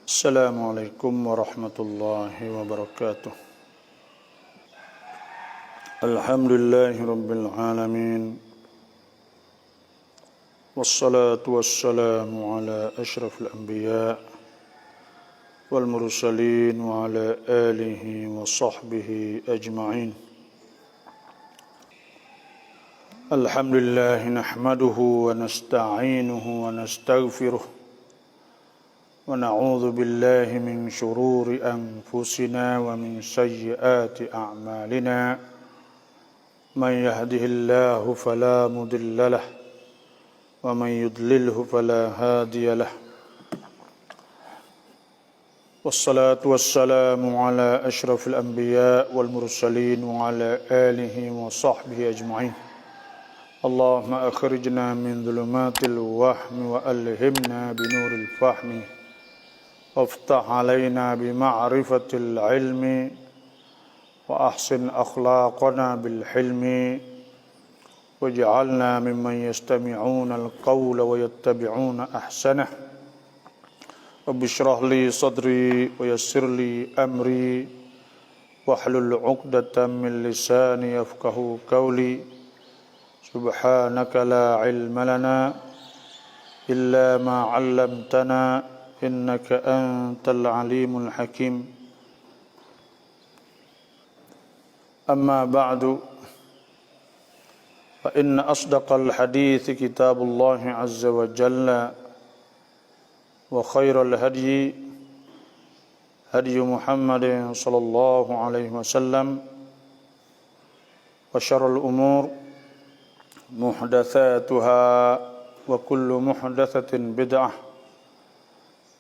Assalamualaikum warahmatullahi wabarakatuh. Alhamdulillahi rabbil alamin. Wassalatu wassalamu ala ashrafil anbiya wal mursalin wa ala alihi wa sahbihi ajma'in. Alhamdulillah nahmaduhu wa nasta'inuhu wa nastaghfiruh. ونعوذ بالله من شرور أنفسنا ومن سيئات أعمالنا من يهده الله فلا مضل له ومن يضلله فلا هادي له والصلاة والسلام على أشرف الأنبياء والمرسلين وعلى آله وصحبه أجمعين. اللهم أخرجنا من ظلمات الوهم وألهمنا بنور الفهم وافتح علينا بمعرفة العلم وأحسن أخلاقنا بالحلم واجعلنا ممن يستمعون القول ويتبعون أحسنه. رب اشرح لي صدري ويسر لي أمري واحلل عقدة من لساني يفقهوا قولي. سبحانك لا علم لنا إلا ما علمتنا إنك أنت العليم الحكيم. أما بعد فإن أصدق الحديث كتاب الله عز وجل وخير الهدي هدي محمد صلى الله عليه وسلم وشر الأمور محدثاتها وكل محدثة بدعة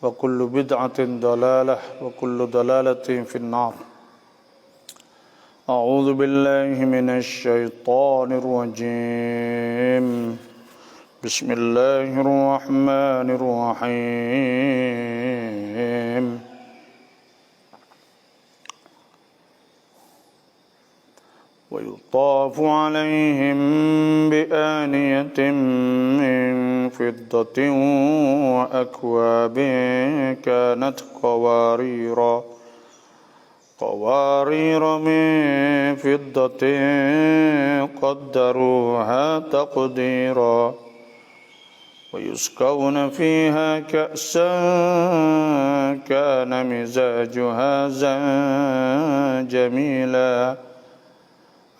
وكل بدعة ضلالة وكل ضلالة في النار. أعوذ بالله من الشيطان الرجيم. بسم الله الرحمن الرحيم. ويطاف عليهم بآنية من فضة وأكواب كانت قوارير من فضة قدروها تقديرا. ويسقون فيها كأسا كان مزاجها زنجبيلا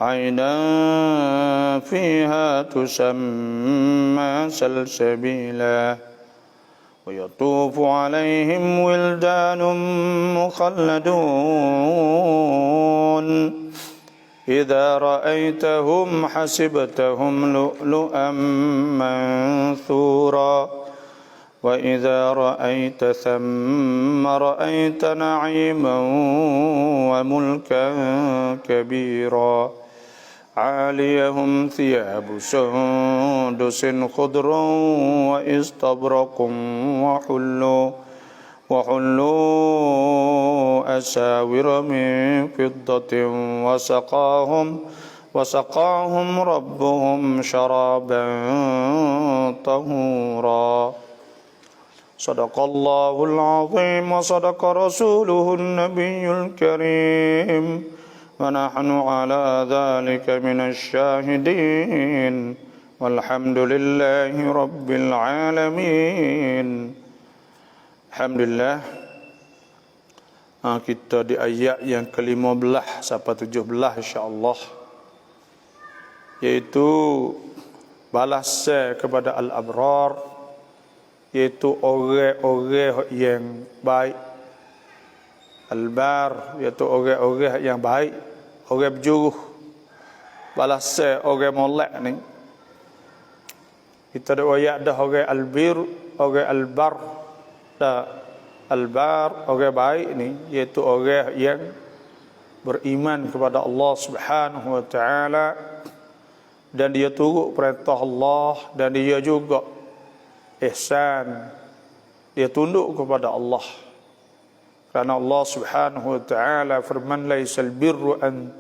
عينا فيها تسمى سلسبيلا. ويطوف عليهم ولدان مخلدون إذا رأيتهم حسبتهم لؤلؤا منثورا. وإذا رأيت ثم رأيت نعيما وملكا كبيرا. عاليهم ثياب سندس خضر واستبرق وحلوا أساور من فضة وسقاهم ربهم شرابا طهورا. صدق الله العظيم وصدق رسوله النبي الكريم ونحن على ذلك من الشاهدين والحمد لله رب العالمين. Alhamdulillah, kita di ayat yang ke-15 sampai 17 insya-Allah, yaitu balas kepada al-abrar, yaitu orang-orang yang baik. Al-bar iaitu orang-orang yang baik, orang berjuruh. Balas orang molek ni, kita ada ayat dah orang albir, orang albar. Dah albar orang baik ni iaitu orang yang beriman kepada Allah Subhanahu wa taala dan dia turut perintah Allah, dan dia juga ihsan, dia tunduk kepada Allah. Karena Allah Subhanahu wa taala firman, laisal birru an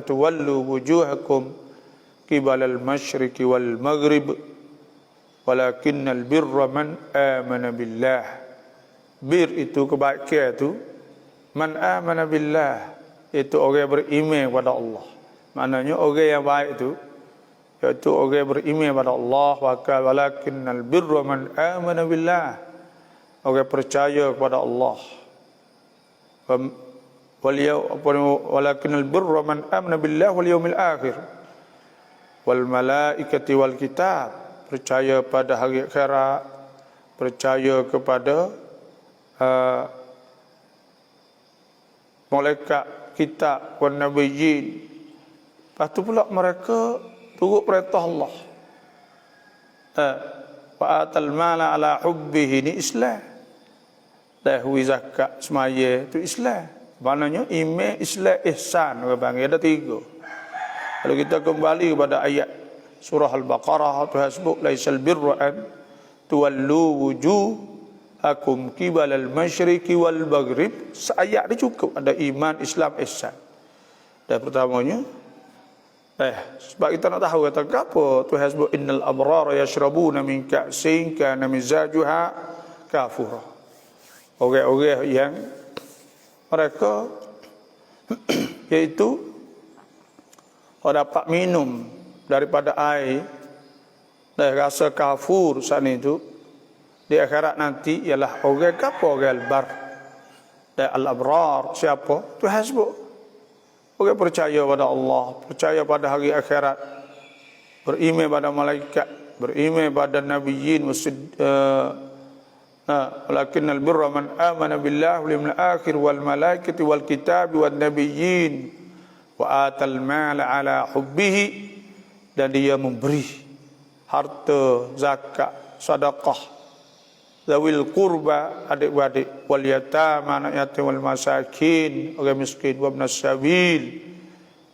tuwallu wujuhakum qibalal masyriqi wal maghrib walakinnal birra man amana billah. Bir itu kebaikan itu, man amana billah, itu orang yang beriman kepada Allah. Maknanya orang yang baik itu yaitu orang yang beriman kepada Allah. Walakinnal birra man amana billah, orang yang percaya kepada Allah. Walakinnal birra man amana billah wal yaumil akhir wal malaikati wal kitab, percaya pada hari akhirat, percaya kepada malaikat, kitab, wan nabiyyin. Lepas tu pula mereka turut perintah Allah. Wa atal mala ala hubbihi, ni Islam. Dahwi zakat semaya tu Islam. Maknanya iman, Islam, ihsan orang panggil, ada 3. Kalau kita kembali kepada ayat surah Al-Baqarah, Tuhan sebut laisal birra an tuwallu wujuhakum qibala al-masyriqi wal maghrib. Seayat ni cukup ada iman, Islam, ihsan. Dan pertamanya sebab kita nak tahu kata apa Tuhan sebut innal abrara yashrabuna min ka'sin kana mizajuha kafura. Orang-orang yang mereka iaitu dapat minum daripada air dan rasa kafur saat itu di akhirat nanti ialah orang apa? Orang al-bar dan al-abrar. Siapa? Tuhan sebut orang percaya pada Allah, percaya pada hari akhirat, beriman pada malaikat, beriman pada nabiyyin, walakinnal birra man amana billahi wal yawmil akhir wal malaikati wal kitabi wan nabiyyin wa atal mala ala hubbihi, dan dia memberi harta, zakat, sedekah, zawil qurba, adik-adik, wal yatama, anak yatim, wal masakin, orang miskin, wa ibnas sabil,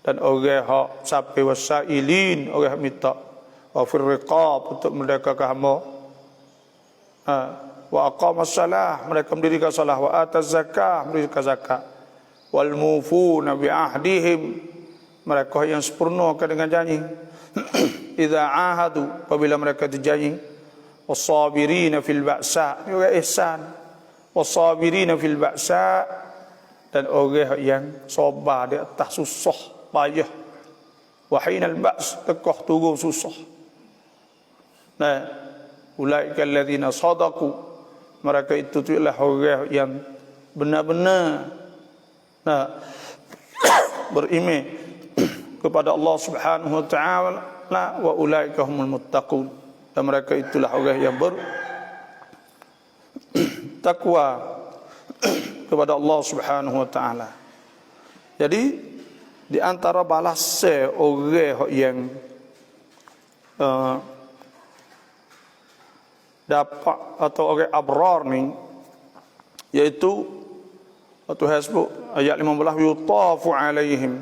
dan orang hak sapi, wasailin, orang hak minta, wa fir riqab, untuk merdekakan hamba, wa aqamas salah, mereka mendirikan salah, wa ataz zakah, mendirikan zakat, wal mufuna bi ahdihim, mereka yang sempurnakan dengan janji, idza ahadu, apabila mereka berjanji, wasabirina fil ba'sa, juga ihsan, wasabirina fil ba'sa, dan orang yang sabar di atas susah payah, wa hinal ba's, tekah turun susah. Nah, ulaika alladzina sadaqu, mereka itu itulah orang yang benar-benar beriman kepada Allah Subhanahu wa taala, wa ulaika humul muttaqun, dan mereka itulah orang yang bertakwa kepada Allah Subhanahu wa taala. Jadi di antara balasnya orang yang dapat atau orang abrar ni, yaitu Tuhan sebut ayat 15, yutafu alaihim,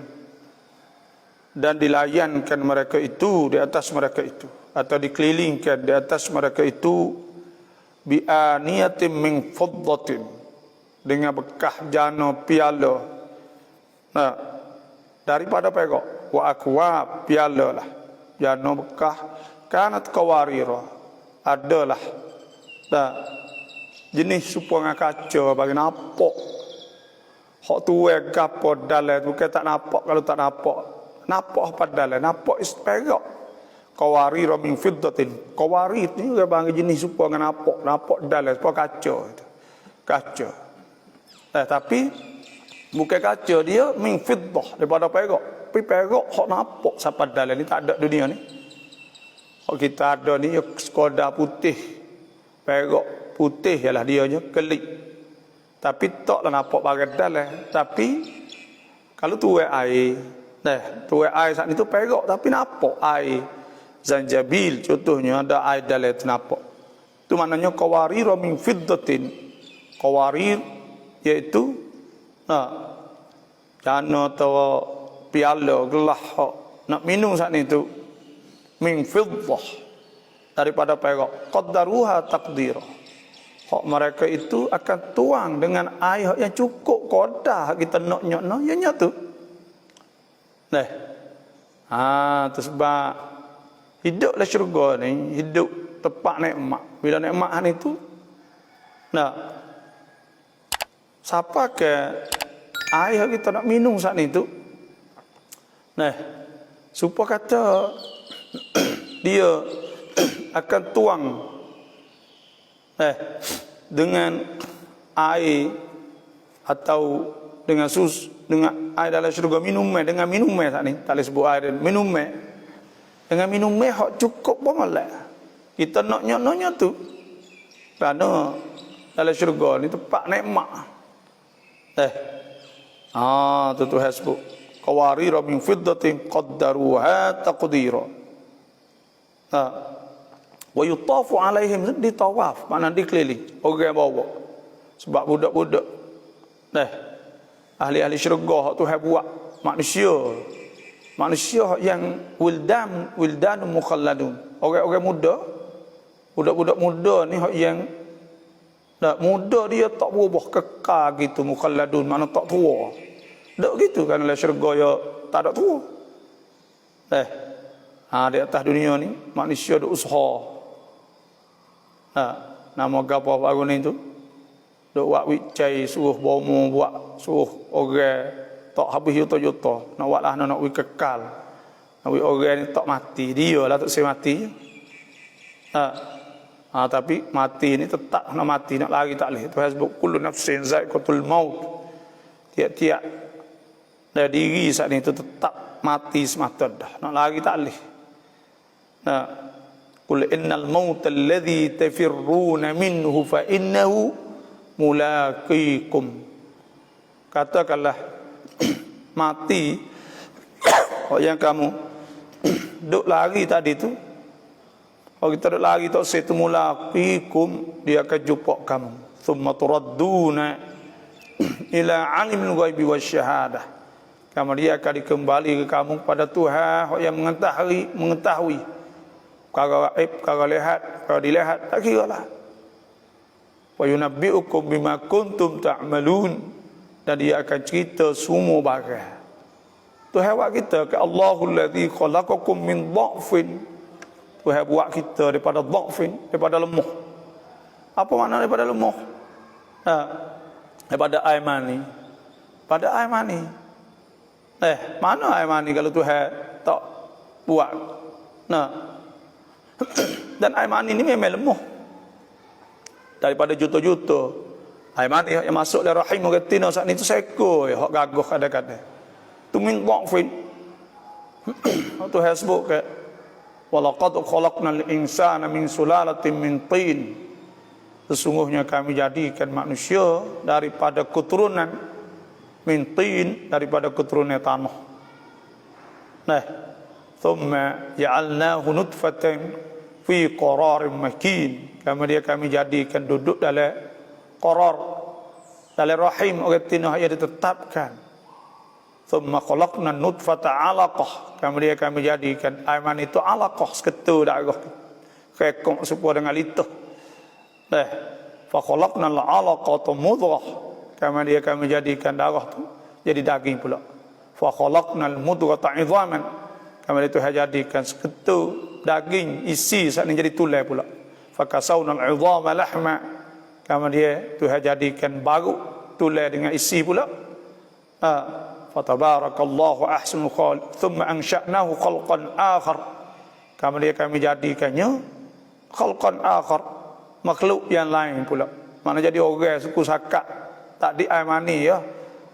dan dilayankan mereka itu di atas mereka itu, atau dikelilingkan di atas mereka itu, bi aniyatin min fiddatin, dengan bekah jana piala, daripada perak, wa akwab, piala lah, jana bekah, kanat kawarira, adalah jenis supaya kaca bagi nampak. Hak tuwe gapo dalam bukan tak nampak, kalau tak nampak apa dalam, nampak perak. Qawarir min fiddatin, qawarir ni juga bagi jenis supaya nampak dalam, supaya kaca itu. Kaca. Tapi bukan kaca, dia min fiddah, daripada perak. Tapi perak hak nampak sampai dalam ni tak ada dunia ni. Hak kita ada ni sekadar putih. Perak putih ialah dianya kelip. Tapi taklah nampak bagai dalam. Tapi kalau tuai air, tuai air saat itu perak tapi nampak air. Zanjabil contohnya, ada air dalam itu nampak. Itu maknanya qawarir min fiddatin. Qawarir iaitu jana atau piala, gelas nak minum saat itu min fiddah, daripada perak. Qaddaruha taqdira. Hak mereka itu akan tuang dengan air yang cukup kodah kita nak ya nyatu. Tu sebab hiduplah syurga ni, hidup tepat nikmat. Bila nikmat itu siapa ke air kita nak minum saat itu. Nah, supaya kata dia akan tuang dengan air atau dengan dengan air dalam syurga dengan minum saat ni tak boleh sebut air minum dengan minum hak cukup pun malah kita nak tu kerana dalam syurga ni tempat nikmat tu hasbuk qawarira min fiddatin qaddaruha taqdira wa yutafu alaihim ditawaf makna dikeliling orang bawa sebab budak-budak ahli-ahli syurga tu buat manusia yang wildan mukhalladun orang-orang muda budak-budak muda ni yang muda dia tak berubah kekal gitu mukhalladun makna tak tua tak gitu kan dalam syurga ya tak ada tua di atas dunia ni manusia ada usaha nama gapo baru ni tu dok buat wicai suruh bomo buat suruh orang tak habis juta-juta nak buatlah nak kekal nak orang ni tak mati dia lah tak mati tapi mati ni tetap nak mati nak lari tak leh tu hasbuk kullu nafsin za'iqatul maut tiap-tiap diri saat ni tu tetap mati semata dah nak lari tak leh qul innal mauta alladhi tafirruna minhu fa innahu mulaqikum katakanlah mati yang kamu duk lari tadi tu kalau kita duk lari tak situ mulaqikum dia akan jumpa kamu thumma turadduna ila alimul ghaibi wasyahadah kamu dia akan dikembali ke kamu pada Tuhan yang mengetahui perkara gaib perkara lihat perkara dilihat tak kira lah wa yunabbi'ukum bima kuntum ta'malun dan dia akan cerita semua barang Tuhan buat kita ke Allahul ladzi khalaqakum min dha'fin Tuhan buat kita daripada dha'fin daripada lemah apa makna daripada lemah daripada air mani pada air mani mana air mani kalau Tuhan tak buat dan air mani ni memang lemah daripada juta-juta air mani yang masuk dalam rahim orang tina saat ni tu seko hak gagah kadang-kadang tu min dha'fin tu hasbuk ke walaqad khalaqnal insana min sulalatin min tin sesungguhnya kami jadikan manusia daripada keturunan min tin daripada keturunan tanah thumma ja'alnahu nutfatan fi qararin makin kami jadikan duduk dalam qarar dalam rahim orang tina yang ditetapkan thumma khalaqna nutfata 'alaqah kami jadikan air mani itu 'alaqah seketul darah kekok supaya dengan litah fa khalaqna al-'alaqata mudghah kami jadikan darah tu jadi daging pula fa khalaqna al-mudghata 'idhaman kami itu jadikan seketul daging isi saat ini jadi tulai pula fakasawna al-'idhama lahma kami Tuhan jadikan baru tulai dengan isi pula fatabarakallahu ahsanul khaliqin thumma ansha'nahu khalqan akhar kami jadikannya khalqan akhar makhluk yang lain pula mana jadi orang suku sakak tak di air mani ya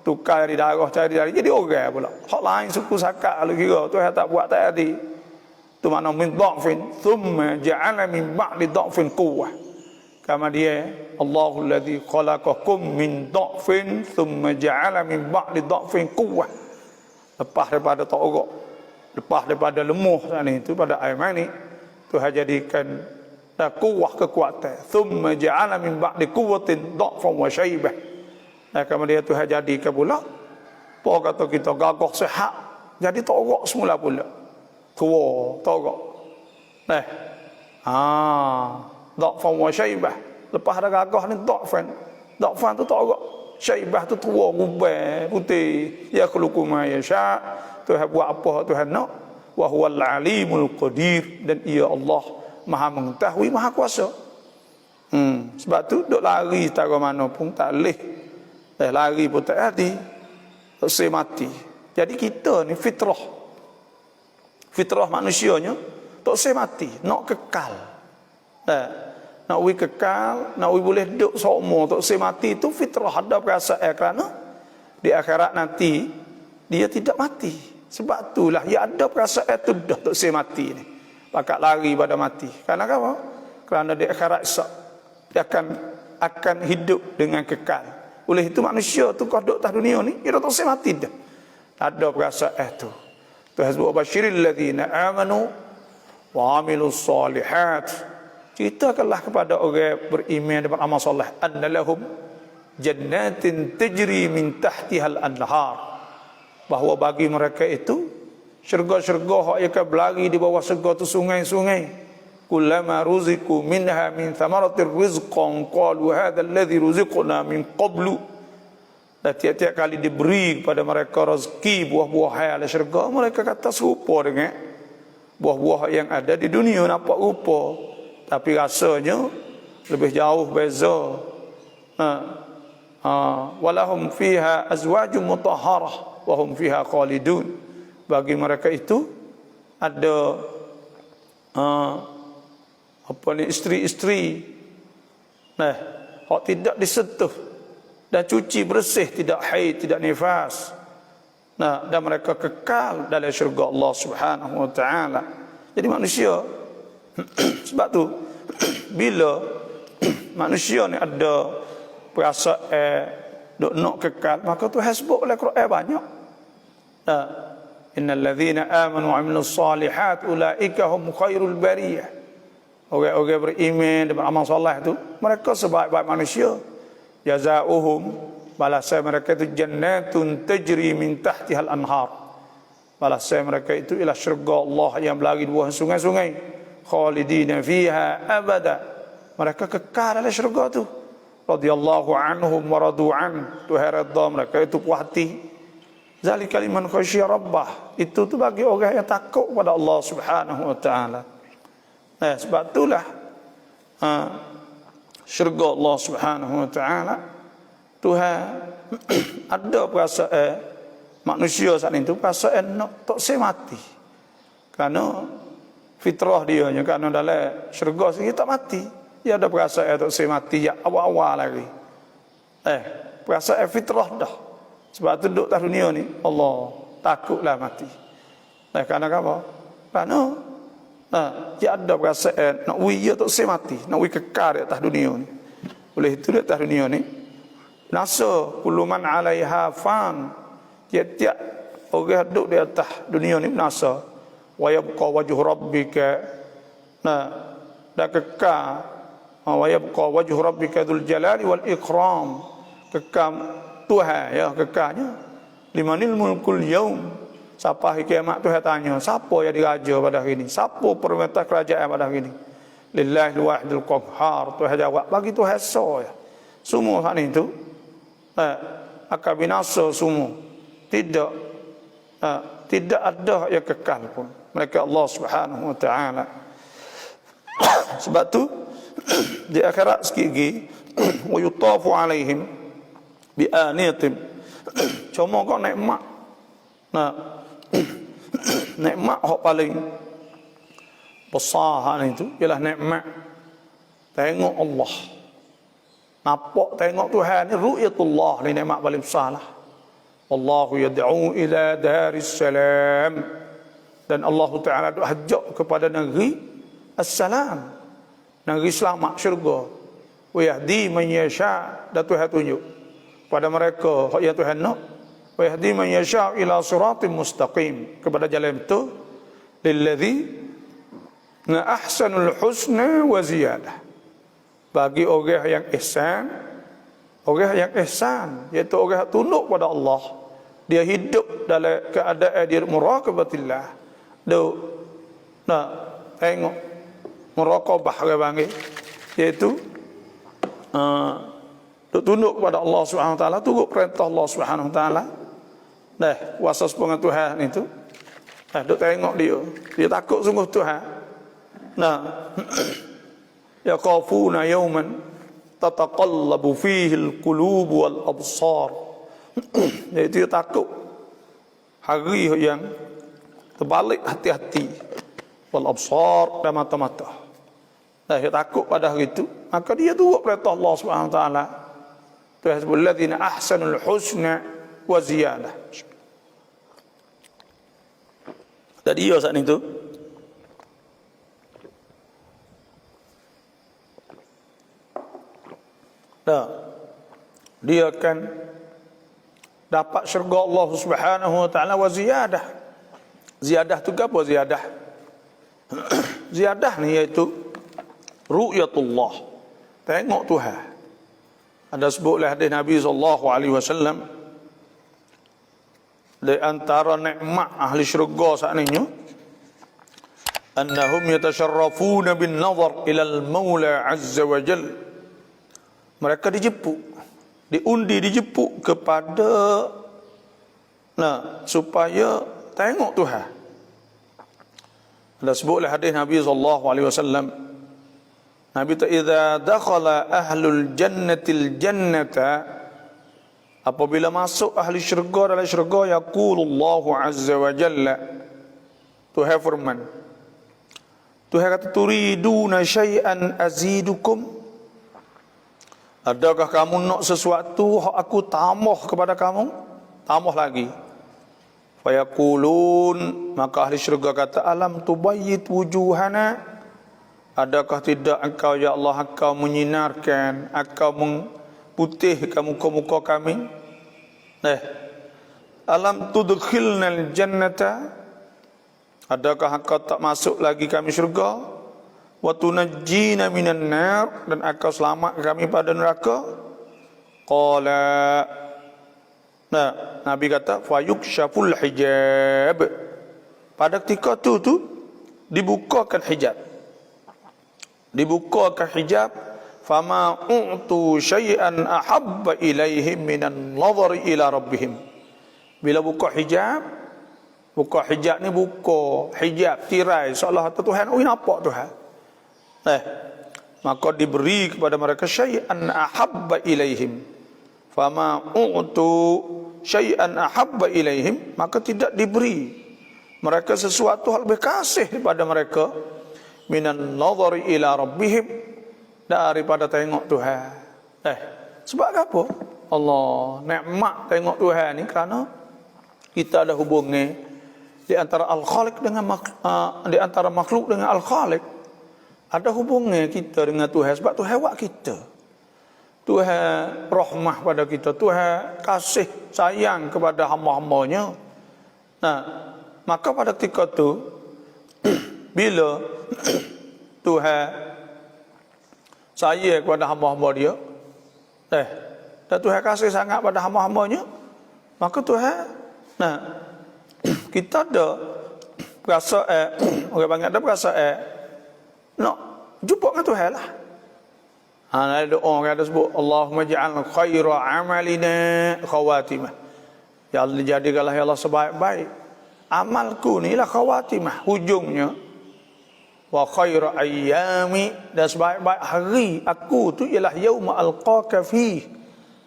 tukar dari darah jadi orang pula hak lain suku sakak kalau kira Tuhan tak buat tak ada tu makna min dha'fin thumma ja'ala min ba'di dha'fin quwwah kama dia Allahul ladzi khalaqakum min dha'fin thumma ja'ala min ba'di dha'fin quwwah lepas daripada ta'uruk lepas daripada lemah sana itu pada air mani Tuhan jadikan kuwah kekuatan thumma ja'ala min ba'di quwwatin dha'fan wa syaibah kama dia Tuhan jadikan pula apa kata kita gagah sihat jadi ta'uruk semula pula tua togok dha'fan wa syaibah lepas ada gagah ni dha'fan tu togok syaibah tu tua gubai putih ya khuluqu ma yasha Tuhan buat apa Tuhan nak wa huwal alimul qadir dan ia Allah maha mengetahui maha kuasa sebab tu duk lari tara mana pun tak leh lari pun tak hati, tak saya mati. Jadi kita ni fitrah manusianya tak saya mati, nak kekal. Nak kekal, nak boleh duduk seumur tak saya mati, itu fitrah, ada perasaan, kerana di akhirat nanti dia tidak mati. Sebab itulah dia ada perasaan tu dah tak saya mati ni, pakat lari pada mati. Kerana apa? Kerana di akhirat dia akan hidup dengan kekal. Oleh itu manusia tu kalau duduk atas dunia ni, dia tak saya mati dah. Ada perasaan tu. Tuhan sebut basyiril ladzina amanu wa amilus solihat. Ceritakanlah kepada orang beriman dan beramal soleh, annalahum jannatin tajri min tahtihal anhar, bahawa bagi mereka itu syurga-syurga yang akan berlari di bawah syurga itu sungai-sungai. Kullama ruziku minha min thamaratir rizqan qalu hadha alladhi ruziqna min qablu. Dan tiap-tiap kali diberi kepada mereka rezeki buah-buah dalam syurga, mereka kata serupa dengan buah-buah yang ada di dunia, nampak rupa, tapi rasanya lebih jauh beza. Walahum fiha azwajum mutahharah wa hum fiha khalidun. Bagi mereka itu ada isteri-isteri hak tidak disentuh dan cuci bersih, tidak haid, tidak nifas. Dan mereka kekal dalam syurga Allah Subhanahu wa taala. Jadi manusia sebab tu bila manusia ni ada perasaan nak kekal, maka Tuhan sebut oleh Quran banyak. Innal ladzina amanu wa amilus solihat ulaika hum khairul bariyah. Orang-orang beriman dan beramal soleh itu mereka sebaik-baik manusia. Jazaohum, balasan mereka itu jannatun tajri min tahtihal anhar. Balasan mereka itu ialah syurga Allah yang berlari di bawah sungai-sungai. Khalidina fiha abada. Mereka kekal dalam syurga itu. Radhiyallahu anhum wa radu'an. Tuhan redha mereka itu puas hati. Zalika liman khasyiya rabbah. Itu tu bagi orang yang takut kepada Allah Subhanahu wa taala. Sebab itulah syurga Allah Subhanahu wa taala, Tuhan ada perasaan manusia saat itu perasaan nak tak saya mati. Kerana fitrah dia nya, kerana dalam syurga sini tak mati. Dia ada perasaan tak saya mati ya awal-awal lagi. Perasaan fitrah dah. Sebab tu duduk atas dunia ni Allah takutlah mati. Kerana apa? Kerana dia ada perasaan nak dia tak saya mati, nak kekal di atas dunia ni. Oleh itu di atas dunia ni nasa kullu man 'alaiha fan. Tiap-tiap orang duduk di atas dunia ni nasa. Wa yabqa wajhu rabbika, dan kekal. Wa yabqa wajhu rabbika dzul jalali wal ikram. Kekal Tuhan ya, kekalnya. Limanil mulkul yaum. Siapa hari kiamat Tuhan tanya, siapa yang diraja pada hari ini? Siapa pemerintah kerajaan pada hari ini? Lillahil wahidil qahhar. Tuhan jawab, bagi Tuhan ya. Semua hal itu akan binasa semua. Tidak ada yang kekal pun. Mereka Allah Subhanahu wa taala. Sebab tu di akhirat sikit lagi wa yutafu alaihim bi aniyatin. Cuma kau nikmat. Nikmat hak paling besar itu ialah nikmat tengok Allah. Nampak tengok Tuhan ni ru'yatullah, ni nikmat paling besar lah. Wallahu yad'u ila daris salam. Dan Allah Ta'ala ajak kepada negeri as-salam, negeri selamat, syurga. Wa yahdi man yasha, dan Tuhan tunjuk pada mereka yang Tuhan nak. Wa yahdi man yasha ila siratim mustaqim, kepada jalan itu. Lilladzi ahsanul husna wa ziyadah, bagi orang yang ihsan. Orang yang ihsan iaitu orang yang tunduk pada Allah, dia hidup dalam keadaan dia muraqabatillah. Tengok muraqabah orang panggil, iaitu tunduk kepada Allah Subhanahu wa taala, turut perintah Allah Subhanahu wa taala. Kuasa sepengat Tuhan itu. Duk tengok dia takut sungguh Tuhan. Ya khafuna yawman tataqallabu fihi al-qulub wal absar. Iaitu dia takut hari yang terbalik hati-hati wal absar dan mata-mata. Dia takut pada hari itu, maka dia turut perintah Allah Subhanahu wa taala. Tuhan sebut alladzina ahsanul husna wa ziyadah. Tadi dia saat itu dia akan dapat syurga Allah Subhanahu wa taala wa ziyadah. Ziyadah tu apa ziyadah? Ziyadah ni iaitu ru'yatullah. Tengok Tuhan. Ada sebutlah hadis Nabi sallallahu alaihi wasallam di antara nikmat ahli syurga saat ini annahum yatasharrafuna bin nazar ila al-maula azza wa jalla. Mereka dijemput kepada supaya tengok Tuhan. Ada sebutlah hadis Nabi sallallahu alaihi wasallam, Nabi ta idza dakhala ahlul jannatil jannata, apabila masuk ahli syurga dalam syurga, yaqulullahu azza wa jalla, Tuhan firman, Tuhan kata turiduna syai'an azidukum, adakah kamu nak sesuatu aku tambah kepada kamu? Tambah lagi. Fayaqulun, maka ahli syurga kata, alam tubayyit wujuhana, adakah tidak engkau ya Allah engkau menyinarkan, engkau memputihkan muka-muka kami? Alam tudkhilnal jannata, adakah engkau tak masuk lagi kami syurga? Wa tunajjina minan nar, dan engkau selamat kami pada neraka? Qala, Nabi kata fayukshaful hijab, pada ketika tu dibukakan hijab. Dibukakan hijab, fama u'tu syai'an ahabba ilaihim minan nazari ila rabbihim. Bila buka hijab ni buka hijab tirai seolah Tuhan nampak Tuhan. Maka diberi kepada mereka syai'an ahabba ilaihim, fama u'tu syai'an ahabba ilaihim, maka tidak diberi mereka sesuatu hal lebih kasih daripada mereka minan nazari ila rabbihim, daripada tengok Tuhan. Sebab apa? Allah nikmat tengok Tuhan ni kerana kita ada hubungan di antara al-khaliq dengan di antara makhluk dengan al-khaliq. Ada hubungan kita dengan Tuhan sebab Tuhan buat kita. Tuhan rahmah pada kita, Tuhan kasih sayang kepada hamba-hambanya. Maka pada ketika tu bila Tuhan sayang kepada hamba-hamba dia, dan Tuhan kasih sangat pada hamba-hambanya, maka Tuhan kita ada perasaan, orang panggil ada perasaan nak jumpa dengan Tuhan lah. Ada orang kata sebut Allahumma ja'al khaira amalina khawatimah. Ya Allah, jadikanlah ya Allah sebaik-baik amalku ni lah khawatimah, hujungnya. Wa khaira ayyami, dan sebaik-baik hari aku tu ialah yauma alqaka fi,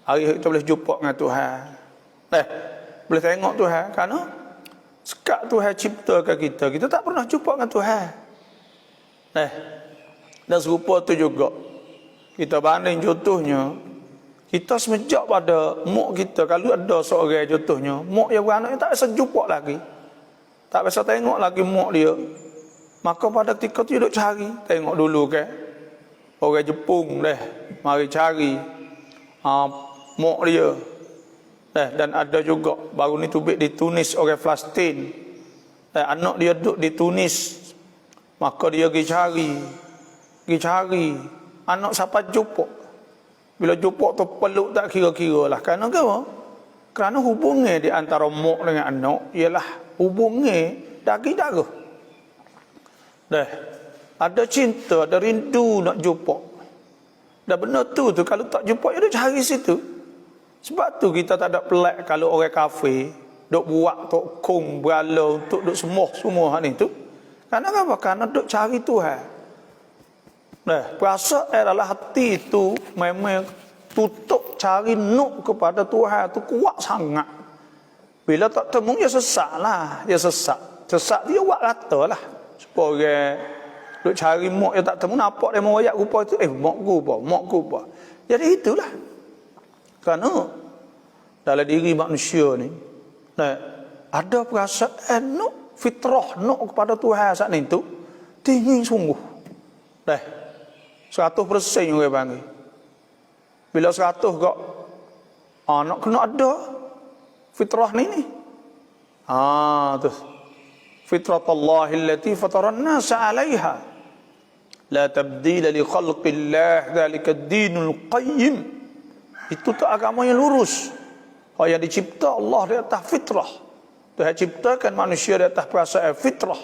hari kita boleh jumpa dengan Tuhan. Boleh tengok Tuhan kerana sekat Tuhan ciptakan kita tak pernah jumpa dengan Tuhan. Dan serupa tu juga kita banding contohnya, kita semenjak pada mak kita, kalau ada seorang contohnya mak yang beranak tak biasa jumpa lagi, tak biasa tengok lagi mak dia, maka pada ketika tu dia duk cari, tengok dulu ke orang Jepun mari cari mak dia. Dan ada juga baru ni tubik di Tunis orang Palestin, anak dia duduk di Tunis, maka dia pergi cari anak siapa jumpa. Bila jumpa tu peluk tak kira-kira lah. Kerana apa? Kerana hubungan di antara mak dengan anak ialah hubungan daging darah. Ada cinta, ada rindu nak jumpa. Dan benda tu kalau tak jumpa dia cari situ. Sebab tu kita tak ada pelik kalau orang kafir duk buat tok kong berala untuk duk semua ni tu. Kerana apa? Kerana duk cari Tuhan. Nah, puasa adalah hati itu memang tutup cari nuk kepada Tuhan tu kuat sangat. Bila tak temu dia sesak lah, dia sesak. Sesak dia buat rata lah. Supaya duk cari mak dia tak temu, nampak dia meroyak rupa itu, mak rupa. Jadi itulah. Kerana dalam diri manusia ni, nah, ada perasaan nuk, fitrah nuk kepada Tuhan saat itu tinggi sungguh. Dah 100% orang panggil. Bila 100 kok nak kena ada fitrah ni. Tu fitratallahi allati fatara an-nasa 'alaiha la tabdila li khalqillah dzalika ad-dinul qayyim. Itu tu agama yang lurus. Yang dicipta Allah di atas fitrah. Tuhan ciptakan manusia di atas perasaan fitrah.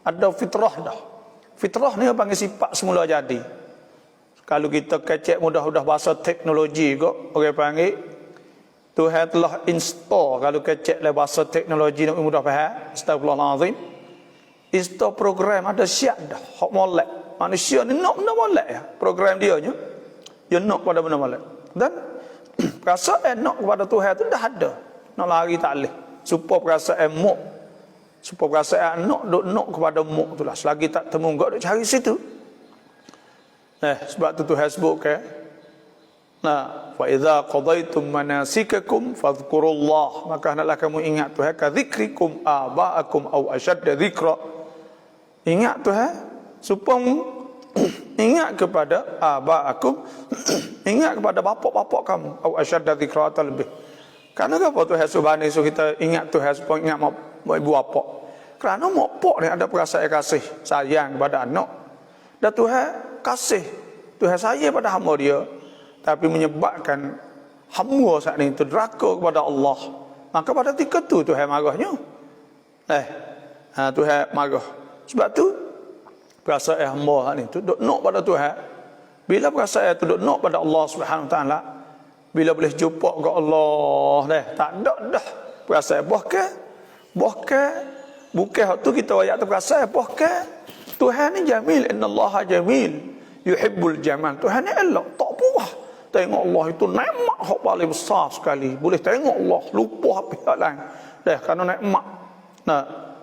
Ada fitrah dah. Fitrah ni panggil sifat semula jadi. Kalau kita kecek mudah-mudah bahasa teknologi kok, orang panggil Tuhan telah install, kalau kecek lah bahasa teknologi nak mudah faham, astagfirullahalazim. Install program ada siap dah, hak molek. Manusia ni nak benda molek ya. Program dia nya dia nak pada benda molek. Dan perasaan nak kepada Tuhan tu dah ada. Nak lari tak boleh. Supaya perasaan muk, supaya perasaan nak kepada muk tu lah. Selagi tak temu kau duk cari situ. Sebab tu Tuhan sebut ke, fa idza qadaitum manasikakum fadhkurullah, maka hendaklah kamu ingat Tuhan ka dzikrikum abaakum au ashadda dzikra. Ingat Tuhan supaya ingat kepada abaakum, ingat kepada bapak-bapak kamu, au ashadda dzikra atau lebih. Kerana apa Tuhan subhanahu so kita ingat Tuhan supaya ingat mak ibu bapa? Kerana mak pak ni ada perasaan kasih sayang kepada anak. Dan Tuhan kasih, Tuhan sayang pada hamba dia, tapi menyebabkan hamba saat ini itu deraka kepada Allah. Maka pada ketika tu Tuhan marahnya. Tuhan marah. Sebab tu perasaan hamba saat itu duk nak pada Tuhan. Bila perasaan itu duk nak pada Allah Subhanahu Wa Taala, bila boleh jumpa ke Allah tak ada dah perasaan bahkan bukan waktu kita ayat tu perasaan bahkan Tuhan ni jamil, innallaha jamil yuhibbul jamal. Tuhan ni elok, tak puas tengok Allah itu nikmat hak paling besar sekali. Boleh tengok Allah, lupa apa hal lain. Kerana nikmat.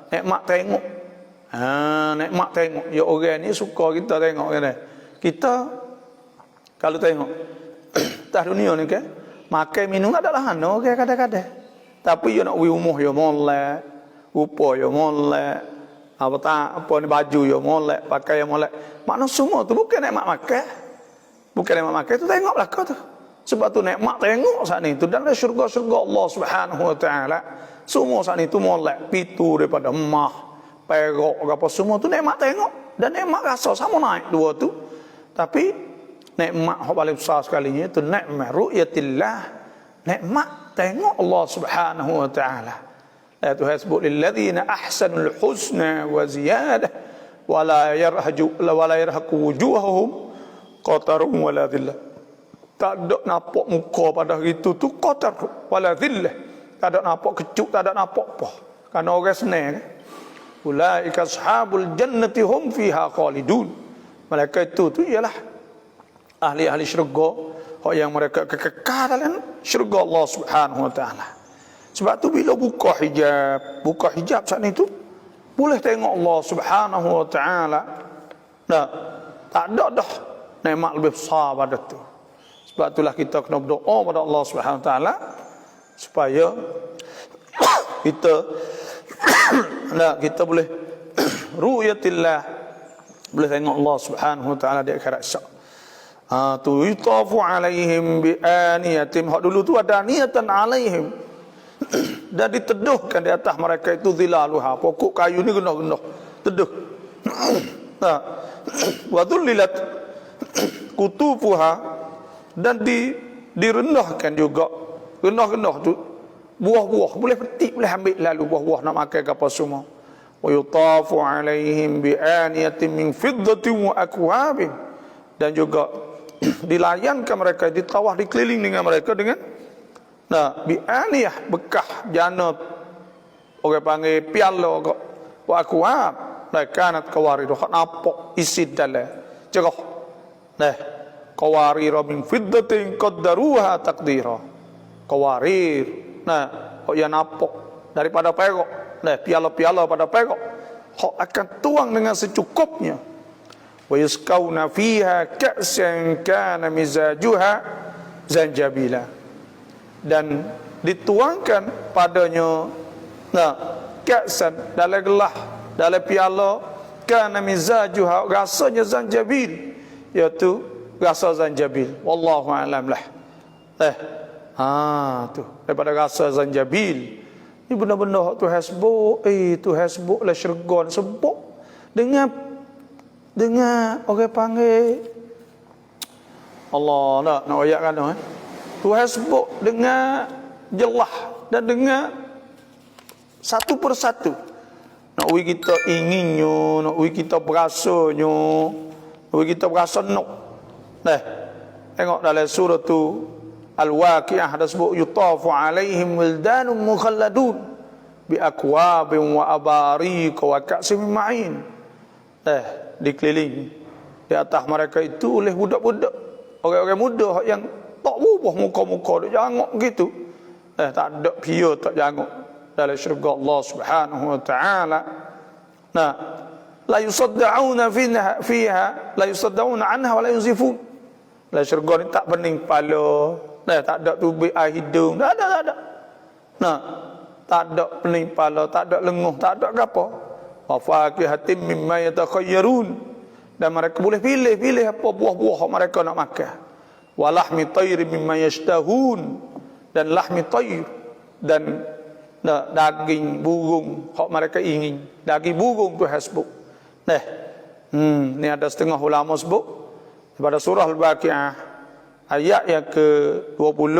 Nikmat tengok. Nikmat tengok. Ya orang ni suka kita tengok kan. Kita kalau tengok atas dunia ni kan, makan minum adalah hana okay, kadang-kadang. Tapi you nak rumah you molek, rupa you molek, apa ni baju you molek, pakai you molek. Makna semua tu bukan nikmat makan. Bukan nikmat makan tu tengok belakang tu. Sebab tu nikmat tengok saat ni tu dalam syurga-syurga Allah Subhanahu Wa Taala. Semua saat ni tu molek, pitu daripada emas, perak apa semua tu nikmat tengok dan nikmat rasa sama naik dua tu. Tapi nikmat yang paling besar sekalinya itu nikmat ru'yatillah, nikmat tengok Allah Subhanahu Wa Taala. Tuhan sebut lilladzina ahsanul husna wa ziyadah wa la yarhaqu wujuhahum qatarun wa la dhillah. Tak ada nampak muka pada hari itu tu qatar wa la dhillah. Tak ada nampak kecut, tak ada nampak apa. Kerana orang senang kan. Ulaika ashabul jannati hum fiha khalidun. Mereka itu ialah ahli-ahli syurga yang mereka kekal dalam syurga Allah Subhanahu Wa Taala. Sebab tu bila buka hijab saat itu boleh tengok Allah Subhanahu Wa Taala. Tak ada dah nikmat lebih besar pada tu. Sebab itulah kita kena berdoa pada Allah Subhanahu Wa Taala supaya kita boleh ru'yatillah, boleh tengok Allah Subhanahu Wa Taala di akhirat esok. Tu yutafu alaihim bi aniyatim. Hak dulu tu ada niatan alaihim. Dan diteduhkan di atas mereka itu zilaluha. Pokok kayu ni genah-genah. Teduh. Wa dhullilat kutufuha. Dan direndahkan juga. Genah-genah tu. Buah-buah. Boleh petik, boleh ambil lalu buah-buah nak makan ke apa semua. Wa yutafu alaihim bi aniyatim min fiddatin wa akwabin. Dan juga dilayankan mereka, ditawah, dikeliling dengan mereka dengan bi'aniyah, bekah jana, orang panggil piala wa akwab, kanat kawaridu, nampak isi dalam cerah. Nah, qawarir min fiddatin qaddaruha taqdira. Qawarir. Nah, kok ya napok daripada perak. Nah, piala-piala pada perak. Kok akan tuang dengan secukupnya. Wa yusqawna fiha ka'san kana mizajuha zanjabila. Dan dituangkan padanya ka'san dalam gelas, dalam piala, kana mizajuha rasanya zanjabil, iaitu rasa zanjabil. Wallahu a'lam lah. Tu daripada rasa zanjabil. Ini benar-benar tu hasbuk, tu hasbuk lah syurga sebut dengan orang panggil Allah nak ayat kan tu hasbuk dengan jelas dan dengan satu persatu. Nak we kita inginnya, nak we kita berasanya, nak we kita berasa nak. Tengok dalam surah tu Al-Waqi'ah ada sebut yutafu alaihim wildanun mukhalladun bi akwabin wa abariq wa ka'sin min ma'in. Dikelilingi di atas mereka itu oleh budak-budak, orang-orang muda yang tak berubah muka-muka duk jangok gitu. Tak ada pia tak jangok dalam syurga Allah Subhanahu wa taala. La yusaddauna fiha la yusaddauna anha wa la yunzifun. Dalam syurga ni tak pening kepala. Tak ada tubik air hidung, tak ada. Tak ada pening kepala, tak ada lenguh, tak ada apa. Wa faqihatin mimma yatakhayyarun. Dan mereka boleh pilih apa buah-buah yang mereka nak makan. Wa lahmi tayrin mimma yashtahun. Dan lahmi tayr, dan daging burung yang mereka ingin. Daging burung tu hasbuk. Ni ada setengah ulama sebut pada surah Al-Waqi'ah ayat yang ke-20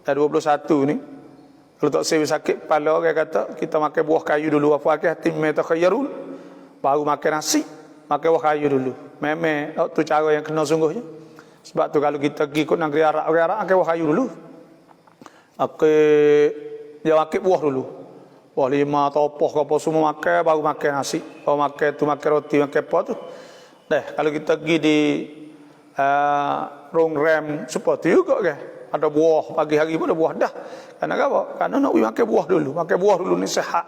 dan 21 ni. Kalau tak sewi sakit kepala, orang kata kita makan buah kayu dulu. Apa hatim metakhayyarun, baru makan nasi, makan buah kayu dulu. Memang tu cara yang kena sungguhnya. Sebab tu kalau kita pergi ke negeri Arab, orang Arab makan buah kayu dulu. Dia makan buah dulu. Buah lima atau apa semua makan, baru makan nasi. Baru makan tu, makan roti, makan apa tu. Kalau kita pergi di Rongrem seperti juga kan. Ada buah, pagi hari pun ada buah dah. Kerana apa? Kerana nak makan buah dulu. Makan buah dulu ni sihat.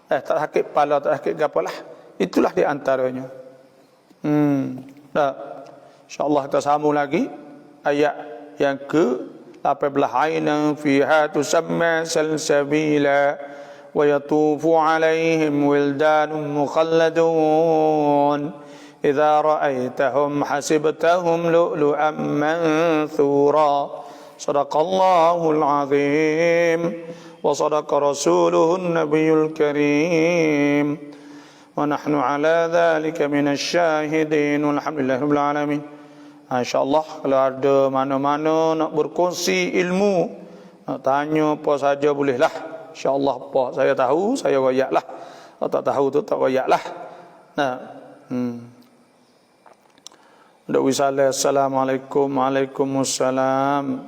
Tak sakit kepala, tak sakit gapalah. Itulah di antaranya. InsyaAllah kita sambung lagi ayat yang ke-18. Ainan fiha tusamma salsabila wa yatufu alaihim wildanun mukhalladun. إذا رأيتهم حسبتهم لؤلؤا منثورا صدق الله العظيم وصدق رسوله النبي الكريم ونحن على ذلك من الشاهدين والحمد لله رب العالمين. InsyaAllah kalau ada mana-mana nak berkongsi ilmu, nak tanya apa saja bolehlah. InsyaAllah apa saya tahu saya royaklah, kalau tak tahu tu tak royaklah. Assalamualaikum. Waalaikumsalam.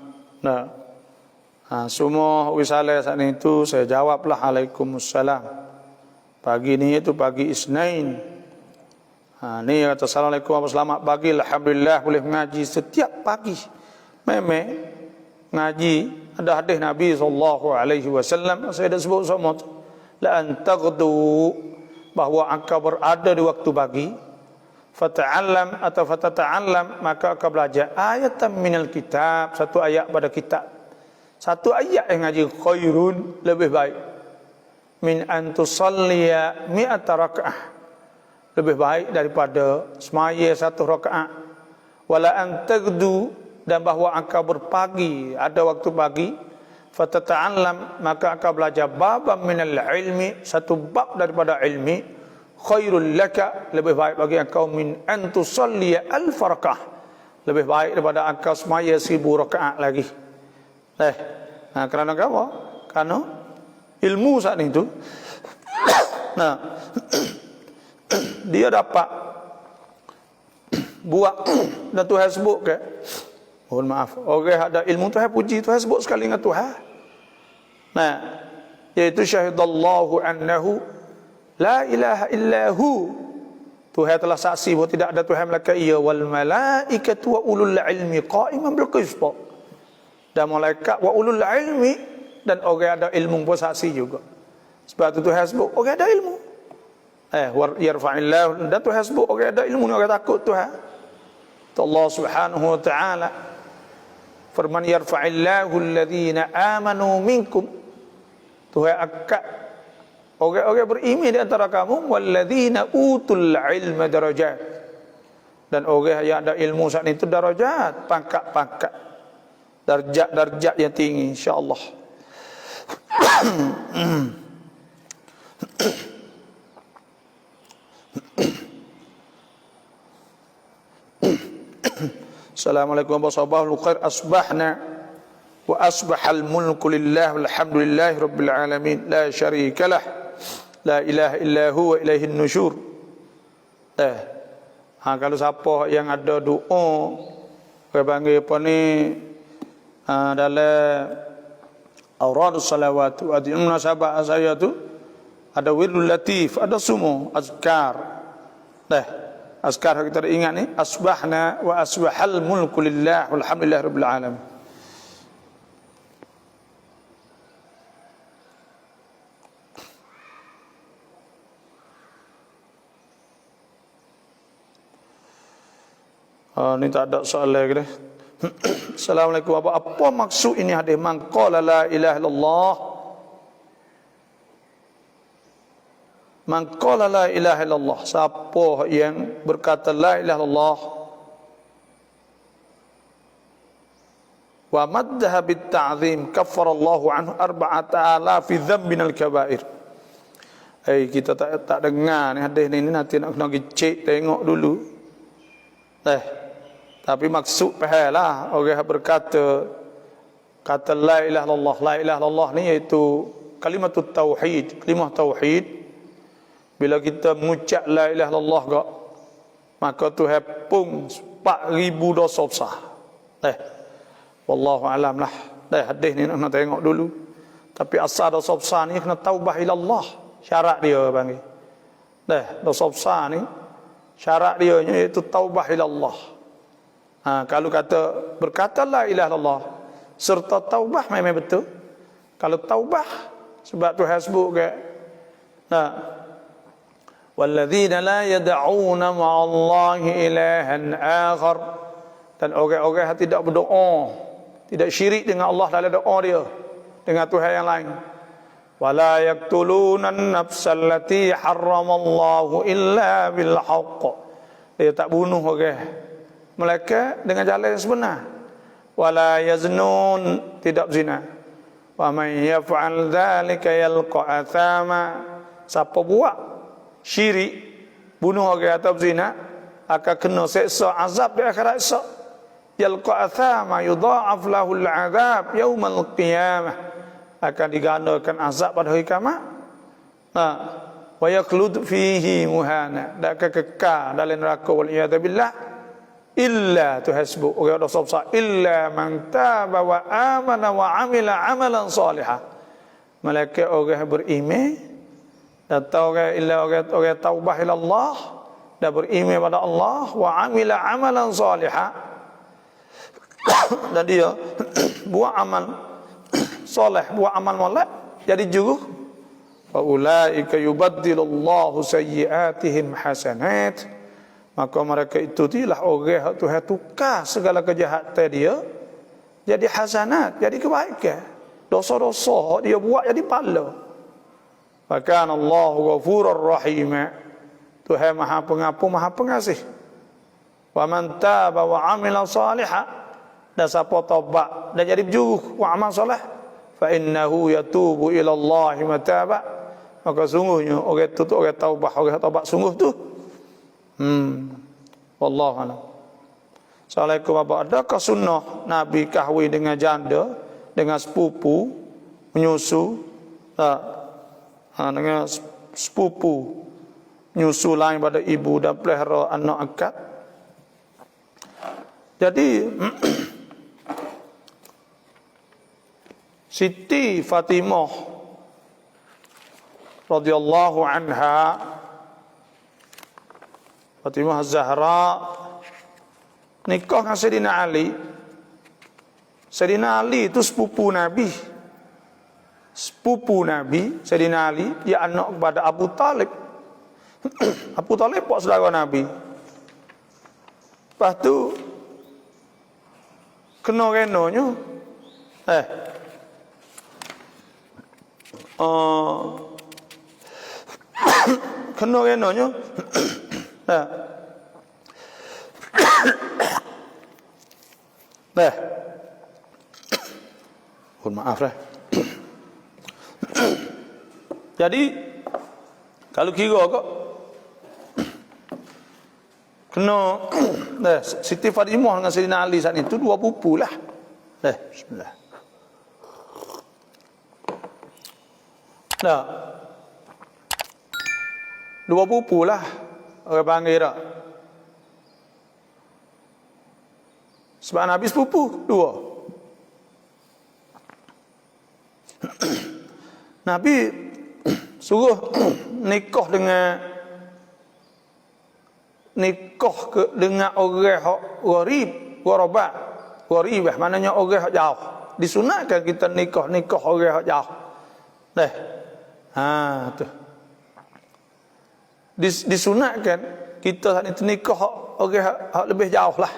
Semua wisalah saat itu saya jawablah Waalaikumsalam. Pagi ni itu pagi Isnin. Ni kata Assalamualaikum, selamat pagi. Alhamdulillah boleh mengaji setiap pagi. Memang ngaji ada hadis Nabi SAW. Saya dah sebut sama tu. La antaghdu, bahawa engkau berada di waktu pagi. Fata'allam atau fatata'allam, maka akan belajar ayatan minal kitab, satu ayat pada kitab. Satu ayat yang ngaji khairun, lebih baik min an tusalliya mi'ata raka'ah, lebih baik daripada semaya satu rakaat. Wala an tagdu, dan bahawa engkau berpagi, ada waktu pagi. Fatata'allam, maka akan belajar babam minal ilmi, satu bab daripada ilmi. Khairul laka, lebih baik bagi engkau min an tusalliya alf raka'ah, lebih baik daripada engkau semaya 1000 rakaat lagi. Kerana apa? Kerana ilmu saat itu dia dapat buat dan Tuhan sebut ke, mohon maaf, orang ada ilmu Tuhan puji, Tuhan sebut sekali dengan Tuhan. Iaitu syahidallahu annahu la ilaha illahu Tuhan telah saksi bahawa tidak ada Tuhan melainkan Ia. Wal malaikatu wa ulul ilmi qa'iman bil qist. Dan malaikat wa ulul ilmi dan orang ada ilmu pun saksi juga. Sebab tu Tuhan sebut orang ada ilmu. Yarfa'illahu, dan Tuhan sebut orang ada ilmu ni orang takut Tuhan. Allah Subhanahu wa taala firman yarfa'illahu alladhina amanu minkum. Tuhan angkat orang-orang beriman di antara kamu, walladzina utul ilma darajat, dan orang yang ada ilmu saat itu darajat, pangkat-pangkat, darjat-darjat yang tinggi insya-Allah. Assalamualaikum warahmatullahi wabarakatuh. Asbahna wa asbahal mulku lillah walhamdulillahi rabbil alamin la syarika lah. La ilaha illa huwa ilaihin nusyur. Kalau siapa yang ada doa, orang panggil apa ni, dalam auradus salawat wa di munasabah saya tu ada wirdul latif, ada semua azkar. Azkar kita ingat ni, asbahna wa asbahal mulku lillah walhamdulillahi rabbil alamin. Ni tak ada soalan lagi dah. Assalamualaikum. Apa maksud ini hadis man qala la ilaha illallah? Man qala la ilaha illallah, siapa yang berkata la ilaha illallah wa maddaha bit ta'zim kaffara Allahu anhu 4,000 dhanbin al-kaba'ir. Kita tak dengar ni hadis ni nanti nak kena cek tengok dulu. Tapi maksud pahalah orang berkata kata la ilaha illallah. La ilaha illallah ni iaitu kalimatut tauhid, kalimah tauhid. Bila kita mengucap la ilaha illallah gak, maka Tuhan pun 4,000 dosa besar. Wallahu alam lah. Hadis ni nak tengok dulu. Tapi asal dosa besar ni kena taubah ilallah. Syarat dia panggil. Dosa besar ni syarat dia iaitu taubah ilallah. Kalau berkata la ilaha illallah serta taubah memang betul. Kalau taubah, sebab Tuhan sebut ke walladzina la yad'una ma'allahi ilahan akhar, dan orang-orang yang tidak berdoa, tidak syirik dengan Allah dalam doa dia dengan Tuhan yang lain. Wala yaqtuluna an-nafsal lati harramallahu illa bil haqq, dia tak bunuh orang mereka dengan jalan yang sebenar. Wala yaznun, tidak zina. Wa man yaf'al dzalika yalqa athama, siapa buat syirik, bunuh orang atau zina, akan kena seksa azab di akhirat esok. Yalqa athama yudha'af lahul azab yaumal qiyamah, akan digandakan azab pada hari kiamat. Wa yakhlud fihi muhana, dan akan kekal dalam neraka wal iyad billah. Illa, Tuhan sebut orang dosa besar, illa man taba wa amana wa amila amalan salihah. Malaikat orang beriman dan orang taubah ila Allah dan beriman pada Allah, wa amila amalan salihah, dan dia buat amal soleh, buat amal molek, jadi juru. Wa ulaika yubaddilullahu sayyiatihim hasanat, maka mereka itu itulah orang yang Tuhan tukar segala kejahatan dia jadi hasanat, jadi kebaikan. Dosa-dosa dia buat jadi pahala. Wa kana Allahu ghafurur rahim, Tuhan Maha Pengampun, Maha Pengasih. Wa man taba wa amila salihah, dan siapa taubat dan jadi berjuru wa amal soleh, fa innahu yatubu ila Allah mataba, maka sungguhnya orang itu orang taubat sungguh tu. Wallahu a'lam. Assalamualaikum. Adakah sunnah Nabi kahwin dengan janda, dengan sepupu, menyusu dengan sepupu, menyusu lain pada ibu dan pelihara anak angkat? Jadi Siti Fatimah radhiyallahu anha Fatimah Az-Zahra nikah dengan Sayyidina Ali. Sayyidina Ali itu sepupu Nabi. Sepupu Nabi, Sayyidina Ali, dia anak kepada Abu Talib. Abu Talib pak saudara Nabi. Lepas tu kena renanya kena renanya mohon maaf lah. Jadi kalau kira kok kena Siti Fatimah dengan Sayyidina Ali saat itu dua pupu lah. Bismillah. Nah, dua pupu lah orang panggil tak. Sebab Nabi sepupu dua. Nabi suruh nikah dengan orang gharib, gharibah maknanya orang jauh. Disunatkan kita nikah orang jauh. Tu. Disunatkan kita saat itu nikah orang lebih jauh lah.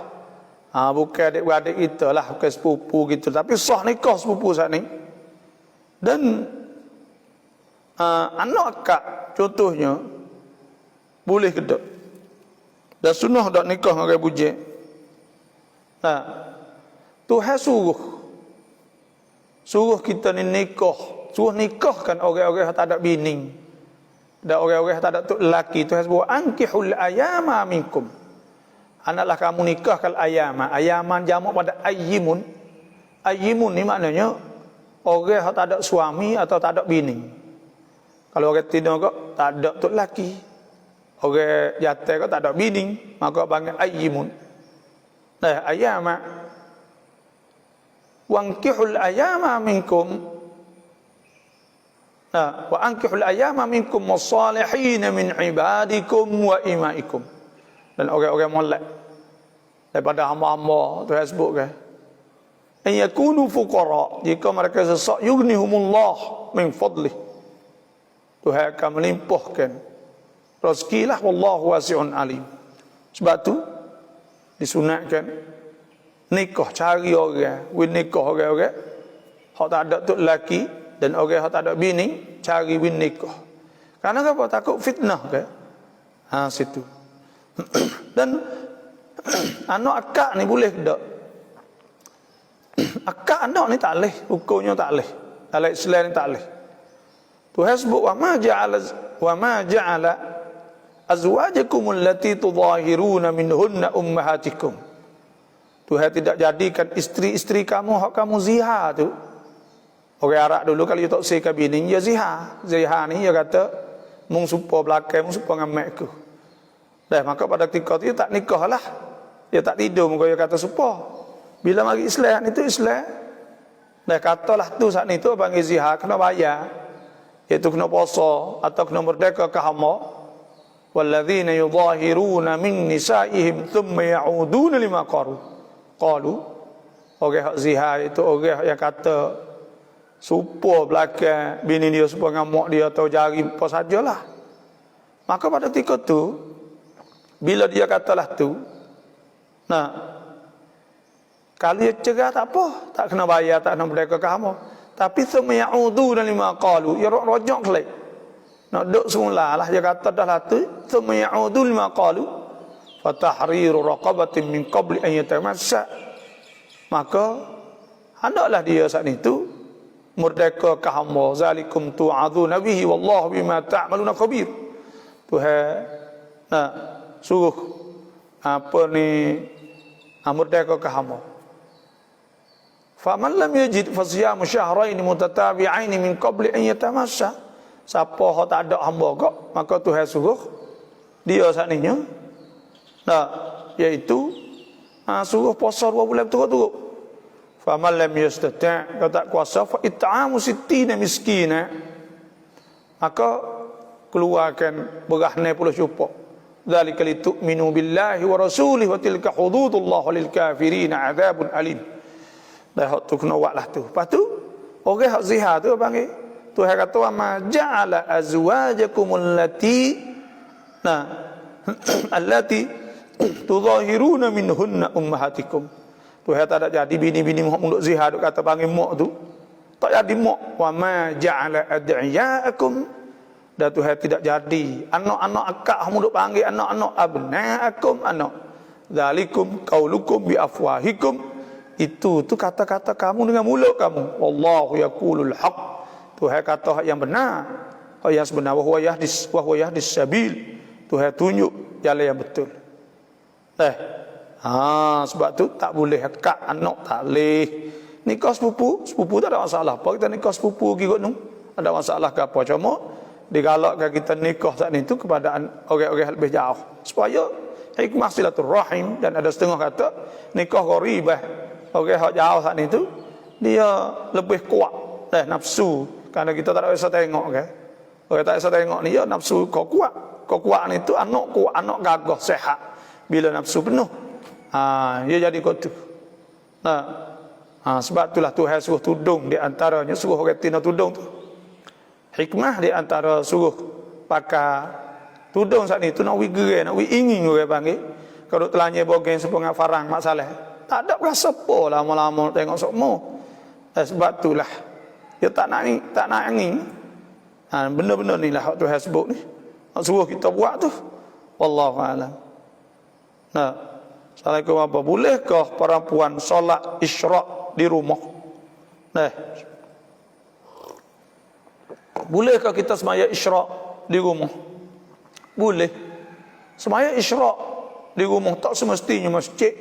Bukan adik-beradik kita lah, bukan sepupu gitu, tapi sah nikah sepupu saat ni. Dan anak akak contohnya boleh ke tak? Dan sunnah tak nikah dengan orang bujik. Tuhan suruh kita ni nikah, suruh nikahkan orang-orang yang tak ada bini dan orang-orang yang tak ada tok lelaki. Tuhan sebut ankihul ayama minkum. Anaklah kamu nikahkan ayama. Ayaman jamak pada ayyimun. Ayyimun ni maknanya orang yang tak ada suami atau tak ada bini. Kalau orang tina kok tak ada tok lelaki, orang jatuh kok tak ada bini, maka panggil ayyimun. Ayama. Wankihul ayama minkum. Wa ankihul ayama minkum wassalihin min ibadikum wa imaikum. Dan orang-orang molek daripada hamba-hamba Tuhan sebut kan, an yakunu fuqara, jika mereka sesak, yughnihumullah min fadli, Tuhan akan melimpahkan rezeki lah, wallahu wasi'un alim. Sebab tu disunatkan nikah, cari orang nikah orang-orang hak tak ada tok lelaki dan orang hak tak ada bini, cari nikah. Karena apa? Takut fitnah ke? Situ. Dan anak akak ni boleh tak? Akak anak ni tak leh, hukumnya tak leh. Dalam Islam ni tak leh. Tuhan sebut wa ma ja'ala azwajakum allati tudahiruna minhunna ummahatikum. Tuhan tidak jadikan isteri-isteri kamu hak kamu zihar tu. Orang Arab dulu kalau dia tak usahkan bini, dia zihar. Zihar ni dia kata mung supa belakang, mung supa ngamak aku. Maka pada ketika tu dia tak nikah lah. Dia tak tidur, muka dia kata supa. Bila mari Islam itu Islam. Katalah tu saat ni tu panggil zihar, kena bayar. Iaitu kena puasa atau kena merdeka ke hamba. Walladzina yudhahiruna min nisaihim thumma ya'uduna lima qalu. Orang hak zihar itu orang yang kata supa belakang bini dia, supa ngamak dia atau jari apa sajalah. Maka pada ketika tu bila dia katalah tu, kalau dia cegah tak apa, tak kena bayar, tak kena merdeka ke hamba. Tapi thumma ya'uduna lima qalu, ya rojak kelak. Nak duduk semula lah dia kata dah lah tu, thumma ya'uduna lima qalu fatahriru raqabatin min qabli an yatamassa. Maka hendaklah dia saat itu merdeka ke hamba. Zalikum tu'adzuna bihi wallahu bima ta'maluna khabir. Tuhan suruh merdeka ke hamba. Faman lam yajid fasiyamu syahrain mutatabi'ain min qabli an yatamassa. Siapa hak tak ada hamba kok, maka Tuhan suruh dia sakninya iaitu suruh puasa 2 bulan berturut-turut. Faman lam yastati', kalau tak kuasa, fa it'amu 60 miskina, maka keluarkan beras 60 cupok. dzalika litu'minu billahi wa rasulihi wa tilka hududullah lil kafirin adzabun alim. Dah hak tu kena buat lah tu. Lepas tu orang hak zihar tu panggil Tuhan kata wa ma ja'ala azwajakum allati allati tudahiruna minhunna ummahatikum. Tuhan tak ada jadi bini-bini hak munduk zihar duk kata panggil mak tu. Tak jadi mak. Wa ma ja'ala ad'iyaakum, dan Tuhan tidak jadi anak-anak akak hak munduk panggil anak-anak abnaakum, anak zalikum qaulukum bi afwahikum. Itu kata-kata kamu dengan mulut kamu. Wallahu yaqulul haq. Tuhan kata hak yang benar, hak yang sebenar. Wa huwa yahdis sabil. Tuhan tunjuk jalan yang betul. Sebab tu tak boleh akak anak, tak boleh nikah sepupu tak ada masalah. Apa kita nikah sepupu gigot nu? Ada masalah ke apa? Cuma digalakkan kita nikah saat itu kepada orang-orang lebih jauh supaya hikmah silaturahim. Dan ada setengah kata nikah gharibah, orang hak jauh saat itu dia lebih kuat nafsu, kerana kita tak ada bisa tengok kan. Orang tak bisa tengok ni ya nafsu kau kuat. Kau kuat ni tu anak kuat, anak gagah sehat. Bila nafsu penuh, dia jadi kau tu. Sebab itulah Tuhan suruh tudung, di antaranya suruh orang tina tudung tu. Hikmah di antara suruh pakai tudung saat itu nak wigere, nak ingin orang panggil. Kalau telanya bogeng sepengah farang masalah, tak ada rasa apa lama-lama tengok semua. Sebab itulah dia tak nak angin. Benda-benda ni lah Tuhan sebut ni, suruh kita buat tu. Wallahu a'lam. Assalamualaikum. Apa bolehkah perempuan solat isyraq di rumah? Bolehkah kita semaya isyraq di rumah? Boleh. Semaya isyraq di rumah tak semestinya masjid.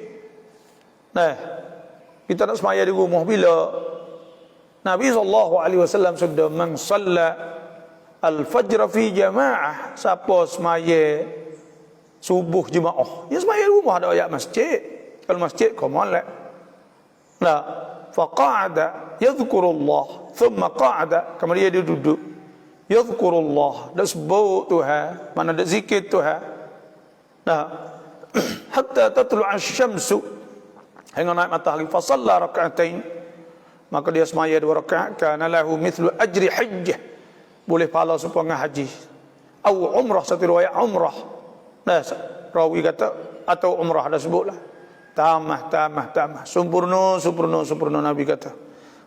Kita nak semaya di rumah bila Nabi SAW sudah man salla al-fajr fi jamaah, siapa semaya subuh jemaah, dia semaya di rumah, ada ayat masjid. Kalau masjid kau molek. Faqa'ada yadhkurullah, thumma qa'ada, kemudian dia duduk. Yadhkurullah, dak sebut Tuhan, mana dak zikir Tuhan. Hatta tatlu' asy-syamsu, hingga naik matahari. Fa shalla rak'atain, maka dia semaya 2 rakaat. Kana lahu mithlu ajri hajjah, boleh pahala sepengah haji. Atau umrah, satu riwayat umrah. Rawi kata atau umrah, ada sebutlah. Tamah. Sempurna Nabi kata.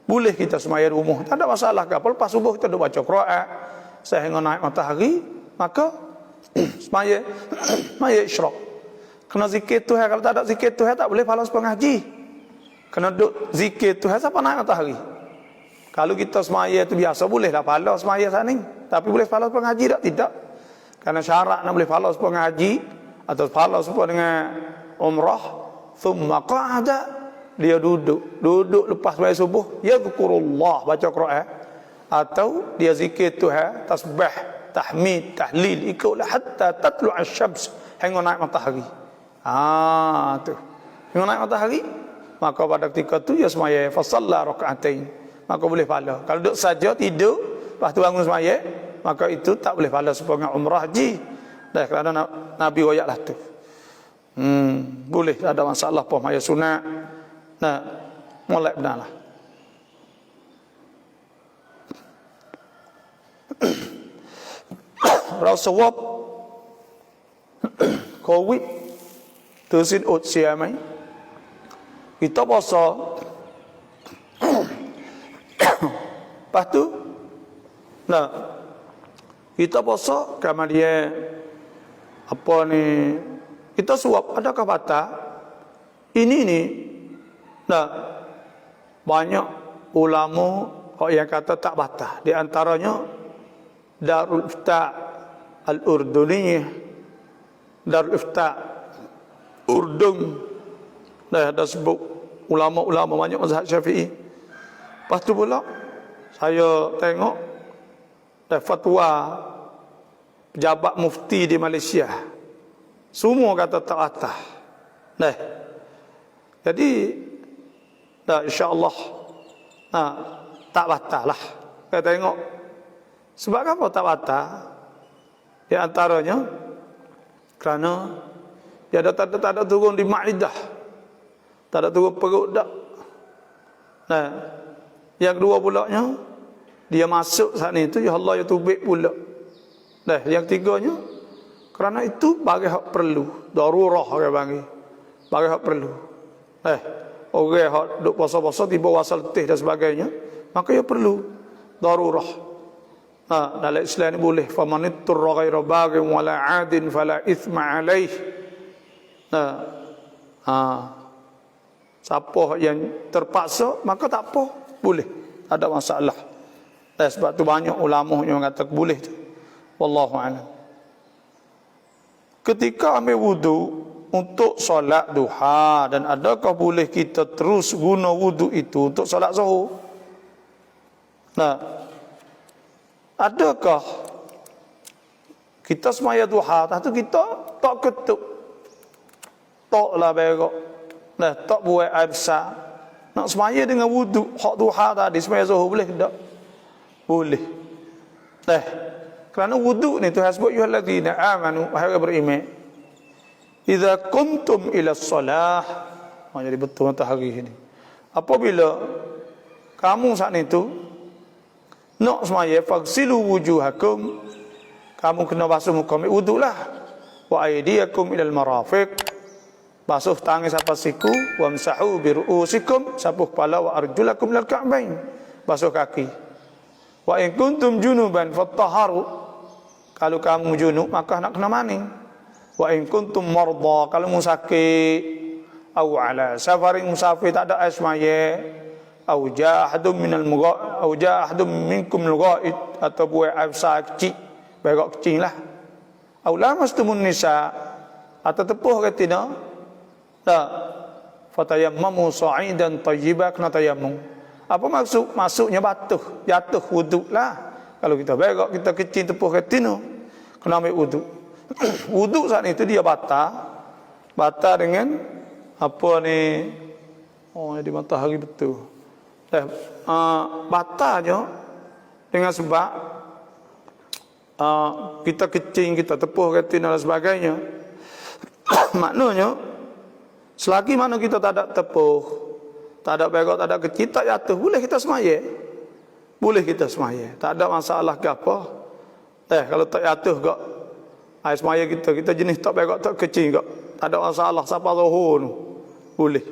Boleh kita semaya di rumah, tak ada masalah ke apa. Lepas subuh kita duk baca Quran sehingga naik matahari, maka semaya isyraq. Kena zikir Tuhan. Kalau tak ada zikir Tuhan, tak boleh pahala sepengah haji. Kena duk zikir Tuhan sampai naik matahari. Kalau kita semaya itu biasa, bolehlah pahala semaya sana ni. Tapi boleh pahala sepengah haji tak? Tidak. Karena syarat nak boleh pahala sepengah haji atau pahala sepengah dengan umrah, thumma qa'ada, dia duduk lepas sembahyang subuh, yadhkurullah, baca Quran, atau dia zikir Tuhan, tasbih, tahmid, tahlil, ikutlah hatta tatlu' asy-syams, hingga naik matahari. Tu hingga naik matahari, maka pada ketika tu dia sembahyang fa shalla rak'atain, maka boleh pahala. Kalau duduk saja tidur lepas tu bangun sembahyang, maka itu tak boleh pahala sepengah umrah haji. Kerana Nabi royaklah tu. Boleh, tak ada masalah apa maya sunat. Molek benarlah. Rasa wap Covid tersin ut siamai. Kita puasa. Lepas tu kita puasa, kemudian apa ni, kita suap, adakah batal? Ini ni banyak ulama yang kata tak batal. Di antaranya Darul Ifta Al-Urduniyah, Darul Ifta Urdun. Ada sebut ulama-ulama banyak mazhab Syafi'i. Lepas tu pula saya tengok fatwa pejabat mufti di Malaysia, semua kata tak batal. Jadi insya-Allah tak batal lah. Kita tengok sebab apa tak batal. Di antaranya Kerana dia tak ada turun di ma'idah, tak ada turun perut dak. Nah, yang kedua pulaknya dia masuk saat itu ya Allah ya tubik pula. Nah, yang tiganya kerana itu bagi hak perlu, darurah orang panggil. Bagi hak perlu. Orang hak duk puasa-puasa tiba wasal teh dan sebagainya, maka ya perlu darurah. Dalam Islam ini boleh famanittur ghaira baghin wala 'adin fala ithma 'alaih. Siapa yang terpaksa maka tak apa, boleh, tak ada masalah. Sebab tu banyak ulama yang mengatakan boleh tu. Wallahu a'lam. Ketika ambil wudu untuk solat duha, dan adakah boleh kita terus guna wudu itu untuk solat zuhur? Nah, adakah kita semaya duha, tu kita tak ketuk, tak lah berok, nah, tak buat air besar, nak semaya dengan wudu hak duha tadi, semaya zuhur boleh tak? Boleh. Kerana wudu ni Tuhan sebut yuhalladzina amanu, wahai orang beriman, idza kuntum ila solah. Jadi betul matahari ini. Apabila kamu saat itu nak semaya, fagsilu wujuhakum, kamu kena basuh muka, ambil wudu lah. Wa aydiyakum ilal marafiq, basuh tangan sampai siku. Wamsahu bi ru'usikum, sapuh kepala. Wa arjulakum lil ka'bain, basuh kaki. Wa in kuntum junuban fattaharu, kalau kamu junub maka nak kena mandi. Wa in kuntum marda, kalau musakit, au ala safarin, musafir tak ada air semaya, au jahadum minkum al-ghaid, atau buat air besar kecil, berok kecil lah. Au lamastumun nisa, atau tepuh ke tidak? Tak. Fatayammamu sa'idan tayyiban, kena tayammum. Apa maksud? Maksudnya jatuh wuduk lah. Kalau kita berok, kita kecil tepuh ke tidak, kena ambil wuduk. Wuduk saat itu dia batal dengan apa ni? Jadi matahari betul. Batalnya dengan sebab kita kecing, kita tepuh retina dan sebagainya. Maknanya selagi mana kita tak ada tepuh, tak ada berok, tak ada kecil, tak jatuh, boleh kita semaya. Boleh kita semaya, tak ada masalah ke apa. Kalau tak jatuh kok air semaya kita jenis tak berok, tak kecil kok, tak ada masalah siapa zuhur tu, boleh.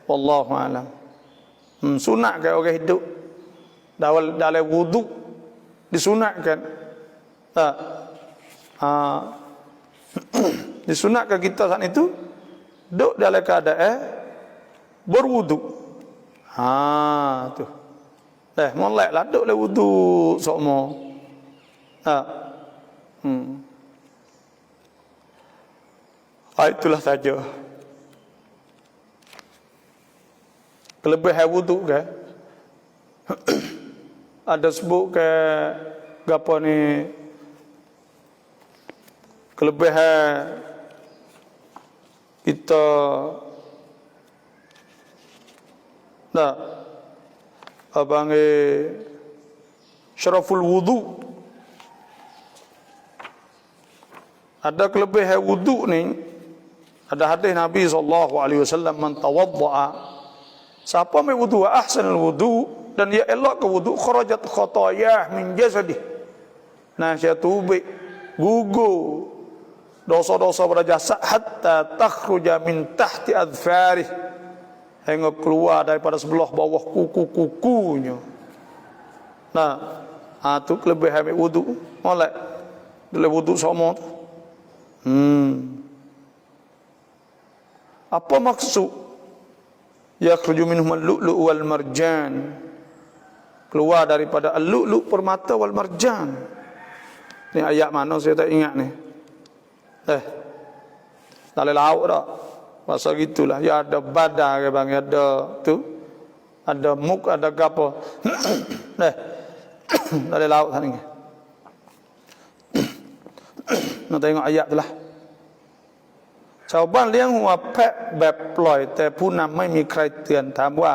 Wallahu a'lam. Sunat ke orang hidup dalam wudu, disunatkan. Disunatkan kita saat itu duduk dalam keadaan berwudu. Tu. Moleklah duduk dalam wudu semua. Itulah saja kelebihan wudu ke. Ada sebut ke apa ni, kelebihan kita abang syaraful wudu. Ada kelebihan wudu ni, ada hadis Nabi SAW, man tawadda'a, siapa ambil wudu wa ahsanul wudu, dan dia elok ke wudu, kharajat khatayah min jasadih, nah saya tubik gugur dosa-dosa pada jasad, hatta takhruja min tahti adfarih, hingga keluar daripada sebelah bawah kuku-kukunya. Tu kelebihan ambil wudu. Molek dalam wudu sama tu. Apa maksud yakhruju minhum al-lu'lu' wal marjan, keluar daripada al-lu'lu', permata, wal marjan? Ni ayat mana saya tak ingat ni. Dalam laut dah pasal gitulah. Ya ada badar ke bang, ada tu, ada muk, ada gapo. Dalam laut sana ni. Nak tengok ayat tu lah. ชาวบ้านเลี้ยงหัวแพะแบบปล่อยแต่ผู้นำไม่มีใครเตือนถามว่า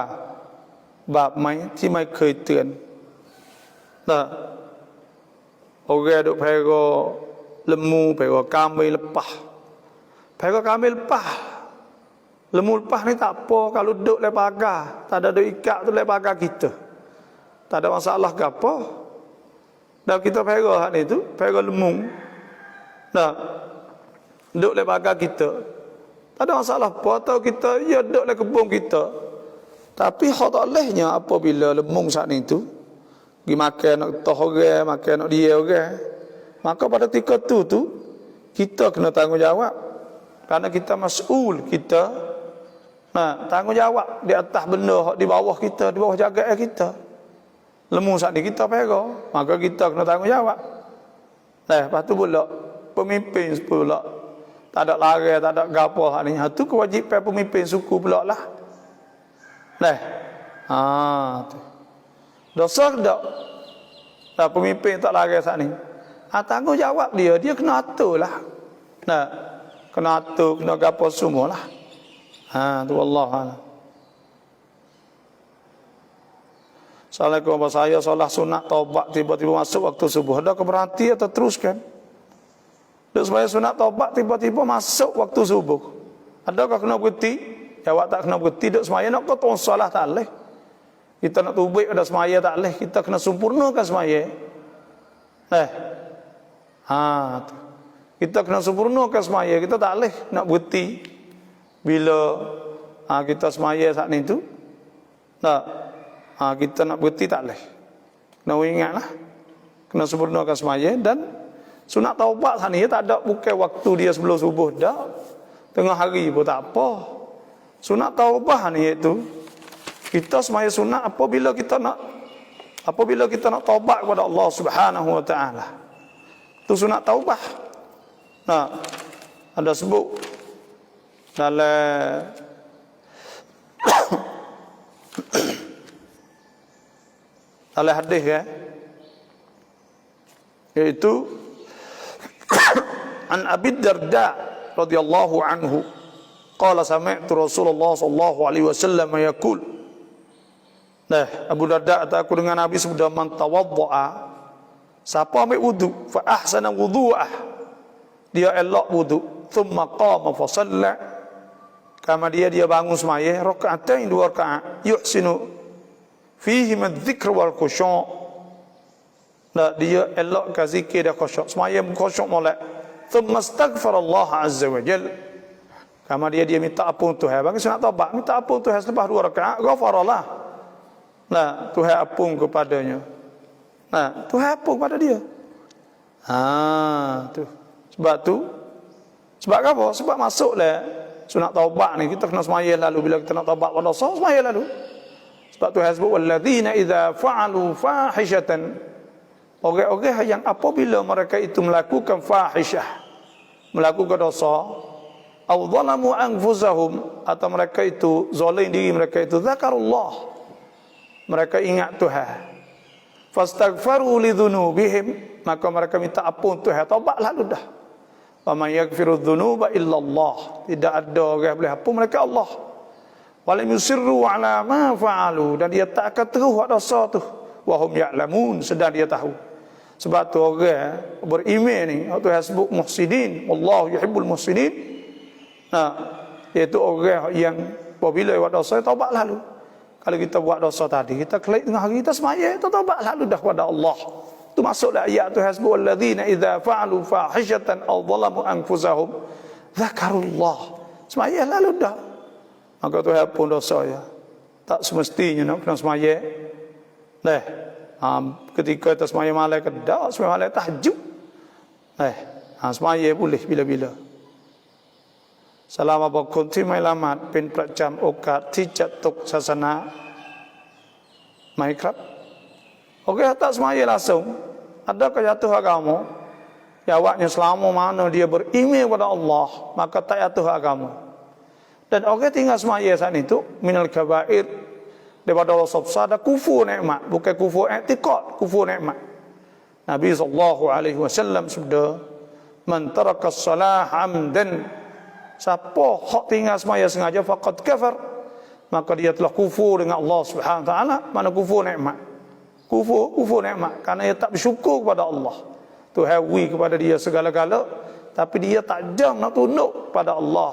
บาปไหมที่ไม่เคยเตือนOrang duk pera lemu, pera kambing lepas. Pera kambing lepas. Lemu lepas ni tak apa kalau duduk le pagar, tak ada duk ikat tu le pagar kita. Tak ada masalah ke apa. Dan kita pera hak ni tu, pera lemu. Nah, duduk le pagar kita. Tak ada masalah apa, atau kita ya duduk le kebun kita. Tapi hak tak lehnya apabila lemung saat ni tu pergi makan nak toh orang, makan nak dia orang. Maka pada ketika tu kita kena tanggungjawab. Kerana kita mas'ul, kita tanggungjawab di atas benda di bawah kita, di bawah jagaan kita. Lemung saat ni kita pera, maka kita kena tanggungjawab. Lepas tu pula pemimpin pula tak ada larang, tak ada gapo hak ni. Tu kewajipan pemimpin suku pula lah. Tu. Dosa tak? Nah, pemimpin tak larang saat ni. Tanggungjawab dia kena atur lah. Kena atur, kena gapo semua lah. Tu Allah. Assalamualaikum warahmatullahi wabarakatuh. Saya solat sunat taubat tiba-tiba masuk waktu subuh. Ada keberhenti atau teruskan? Duk sembahyang sunat taubat tiba-tiba masuk waktu subuh. Adakah kena berhenti? Jawab tak kena berhenti. Duk sembahyang nak kau tong solat tak leh. Kita nak tubik pada sembahyang tak leh. Kita kena sempurnakan sembahyang. Tu. Kita kena sempurnakan sembahyang. Kita tak leh nak berhenti bila kita sembahyang saat ni tu. Kita nak berhenti tak leh. Kena ingatlah. Kena sempurnakan sembahyang. Dan sunat taubat saat ni tak ada bukan waktu dia sebelum subuh dah. Tengah hari pun tak apa. Sunat taubat ni iaitu kita sembahyang sunat apabila kita nak taubat kepada Allah Subhanahu wa taala. Itu sunat taubat. Ada sebut dalam dalam hadis iaitu an Abi Darda radhiyallahu anhu qala sami'tu Rasulullah sallallahu alaihi wasallam yaqul. Abu Darda kata aku dengan Nabi sebut man tawaddaa, siapa ambil wudu fa ahsana wudu'ah, dia elok wudu, thumma qama fa shalla, kemudian dia bangun sembahyang rakaatain, 2 rakaat, yuhsinu fihi madzikr wal khusyu'. Dia elokkan zikir dan khusyuk, sembahyang khusyuk molek. Thumma astaghfarallah azza wa jalla, kemudian dia minta ampun Tuhan. Bagi sunat taubat, minta ampun Tuhan selepas 2 rakaat, ghafaralah. Tuhan ampun kepadanya. Tuhan ampun kepada dia. Tu. Sebab apa? Sebab masuklah sunat taubat ni kita kena sembahyang lalu bila kita nak taubat pada dosa, sembahyang lalu. Sebab Tuhan sebut walladzina idza fa'alu fahishatan, orang-orang yang apabila mereka itu melakukan fahishah, melakukan dosa, aw zalamu anfusahum, atau mereka itu zalim diri mereka itu, zakarullah, mereka ingat Tuhan, fastaghfaru lidzunubihim, maka mereka minta ampun Tuhan, taubat lalu dah. Wa may yaghfiru dzunuba illallah, tidak ada orang boleh ampun mereka Allah. Wa lam yusirru ala ma fa'alu, dan dia tak akan terus buat dosa tu, wa hum ya'lamun, sedang dia tahu. Sebab tu orang beriman ni Tuhan sebut muhsinin, wallahu yuhibbul muhsinin. Iaitu orang yang apabila buat dosa taubat lalu. Kalau kita buat dosa tadi, kita kelak tengah hari kita sembahyang, kita taubat lalu dah kepada Allah. Tu masuklah ayat Tuhan sebut alladzina idza fa'alu fahishatan aw zalamu anfusahum dzakarullah, sembahyang lalu dah, maka Tuhan ampun dosa ya. Tak semestinya nak kena sembahyang. Ketika kita sembahyang malam ke dak, sembahyang malam tahajud. Sembahyang boleh bila-bila. Selama berkonที่ไม่ละหมาดเป็นประจำโอกาสที่จะตกศาสนาไหมครับ Okey, tak sembahyang langsung, adakah jatuh agama? Jawabnya selama mana dia beriman kepada Allah, maka tak jatuh agama. Dan orang tinggal sembahyang saat itu minal kabair, daripada dosa besar, ada kufur nikmat, bukan kufur i'tiqad, kufur nikmat. Nabi sallallahu alaihi wasallam sabda, man taraka as-salah amdan, siapa hak tinggal sembahyang sengaja, faqad kafar, maka dia telah kufur dengan Allah Subhanahu wa taala. Mana kufur nikmat? Kufur nikmat, kerana dia tak bersyukur kepada Allah, Tuhan wi kepada dia segala-gala, tapi dia tak jam nak tunduk pada Allah,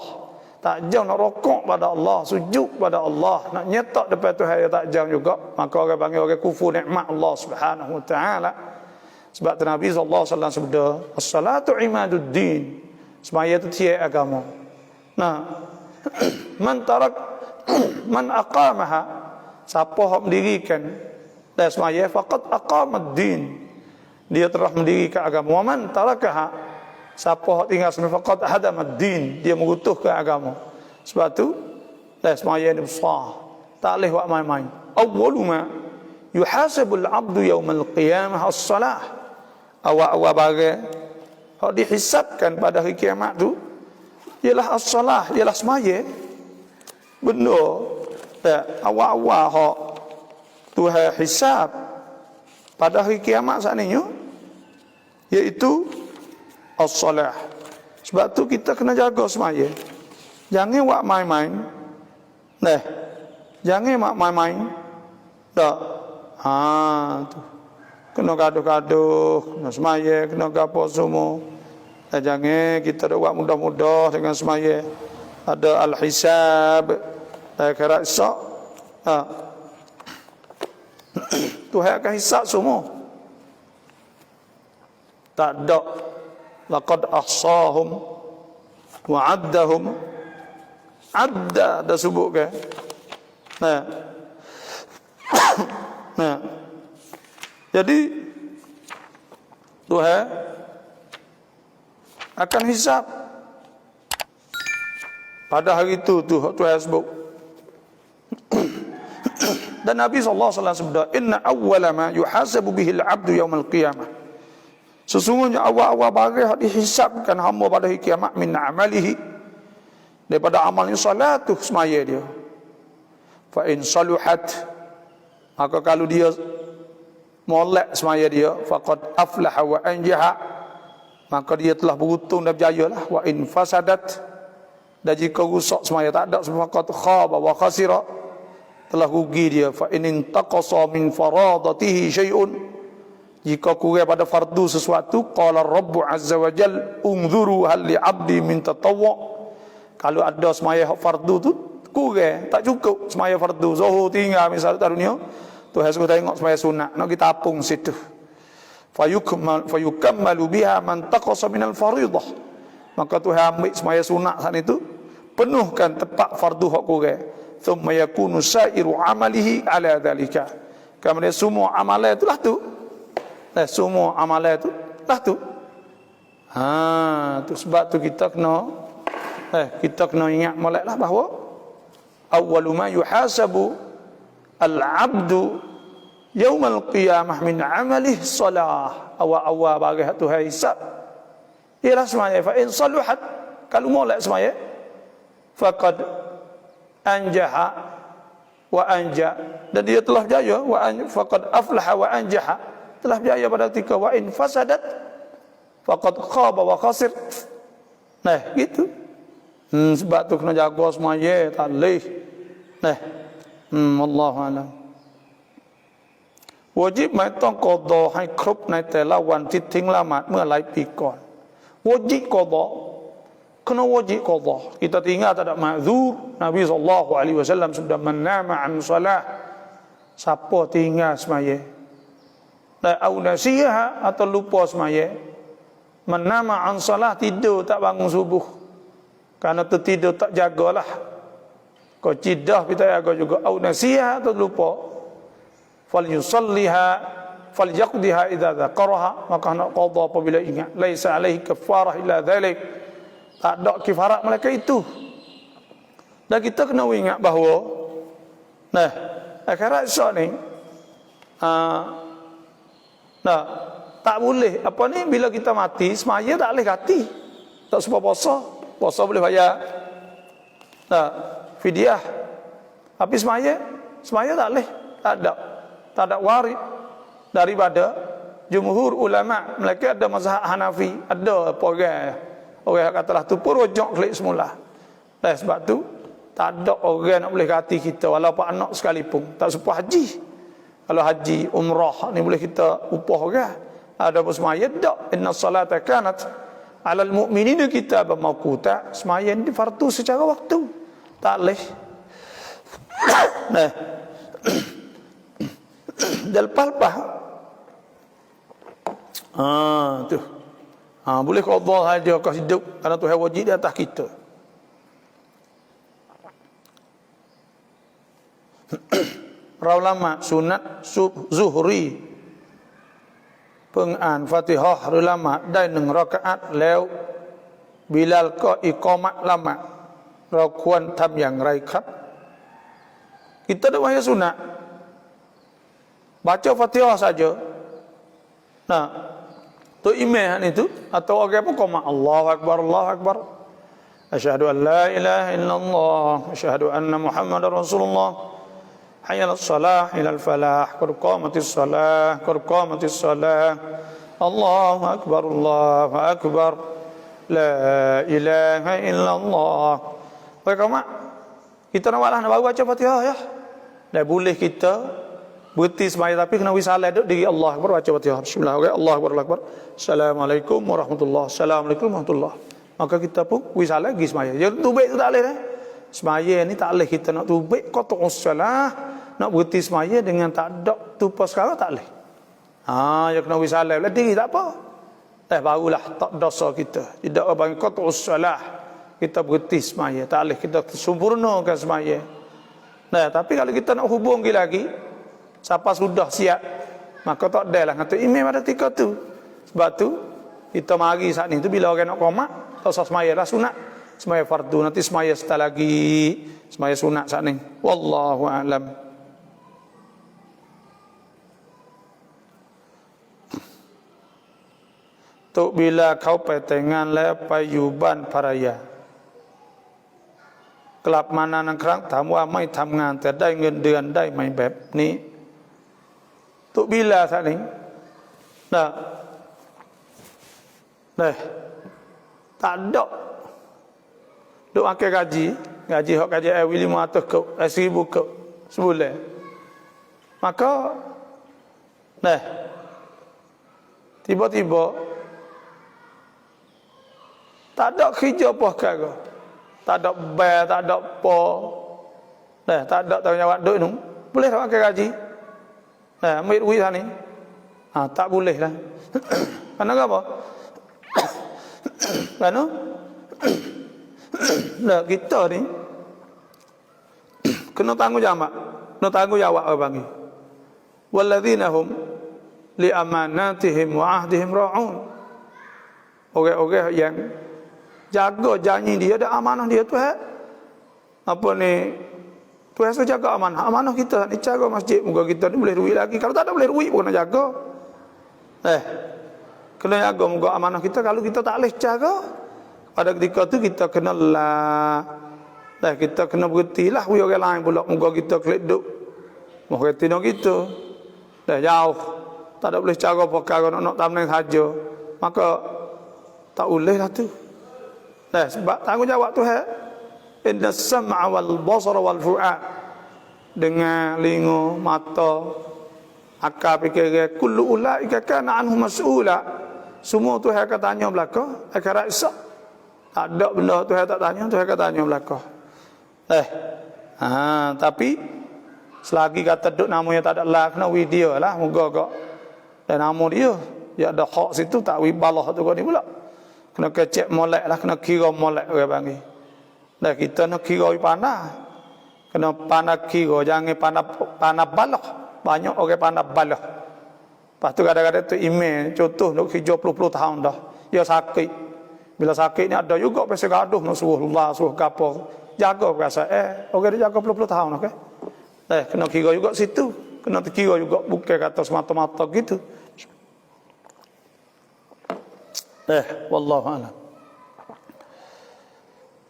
tak jam nak rokok pada Allah, sujud pada Allah, nak nyetak depan Tuhan dia tak jam juga. Maka orang panggil orang kufur nikmat Allah Subhanahu wa taala. Sebab tu Nabi sallallahu alaihi wasallam sabda, as-salatu imaduddin. Semaya itu tiada agama. Nah, man aqamaha, siapa yang mendirikan dan semaya faqad aqamad din, dia telah mendirikan agama. Wa man tarakaha, siapa yang tinggal semaya faqad hadamad din, dia merutuhkan agama. Sebab tu dan semaya ini besar, tak boleh buat main-main. Awwalu ma yuhasabul abdu yaumal qiyamah as-salah. Awal-awal barang hak dihisabkan pada hari kiamat tu ialah as-salah, ialah semaya. Benda awal-awal hak Tuhan hisab pada hari kiamat saat ni, iaitu as-salah. Sebab tu kita kena jaga semaya. Jangan buat main-main. Jangan buat main-main. Tak. Tu. Kena gaduh-gaduh, kena semaya, kena gapo semua. Jangan kita buat mudah-mudah dengan semaya. Ada al-hisab, akhirat esok. Tuhan akan hisab semua. Tak ada. Laqad ahsahum wa addahum. Adda dah sebutkan. Jadi Tuhan akan hisab pada hari itu Tuhan sebut. Dan Nabi sallallahu alaihi wasallam sebut, inna awwala ma yuhasabu bihi al-'abdu yaumil qiyamah. Sesungguhnya awal-awal barang dihisabkan hamba pada hari kiamat min amalihi, daripada amalnya salatu semaya dia. Fa in saluhat, maka kalau dia molek semaya dia, faqad aflaha wa anjaha, maka dia telah beruntung dan berjaya lah. Wa in fasadat, dan jika rusak semaya tak ada, faqad khaba wa khasira, telah rugi dia. Fa in intaqasa min faradatihi syai'un, jika kurang pada fardu sesuatu, qala rabbu azza wa jal unzuru hal li 'abdi min tatawwu', kalau ada semaya fardu tu kurang, tak cukup semaya fardu, zuhur tinggal misal kat dunia, Tuhan suruh tengok semaya sunat, nak kita apung situ. Fayukammalu biha man taqasa minal faridah, maka Tuhan ambil semaya sunat saat itu, penuhkan tepat fardu hak kurang. Thumma yakunu sa'iru amalihi ala dhalika, kemudian semua amalan itulah tu. Semua amalan itu lah tu. Tu sebab tu kita kena ingat moleklah bahawa awwalu ma yuhasabu al-'abdu yaumal qiyamah min 'amalih salah. Awal-awal barang tu hisab ialah semaya. Fa in saluhat, kalau molek semaya, faqad anjaha wa anja, dan dia telah berjaya. Faqad aflaha wa anjaha, telah berjaya pada ketika. Wa in fasadat faqad khaba wa khasir. Gitu. Sebab tu kena jaga semaya, tak boleh. Wallahu a'lam. วาญิบหมายต้องกอฎอให้ครบในแต่ละวันที่ทิ้งละหมาดเมื่อหลายปีก่อนวาญิบกอฎอ kena wajib qada. Kita tinggal tak ada ma'zur. Nabi SAW sudah menama an salah, siapa tinggal semaya au nasiha atau lupa semaya, menama an salah, tidur tak bangun subuh, karena tertidur tak jagalah, kau cidah kita jaga juga, au nasiha atau lupa, fal yusalliha fal yaqdiha idza dzakaraha, maka nak qada apabila ingat. Laisa alaihi kafarah illa dzalik, tak ada kifarat mereka itu. Dan kita kena ingat bahawa akhirat esok ni tak boleh apa ni, bila kita mati semaya tak boleh ganti, tak sebab puasa boleh bayar fidyah, tapi semaya tak boleh, tak ada waris daripada jumhur ulama. Mereka ada mazhab Hanafi, ada orang katalah tu pun rojok klik semula. Sebab tu tak ada orang nak boleh ganti kita walaupun anak sekalipun. Tak sepuh haji. Kalau haji umrah ni boleh kita upah orang, Ada pun semaya dak, inna salata kanat 'alal mu'minina kitaban mawquta. Semaya ini fardu secara waktu. Tak leh. Nah. Dal palpah. Tu. Boleh qada saja kau hidup kerana Tuhan wajib di atas kita. Para ulama sunat zuhri pengan Fatihah ulama dan 1 rakaatแล้วบิลาลก็อิกอมะละหมาดเราควรทำอย่างไรครับ kita dah wahai sunat baca Fatihah saja. Nah, tu imam itu atau orang pun qoma Allahu akbar Allahu akbar. Asyhadu an la ilaha illallah, asyhadu anna Muhammadar Rasulullah. Hayya 'alas shalah, ilal falah, qad qamatis shalah, qad qamatis shalah. Allahu akbar Allahu akbar. La ilaha illallah. Baik mak. Kita nak baca Fatihah ya. Dah boleh kita berhenti semaya tapi kena wisalah duduk diri Allah Akbar baca Fatihah. Bismillah. Allah Akbar Allah Akbar. Assalamualaikum warahmatullahi. Assalamualaikum warahmatullahi. Maka kita pun wisalah lagi semaya. Yang tubik tu tak boleh semaya ni tak boleh kita nak tubik qata' ussalah, nak berhenti semaya dengan tak ada tupa sekarang tak boleh. Ya kena wisalah lah diri tak apa. Barulah tak dosa kita. Tidak bagi qata' ussalah kita berhenti semaya. Tak boleh kita sempurnakan semaya. Nah, tapi kalau kita nak hubung lagi siapa sudah siap maka tak ada lah kata imam pada ketika tu. Sebab tu kita mari saat ni tu bila orang nak qomat tak usah semaya lah sunat. Semaya fardu nanti semaya setelah lagi semaya sunat saat ni. Wallahu a'lam. Tu bila kauไปแต่งงานแล้วไปอยู่บ้านภรรยากลับมานานครั้งถามว่าไม่ทำงานแต่ได้เงินเดือนได้ไหมแบบนี้ tu bila saat ni nah tak ada duk akhir gaji hak gaji 500 ke 1000 ke sebulan maka tiba-tiba tak ada kerja apa kara tak ada bayar tak ada apa tak ada tanggungjawab duit tu boleh tak akhir gaji ambil duit ni tak boleh lah. Kerana apa? Kerana kita ni kena tanggungjawab apa panggil walladzina hum li amanatihim wa ahdihim ra'un. Orang-orang yang jaga janji dia dan amanah dia tu apa ni Tuhan sudah jaga amanah kita ni, jaga masjid muka kita ni boleh duit lagi. Kalau tak ada boleh duit pun kena jaga. Kena jaga muka amanah kita. Kalau kita tak boleh jaga pada ketika tu kita kena lah kita kena berhentilah orang lain pula muka kita klik duk muka kita kita jauh tak ada boleh cara perkara nak tamneng saja maka tak boleh lah tu. Sebab tanggungjawab tu inna sam'a wal basara wal fu'ad dengan lingo mata akal fikir kullu ulaika kana anhu mas'ula semua tu akan tanya belaka akhirat esok tak ada benda tu tak tanya tu akan tanya belaka tapi selagi kata duk namanya tak ada lah kena video lah moga-moga dan nama dia ada hak situ tak wibalah tu kau ni pula kena kecek molek lah kena kira molek orang panggil. Kita nak kira panah. Kena panah kira, jangan panah balah. Banyak orang panah balah. Lepas tu kadang-kadang tu email, contoh nak kerja puluh tahun dah. Dia sakit. Bila sakit ni ada juga pasal gaduh nak suruh Allah, suruh kapal. Jaga perasaan. Orang dia jaga puluh tahun. Okay? Kena kira juga situ. Kena kira juga bukan kata semata-mata gitu. Wallahu a'lam.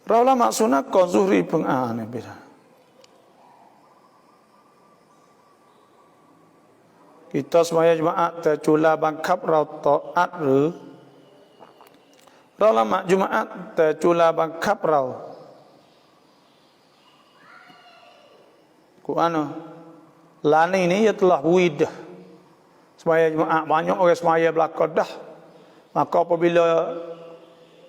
Raulah maksudnya kau zuhri pengan bila kita semaya Jumaat tercula bangkap rau taat re raulah mak Jumaat tercula bangkap rau ku lani ini ia telah widah semaya Jumaat banyak orang semaya belaka dah. Maka apabila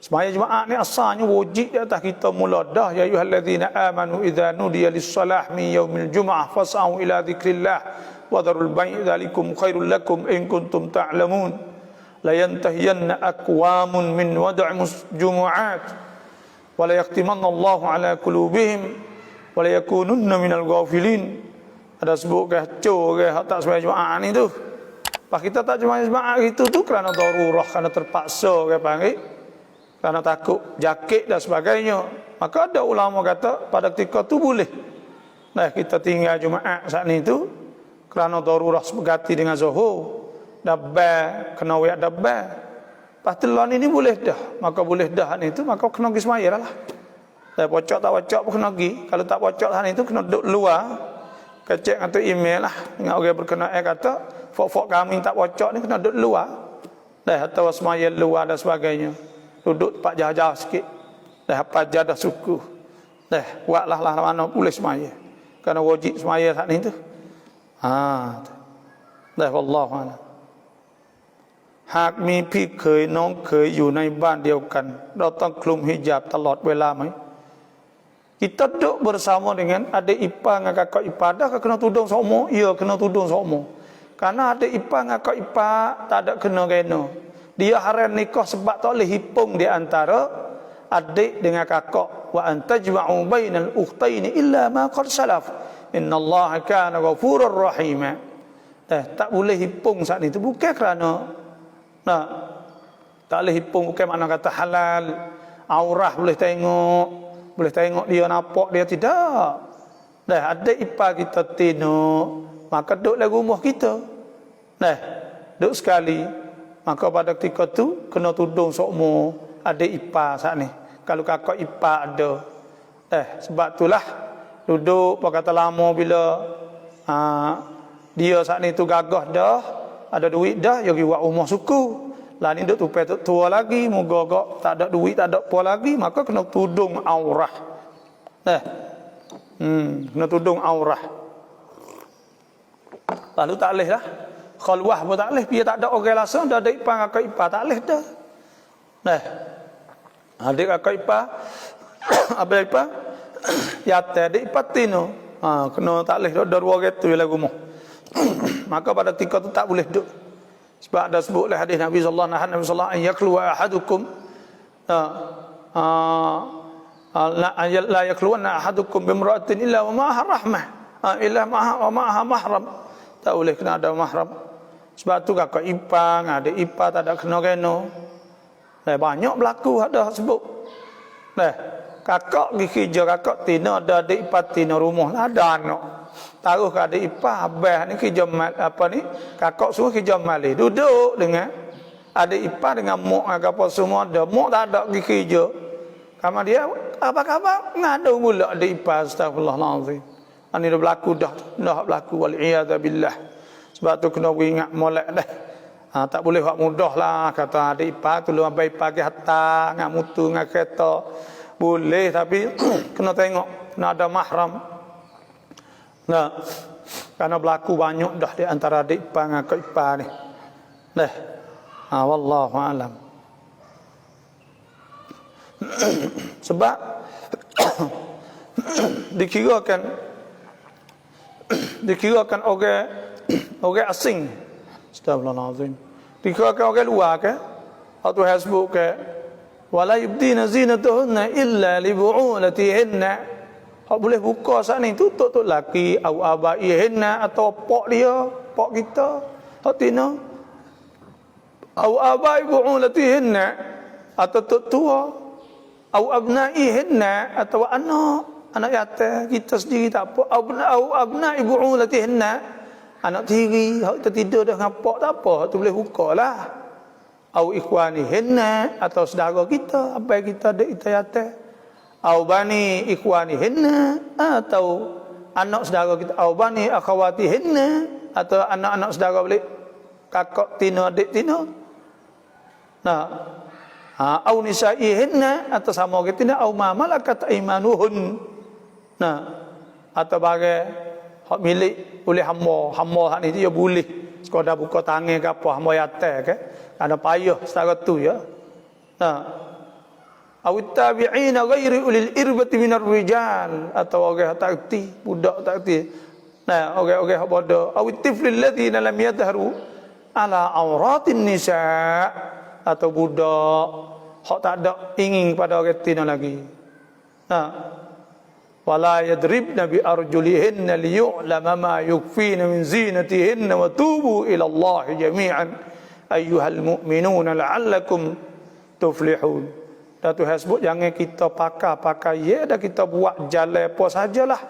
semaya Jumaat ni asalnya wajib di atas kita mula dah. Ya ayyuhallazina amanu idza nudiya lis-salah min yaumil jumu'ah fas'au ila dzikrillah wa dharul bai' dzalikum khairul lakum in kuntum ta'lamun. La yantahiyanna aqwamun min wad'imus jumu'at wa la yaqtimanna Allahu ala qulubihim wa la yakununna minal ghafilin. Ada sebut kacau ke hak tak semaya Jumaat ni tu. Pas kita tak semaya Jumaat itu tu kerana darurah, kerana terpaksa ke panggil, kerana takut jakit dan sebagainya. Maka ada ulama kata pada ketika tu boleh. Nah, kita tinggal Jumaat saat ni tu kerana darurah berganti dengan Zuhur. Dabal kena wayak dabal. Pas telan ini boleh dah. Maka boleh dah ni tu maka kena pergi semaya lah. Dah pocok tak pocok pun kena pergi. Kalau tak pocok saat ni tu kena duduk luar. Kecek atau email lah dengan orang berkenaan kata fok-fok kami tak pocok ni kena duduk luar. Dah atau semaya luar dan sebagainya. Duduk tempat jauh-jauh sikit. Dah apa jadah suku. Dah buatlah lah mana boleh semaya. Kerana wajib semaya saat ni tu. Dah wallahu a'lam. หากมีพี่เคยน้องเคยอยู่ในบ้านเดียวกันเราต้องคลุมฮิญาบตลอดเวลาไหม Kita duduk bersama dengan adik ipar dengan kakak ipar. Dah kena tudung sama? Ya, kena tudung sama. Karena adik ipar dengan kakak ipar tak ada kena-kena. Dia haram nikah sebab tak boleh hipung di antara adik dengan kakak. Wa antajma'u bainal ukhtaini illa ma qad salaf. Innallaha kana ghafurur rahim. Tak boleh hipung saat itu bukan kerana tak boleh hipung bukan makna kata halal. Aurah boleh tengok. Boleh tengok dia nampak dia tidak. Dah adik ipar kita tino, maka duduk dalam rumah kita. Dah duduk sekali. Maka pada ketika tu kena tudung sokmo adik ipar saat ni. Kalau kakak ipar ada. Sebab itulah duduk kata lama bila dia saat ni tu gagah dah, ada duit dah, dia pergi buat rumah suku. Lah ni duk tupai tua lagi, moga-moga tak ada duit, tak ada apa lagi, maka kena tudung aurah. Kena tudung aurah. Lalu tak boleh lah. Khalwah pun tak boleh, dia tak ada orang langsung, dah ada ipar kakak ipar, tak boleh dah. Adik kakak ipar, abang ipar, yata adik ipar tino. Kena tak boleh dah dua orang tu lah rumah. Maka pada ketika tu tak boleh duduk. Sebab ada sebut oleh hadis Nabi sallallahu alaihi wasallam an yakluwa ahadukum la yakluwanna ahadukum bimra'atin illa wa ma'aha rahmah illa wa ma'aha mahram. Tak boleh kena ada mahram. Sebab tu kakak ipar, adik ipar tak ada kena-kena. Banyak berlaku ada sebut. Kakak pergi kerja, kakak tina ada adik ipar tina rumah lah ada anak. Taruh ke adik ipar, abah ni kerja apa ni? Kakak semua kerja malih. Duduk dengan adik ipar dengan mak apa semua ada. Mak tak ada pergi kerja. Kamu dia apa khabar? Ngadu mula adik ipar, astagfirullahalazim. Ini dah berlaku dah berlaku wal iyad billah. Sebab tu kena ingat molek dah. Tak boleh buat mudah lah kata adik ipar tu lu abang ipar pergi hantar ngak mutu ngak kereta. Boleh tapi kena tengok kena ada mahram. Karena berlaku banyak dah di antara adik ipar dengan kakak ipar ni. Wallahu a'lam. Sebab dikirakan orang asing. Astagfirullahalazim. Dikirakan orang luar ke? Atau hasbuk ke? Wala yubdina zinatuhunna illa li bu'ulatihinna. Hak boleh buka saat ni tutup laki au abaihinna atau pak dia, pak kita. Hak tina. Au abai bu'ulatihinna atau tua. Au abnaihinna atau anak yatim kita sendiri tak apa. Au abnai bu'ulatihinna anak tiri, hak kita tidur dah ngapak tak apa, hak tu boleh bukalah. Au ikhwanihinna atau saudara kita, apa kita ada kita yatim. Au bani ikhwanihinna atau anak saudara kita, au bani akhawatihinna atau anak-anak saudara balik kakak tina adik tina. Au nisaihinna atau sama kita tina, au ma malakat aimanuhun. Atau bagai hak milik oleh hamba hak ni dia boleh sekadar buka tangan ke apa hamba yatim ke, ada payah setara tu ya. Awit tabi'ina ghairi ulil irbati minar rijal, atau orang tak erti, budak tak erti. Nah, orang-orang hak bodoh. Awit tiflil ladzina lam yadhharu ala auratin nisa, atau budak hak tak ada ingin pada orang tina lagi. Wala yadribna bi arjulihinna liyu'lama ma yukfina min zinatihinna wa tubu ila Allah jami'an ayyuhal mu'minuna la'allakum tuflihun. Dan Tuhan sebut jangan kita pakai ya dah kita buat jalan apa sajalah.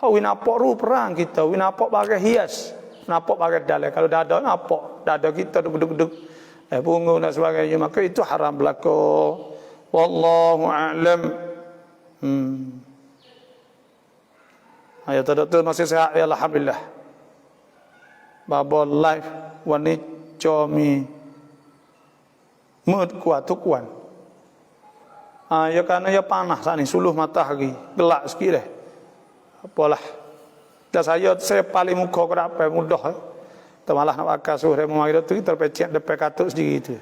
Wi nampak ru perang kita, wi nampak pakai hias, nampak pakai dalai. Kalau dah ada nampak, dah ada kita duduk-duduk punggung dan sebagainya, maka itu haram berlaku. Wallahu a'lam. Ayat tu masih sehat ya alhamdulillah. Babo life wanit comi mud kuat tukuan. Ya karena ya panas saat ni, suluh matahari, gelap sikit deh. Apalah. Dan saya paling muka kerapa mudah. Malah nak pakai suruh memang itu terpecik depan katuk sendiri itu.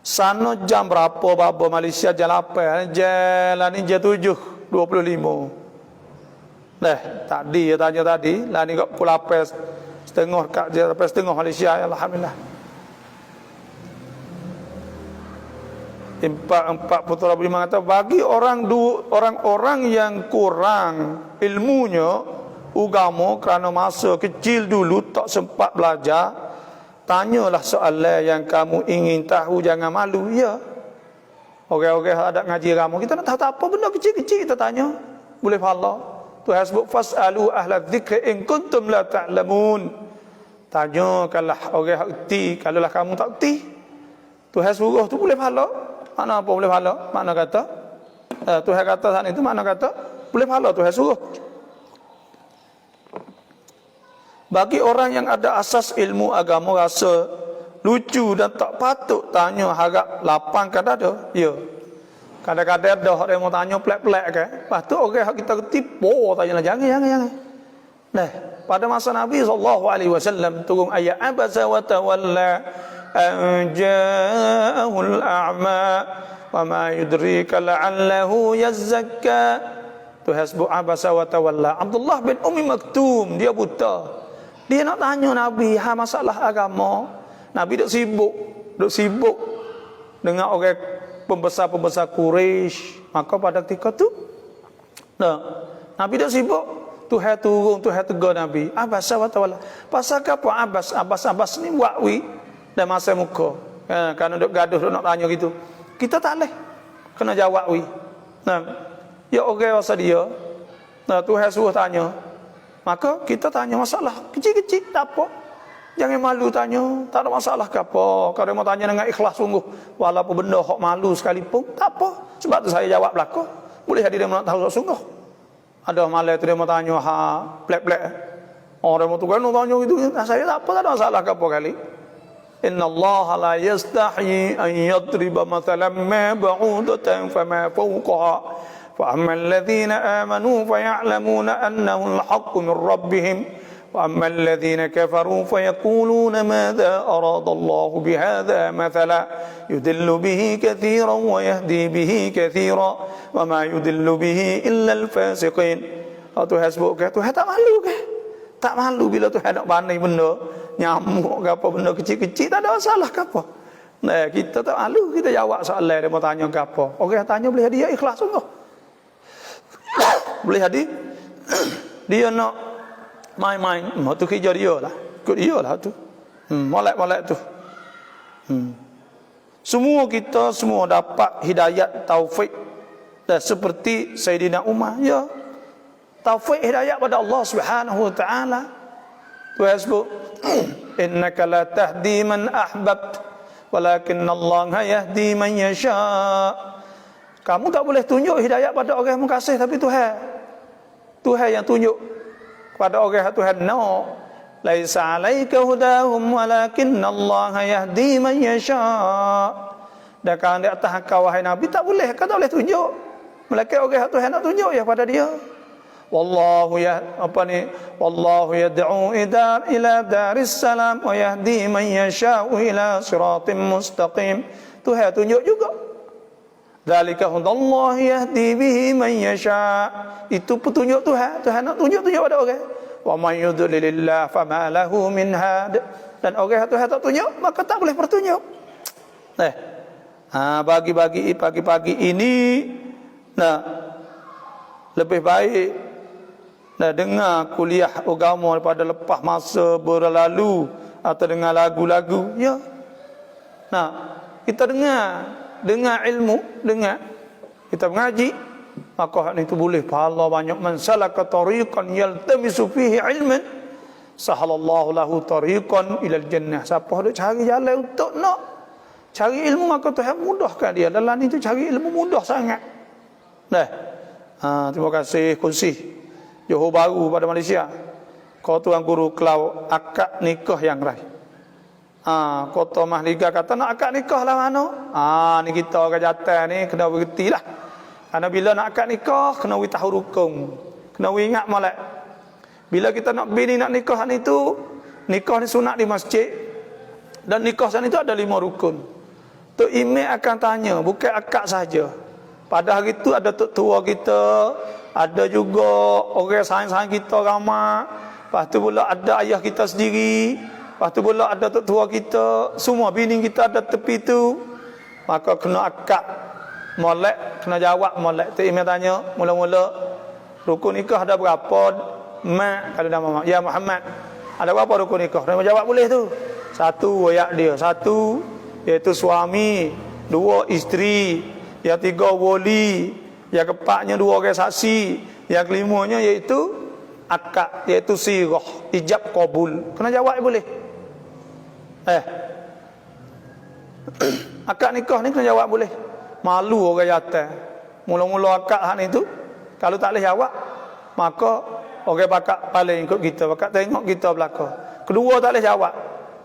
Sana jam berapa babo Malaysia jam 8, jalan ni jam 7:25. Tadi ya tanya tadi, lah ni kat pukul 8:30 kat jam 8:30 Malaysia, alhamdulillah. Empat Putra Budi mengatakan bagi orang-orang yang kurang ilmunya agama kerana masa kecil dulu tak sempat belajar, tanyalah soalan yang kamu ingin tahu, jangan malu ya. Orang-orang ada ngaji agama, kita nak tahu apa benda kecil-kecil kita tanya, boleh pahala. Tuhan sebut fasalu ahla dzikri in kuntum la ta'lamun. Tanyakanlah orang erti kalaulah kamu tak erti. Tuhan suruh tu boleh pahala. Mana apa boleh pahala? Mana kata? Tuhan kata saat itu mana kata? Boleh pahala Tuhan suruh. Bagi orang yang ada asas ilmu agama rasa lucu dan tak patut tanya harap lapang kan ada? Ya. Kadang-kadang ada orang yang mau tanya pelak-pelak kan? Lepas tu orang kita tipu tanya jangan. Nah, pada masa Nabi SAW turun ayat abasa wa tawalla ja'ahul a'ma wa ma yudrika la'allahu yazzakka. Tu hasbu abasa wa tawalla. Abdullah bin Ummi Maktum, dia buta. Dia nak tanya Nabi masalah agama. Nabi duk sibuk dengan orang pembesar-pembesar Quraisy. Maka pada ketika tu Nabi duk sibuk. Tuhan turun, Tuhan tegur Nabi. Abasa wa tawalla. Pasal apa Abbas ni wakwi dan masa muka. Kerana duk gaduh duk nak tanya gitu. Kita tak boleh kena jawab wi. Ya orang rasa dia. Tuhan suruh tanya. Maka kita tanya masalah kecil-kecil tak apa. Jangan malu tanya, tak ada masalah ke apa. Kalau mau tanya dengan ikhlas sungguh, walaupun benda hok malu sekalipun, tak apa. Sebab tu saya jawab belaka. Boleh hadir dia nak tahu sungguh. Ada malam tu dia mau tanya plek-plek. Orang mau tukar nak tanya gitu. Saya tak apa, tak ada masalah ke apa kali. Inna Allah la yastahi an yadriba mathalan ma ba'udatan fama fawqaha. Fa amma alladhina amanu fa ya'lamuna annahu al-haqqu min rabbihim. وأما الذين كفروا فيقولون ماذا أراد الله بهذا مثلا يدل به كثيرا ويهدي به كثيرا وما يدل به إلا الفاسقين. Tuhan sebut ke Tuhan tak malu ke? Tak malu bila Tuhan nak banding benda nyamuk ke apa, benda kecil-kecil tak ada masalah ke apa. Nah, kita tak malu, kita jawab soalan dia mau tanya ke apa. Orang tanya boleh dia ikhlas sungguh. Boleh hadir. Dia nak main-main, tu kerja dia lah. Ikut dia lah tu. Molek-molek tu. Semua kita semua dapat hidayat taufik. Dan seperti Sayyidina Umar. Ya. Taufik hidayat pada Allah Subhanahu wa ta'ala. Tuhan sebut, innaka la tahdi man ahbabt, walakin Allah yahdi man yasha. Kamu tak boleh tunjuk hidayat pada orang yang kasih, tapi Tuhan yang tunjuk pada orang Tuhan no. Laisa alaika hudahum walakin Allah yahdi man yasha. Dan kalau di atas kau wahai Nabi tak boleh, kau tak boleh tunjuk. Melainkan orang Tuhan nak tunjuk ya pada dia. Wallahu ya apa ni? Wallahu yad'u ila daris salam wa yahdi man yasha'u ila siratim mustaqim. Tuhan tunjuk juga. Dzalika hudallahi yahdi bihi man yasha'. Itu petunjuk Tuhan. Tuhan nak tunjuk pada orang. Wa may yudlilillah fama lahu min had. Dan orang Tuhan tak tunjuk, maka tak boleh bertunjuk. Bagi-bagi pagi-pagi ini lebih baik dengar kuliah agama daripada lepas masa berlalu atau dengar lagu-lagu. Ya. Kita dengar ilmu, kita mengaji, maka hal itu boleh pahala banyak. Man salaka tariqan yaltamisu fihi ilman sahalallahu lahu tariqan ilal jannah. Siapa duk cari jalan untuk nak cari ilmu, maka Tuhan mudahkan dia. Dalam itu cari ilmu mudah sangat. Terima kasih kongsi Johor Bahru pada Malaysia. Kau tuan guru kelau akad nikah yang raih. Kota Mahliga kata nak akad nikah lah mana? Ni kita orang jatuh ni kena berhenti lah. Karena bila nak akad nikah kena tahu rukun, kena ingat molek. Bila kita nak bini nak nikah ni tu, nikah ni sunat di masjid, dan nikah sana itu ada 5 rukun. Tok Imam akan tanya, bukan akad saja. Pada hari itu ada tok tua kita, ada juga orang sayang-sayang kita ramai. Lepas tu pula ada ayah kita sendiri. Lepas tu pula ada tok tua kita, semua bini kita ada tepi tu. Maka kena akad molek, kena jawab molek. Tok Imam tanya, mula-mula rukun nikah ada berapa? Mak, kalau nama mak, ya Muhammad, ada berapa rukun nikah? Dia jawab boleh tu. 1 ayat dia, 1 iaitu suami, 2 isteri, yang 3 wali, yang keempatnya 2 orang saksi, yang kelimanya iaitu akad, iaitu sirah, ijab qabul. Kena jawab boleh. Akad nikah ni kena jawab boleh. Malu orang jatuh. Mula-mula akad hak ni tu, kalau tak boleh jawab, maka orang bakal paling ikut kita, bakal tengok kita belakang. Kedua tak boleh jawab.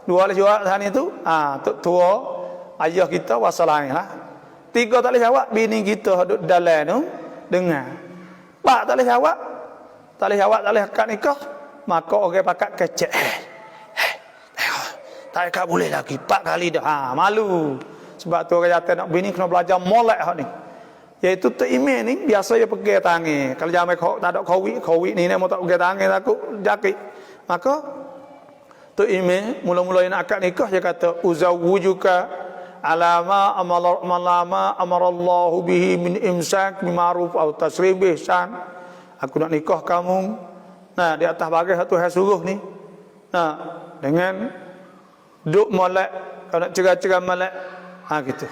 2 boleh jawab hak ni tu, tok tua, ayah kita wasalain lah. 3 tak boleh jawab, bini kita duduk dalam tu dengar. 4 tak boleh jawab, tak boleh akad nikah, maka orang bakal kecek. Tak akad boleh lagi 4 kali dah. Malu. Sebab tu orang jatuh nak bini kena belajar molek hak ni. Iaitu tok Imam ni biasa dia pegang tangan. Kalau jamai tak ada covid ni mau tak pegang tangan takut jakit. Maka tok Imam mula-mula nak akad nikah dia kata uzawwijuka alama amarallahu bihi min imsak bima'ruf atau tasrih bihsan. Aku nak nikah kamu di atas bagai Tuhan suruh ni. Dengan duk molek, kalau nak cerai-cerai molek, gitu.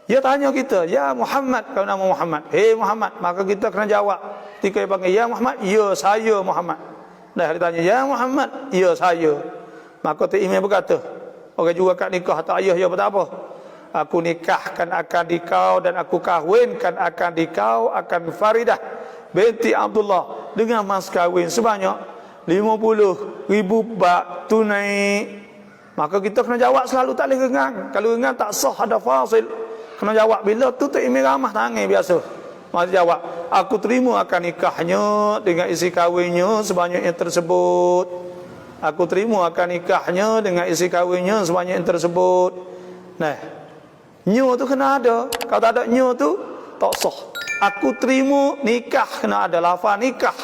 Dia tanya kita, ya Muhammad, kau nama Muhammad. Hei Muhammad, maka kita kena jawab. Ketika dia panggil, ya Muhammad, ya saya Muhammad. Dia tanya, ya Muhammad, ya saya. Maka Tok Imam berkata, orang juga kat nikah, tak ayah, ya apa? Aku nikahkan akan dikau dan aku kahwinkan akan dikau akan Faridah binti Abdullah dengan mas kahwin sebanyak 50,000 bak tunai. Maka kita kena jawab selalu, tak boleh rengang. Kalau rengang tak sah, ada fasil. Kena jawab. Bila tu Tok Imam ramah tangan biasa. Maka jawab, aku terima akan nikahnya dengan isi kahwinnya sebanyak yang tersebut. Aku terima akan nikahnya dengan isi kahwinnya sebanyak yang tersebut. Nyo tu kena ada. Kalau tak ada nyo tu tak sah. Aku terima nikah kena ada, lafaz nikah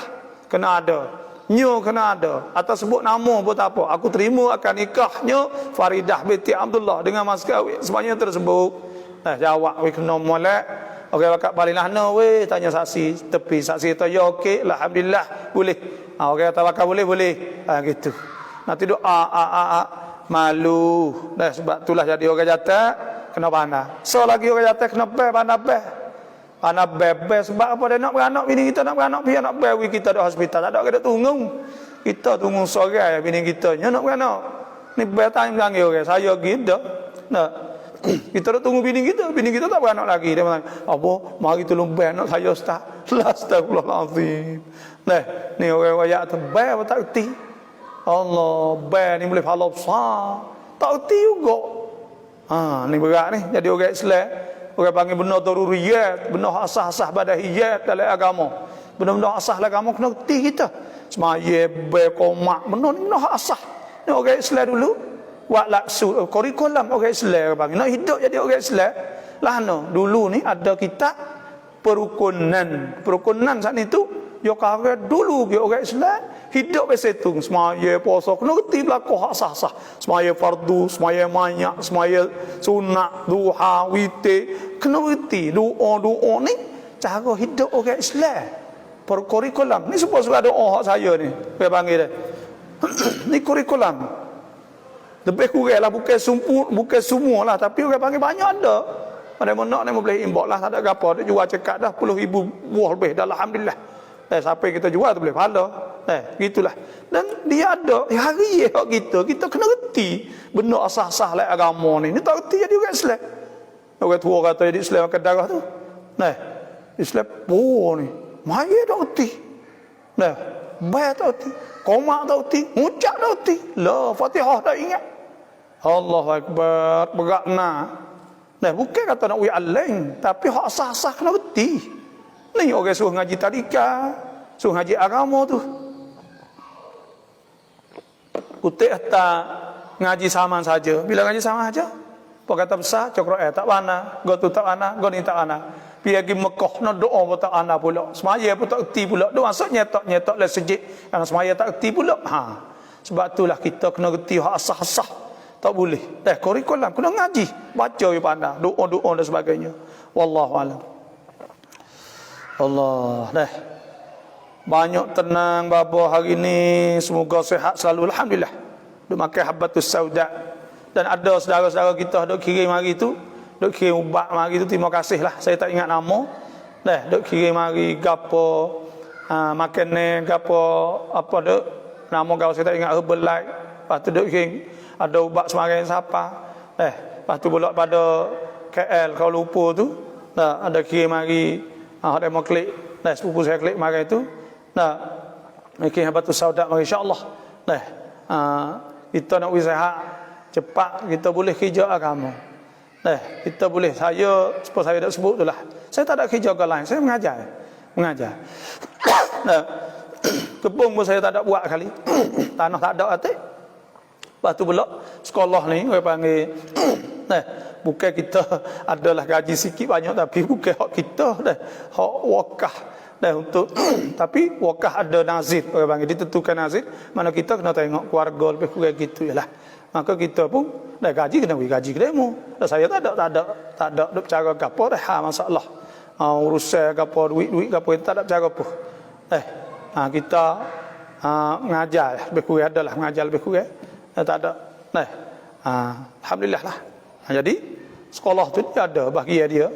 kena ada, nyo kena ada, atau sebut nama pun tak apa. Aku terima akan nikahnya Faridah binti Abdullah dengan mas kahwin sebanyak tersebut. Jawab we kena molek. Orang bakal paling lahna we tanya saksi tepi, saksi kata ya okey, alhamdulillah boleh. Orang kata bakal boleh. Gitu. Nanti doa malu. Sebab itulah jadi orang jatuh kena pandai. So lagi orang jatuh kena pandai bebas. Sebab apa dia nak beranak, bini kita nak beranak, biar nak bawa kita di hospital. Tak ada kita tunggu. Kita tunggu sore bini kita nya nak beranak. Ni betang panggil orang saya gitu. Kita dah tunggu bini kita tak beranak lagi. Dia bilang, apa mari tolong beranak saya ustaz. Astagfirullahalazim. Ni orang wayak tu bai apa tak erti. Allah, bai ni boleh pahala besar. Tak erti juga. Ni berat ni jadi orang Islam. Orang panggil benar daruriyat, benar asas-asas badahiyat dalam agama. Benda-benda asah lah kamu kena reti kita. Semaya, komak, benda ni benda asah. Ni orang Islam dulu buat laksu kurikulum orang Islam bang. Nak hidup jadi orang Islam. Lah no, dulu ni ada kitab perukunan saat itu yo kare dulu ke orang Islam hidup besetung semaya puasa kena reti berlaku hak sah-sah. Semaya fardu, semaya manyak, semaya sunat, duha, witir, kena reti doa ni cara hidup orang Islam. Kurikulum ni semua doa hak saya ni. Saya panggil dia. Ni kurikulum. Lebih kurang lah bukan semua lah tapi orang panggil banyak ada. Pada mana ni boleh import lah, tak ada apa, dia jual cekat dah 10,000 buah lebih dah, alhamdulillah. Sampai kita jual tu boleh pahala. Gitulah. Dan dia ada hari hak kita kena reti benda asah-asah lah agama ni. Ni tak reti jadi orang Islam. Orang tua kata jadi Islam makan darah tu. Islam ni. Maya tak reti. Bayar tak reti. Komak tak reti. Ngucap tak reti. La Fatihah tak ingat. Allahu Akbar. Berakna. Bukan kata nak wi'alain, tapi hak sah-sah kena reti. Ni orang suruh ngaji tadika, suruh ngaji agama tu. Kutik tak ngaji sama saja. Bila ngaji sama saja, apa kata besar, cokro tak mana, go tu tak mana, go ni tak mana. Pergi Mekah nak doa pun tak ana pula. Semaya pun tak reti pula. Doa maksud nyetok lah sejik. Karena semaya tak reti pula. Sebab itulah kita kena reti hak sah-sah. Tak boleh. Kurikulum kena ngaji, baca ya pandai, doa dan sebagainya. Wallahu alam. Allah. Banyak tenang bapa hari ni, semoga sihat selalu alhamdulillah. Duk makan habatus sauda. Dan ada saudara-saudara kita duk kirim hari tu, duk kirim ubat hari tu, terima kasih lah. Saya tak ingat nama. Duk kirim hari gapo makan ni gapo apa duk nama kau saya tak ingat Herbalife. Lepas tu duk kirim ada ubat semarang siapa. Lepas tu pula pada KL Kuala Lumpur tu ada kirim hari ada mau klik sepupu saya klik mari itu kirim habatus sauda mari insyaallah. Kita nak usaha cepat kita boleh kerja agama. Kita boleh saya seperti saya dah sebut itulah. Saya tak ada kerja ke lain, saya mengajar. Kebun pun saya tak ada buat kali. Tanah tak ada atik. Lepas tu pula sekolah ni orang panggil bukan kita adalah gaji sikit banyak tapi bukan hak kita hak wakaf untuk tapi wakaf ada nazir orang panggil ditentukan nazir mana kita kena tengok keluarga lebih kurang gitu jelah. Maka kita pun gaji kena bagi gaji kedemu. Saya tak ada cara gapo dah masalah. Urusan gapo duit gapo tak ada cara apa. Kita ngajar lebih kurang adalah mengajar lebih kurang. Tak ada. Alhamdulillah lah. Jadi sekolah tu dia ada bahagian dia.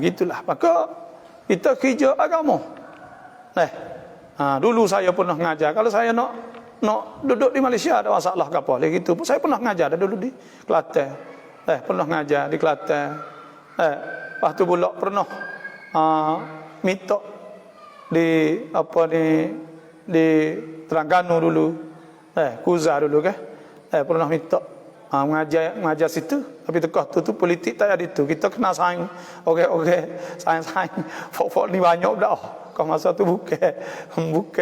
Gitulah. Maka kita kerja agama. Dulu saya pernah ngajar. Kalau saya nak duduk di Malaysia ada masalah ke apa lagi gitu. Saya pernah ngajar dulu di Kelantan. Pernah ngajar di Kelantan. Lepas tu pula pernah minta di apa di Terengganu dulu. Kuzar dulu kan. Pernah minta mengajar situ. Tapi tekah tu politik tak ada itu. Kita kena saing. Okey. Saing. Fok ni banyak dah. Kau masa tu bukan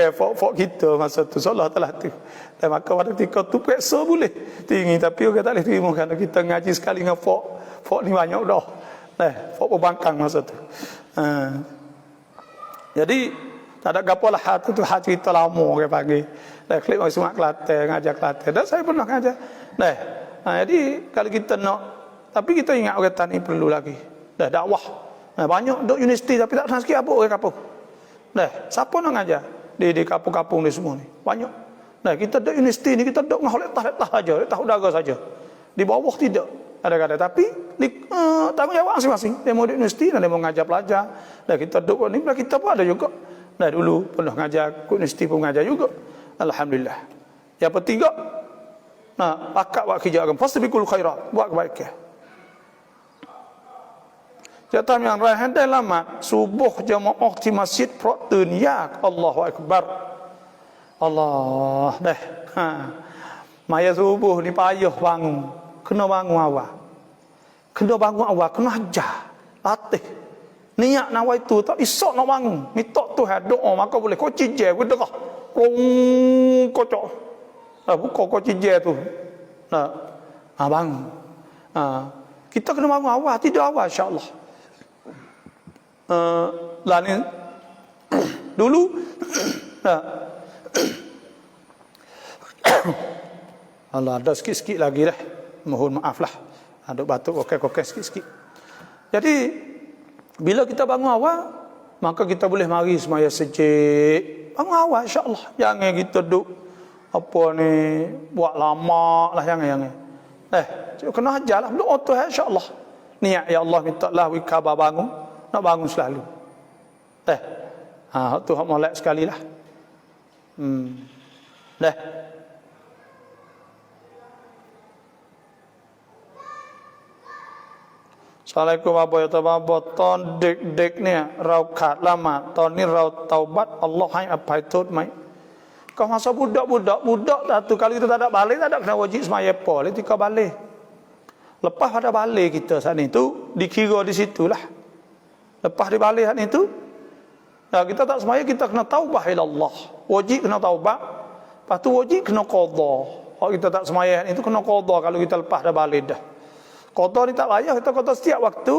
fok kita masa tu. Salah telah tu. Dan maka pada ketika tu peksa boleh tinggi. Tapi orang tak boleh terima. Kerana kita ngaji sekali dengan fok ni banyak dah. Fok berbangkang masa tu. Jadi tak ada gapo lah tu cerita lama orang panggil. Klik mari Sumat Kelantan, ngajar Kelantan. Dan saya pernah ngajar. Jadi kalau kita nak tapi kita ingat orang tani perlu lagi. Dakwah. Banyak duk universiti tapi tak tahu sikit apa orang kampung. Siapa nak ngajar di kampung-kampung ni semua ni? Banyak. Kita duk universiti ni kita duk ngah letah saja, letah udara saja. Di bawah tidak ada tapi tanggungjawab masing-masing. Dia mau di universiti dan dia mau ngajar pelajar. Kita duk ni kita pun ada juga. Dulu pernah ngajar universiti pun ngajar juga. Alhamdulillah. Yang ketiga, pakat buat kerja agama. Fastabiqul khairat, buat kebaikan. Jatuh yang raih dalam subuh jamaah di masjid Protun ya Allahu Akbar. Allah Maya subuh ni payah bangun. Kena bangun awal. Kena ajar. Latih. Niat nawai tu tak esok nak bangun. Minta Tuhan doa maka boleh kau cijai ku dekah. Kocok. Buka kau cijai tu. Bangun. Kita kena bangun awal, tidur awal insya-Allah. Lah ni dulu Allah ada sikit-sikit lagi dah. Mohon maaf lah. Ada batuk kokek-kokek sikit-sikit. Jadi bila kita bangun awal, maka kita boleh mari semaya sejik. Bangun awal insya-Allah. Jangan kita duduk apa ni buat lama lah jangan. Kena ajarlah doa tu insya-Allah. Niat ya Allah minta lah wikaba bangun, nak bangun selalu. Tu hak molek sekali lah. Assalamualaikum warahmatullahi wabarakatuh. ตอนเด็กๆเนี่ยเราขาดละหมาดตอนนี้เราเตาบัตอัลลอฮ์ให้อภัยโทษไหมก็masa budak satu kali kita tak ada balik tak ada kena wajib semaya apa ketika balik lepas pada balik kita saat itu dikira di situlah lepas di balik saat itu kita tak semaya kita kena taubah ila Allah wajib kena taubah lepas tu wajib kena qadha kalau kita tak semaya itu kena qadha kalau kita lepas dah balik dah qadha ni tak payah kita qadha setiap waktu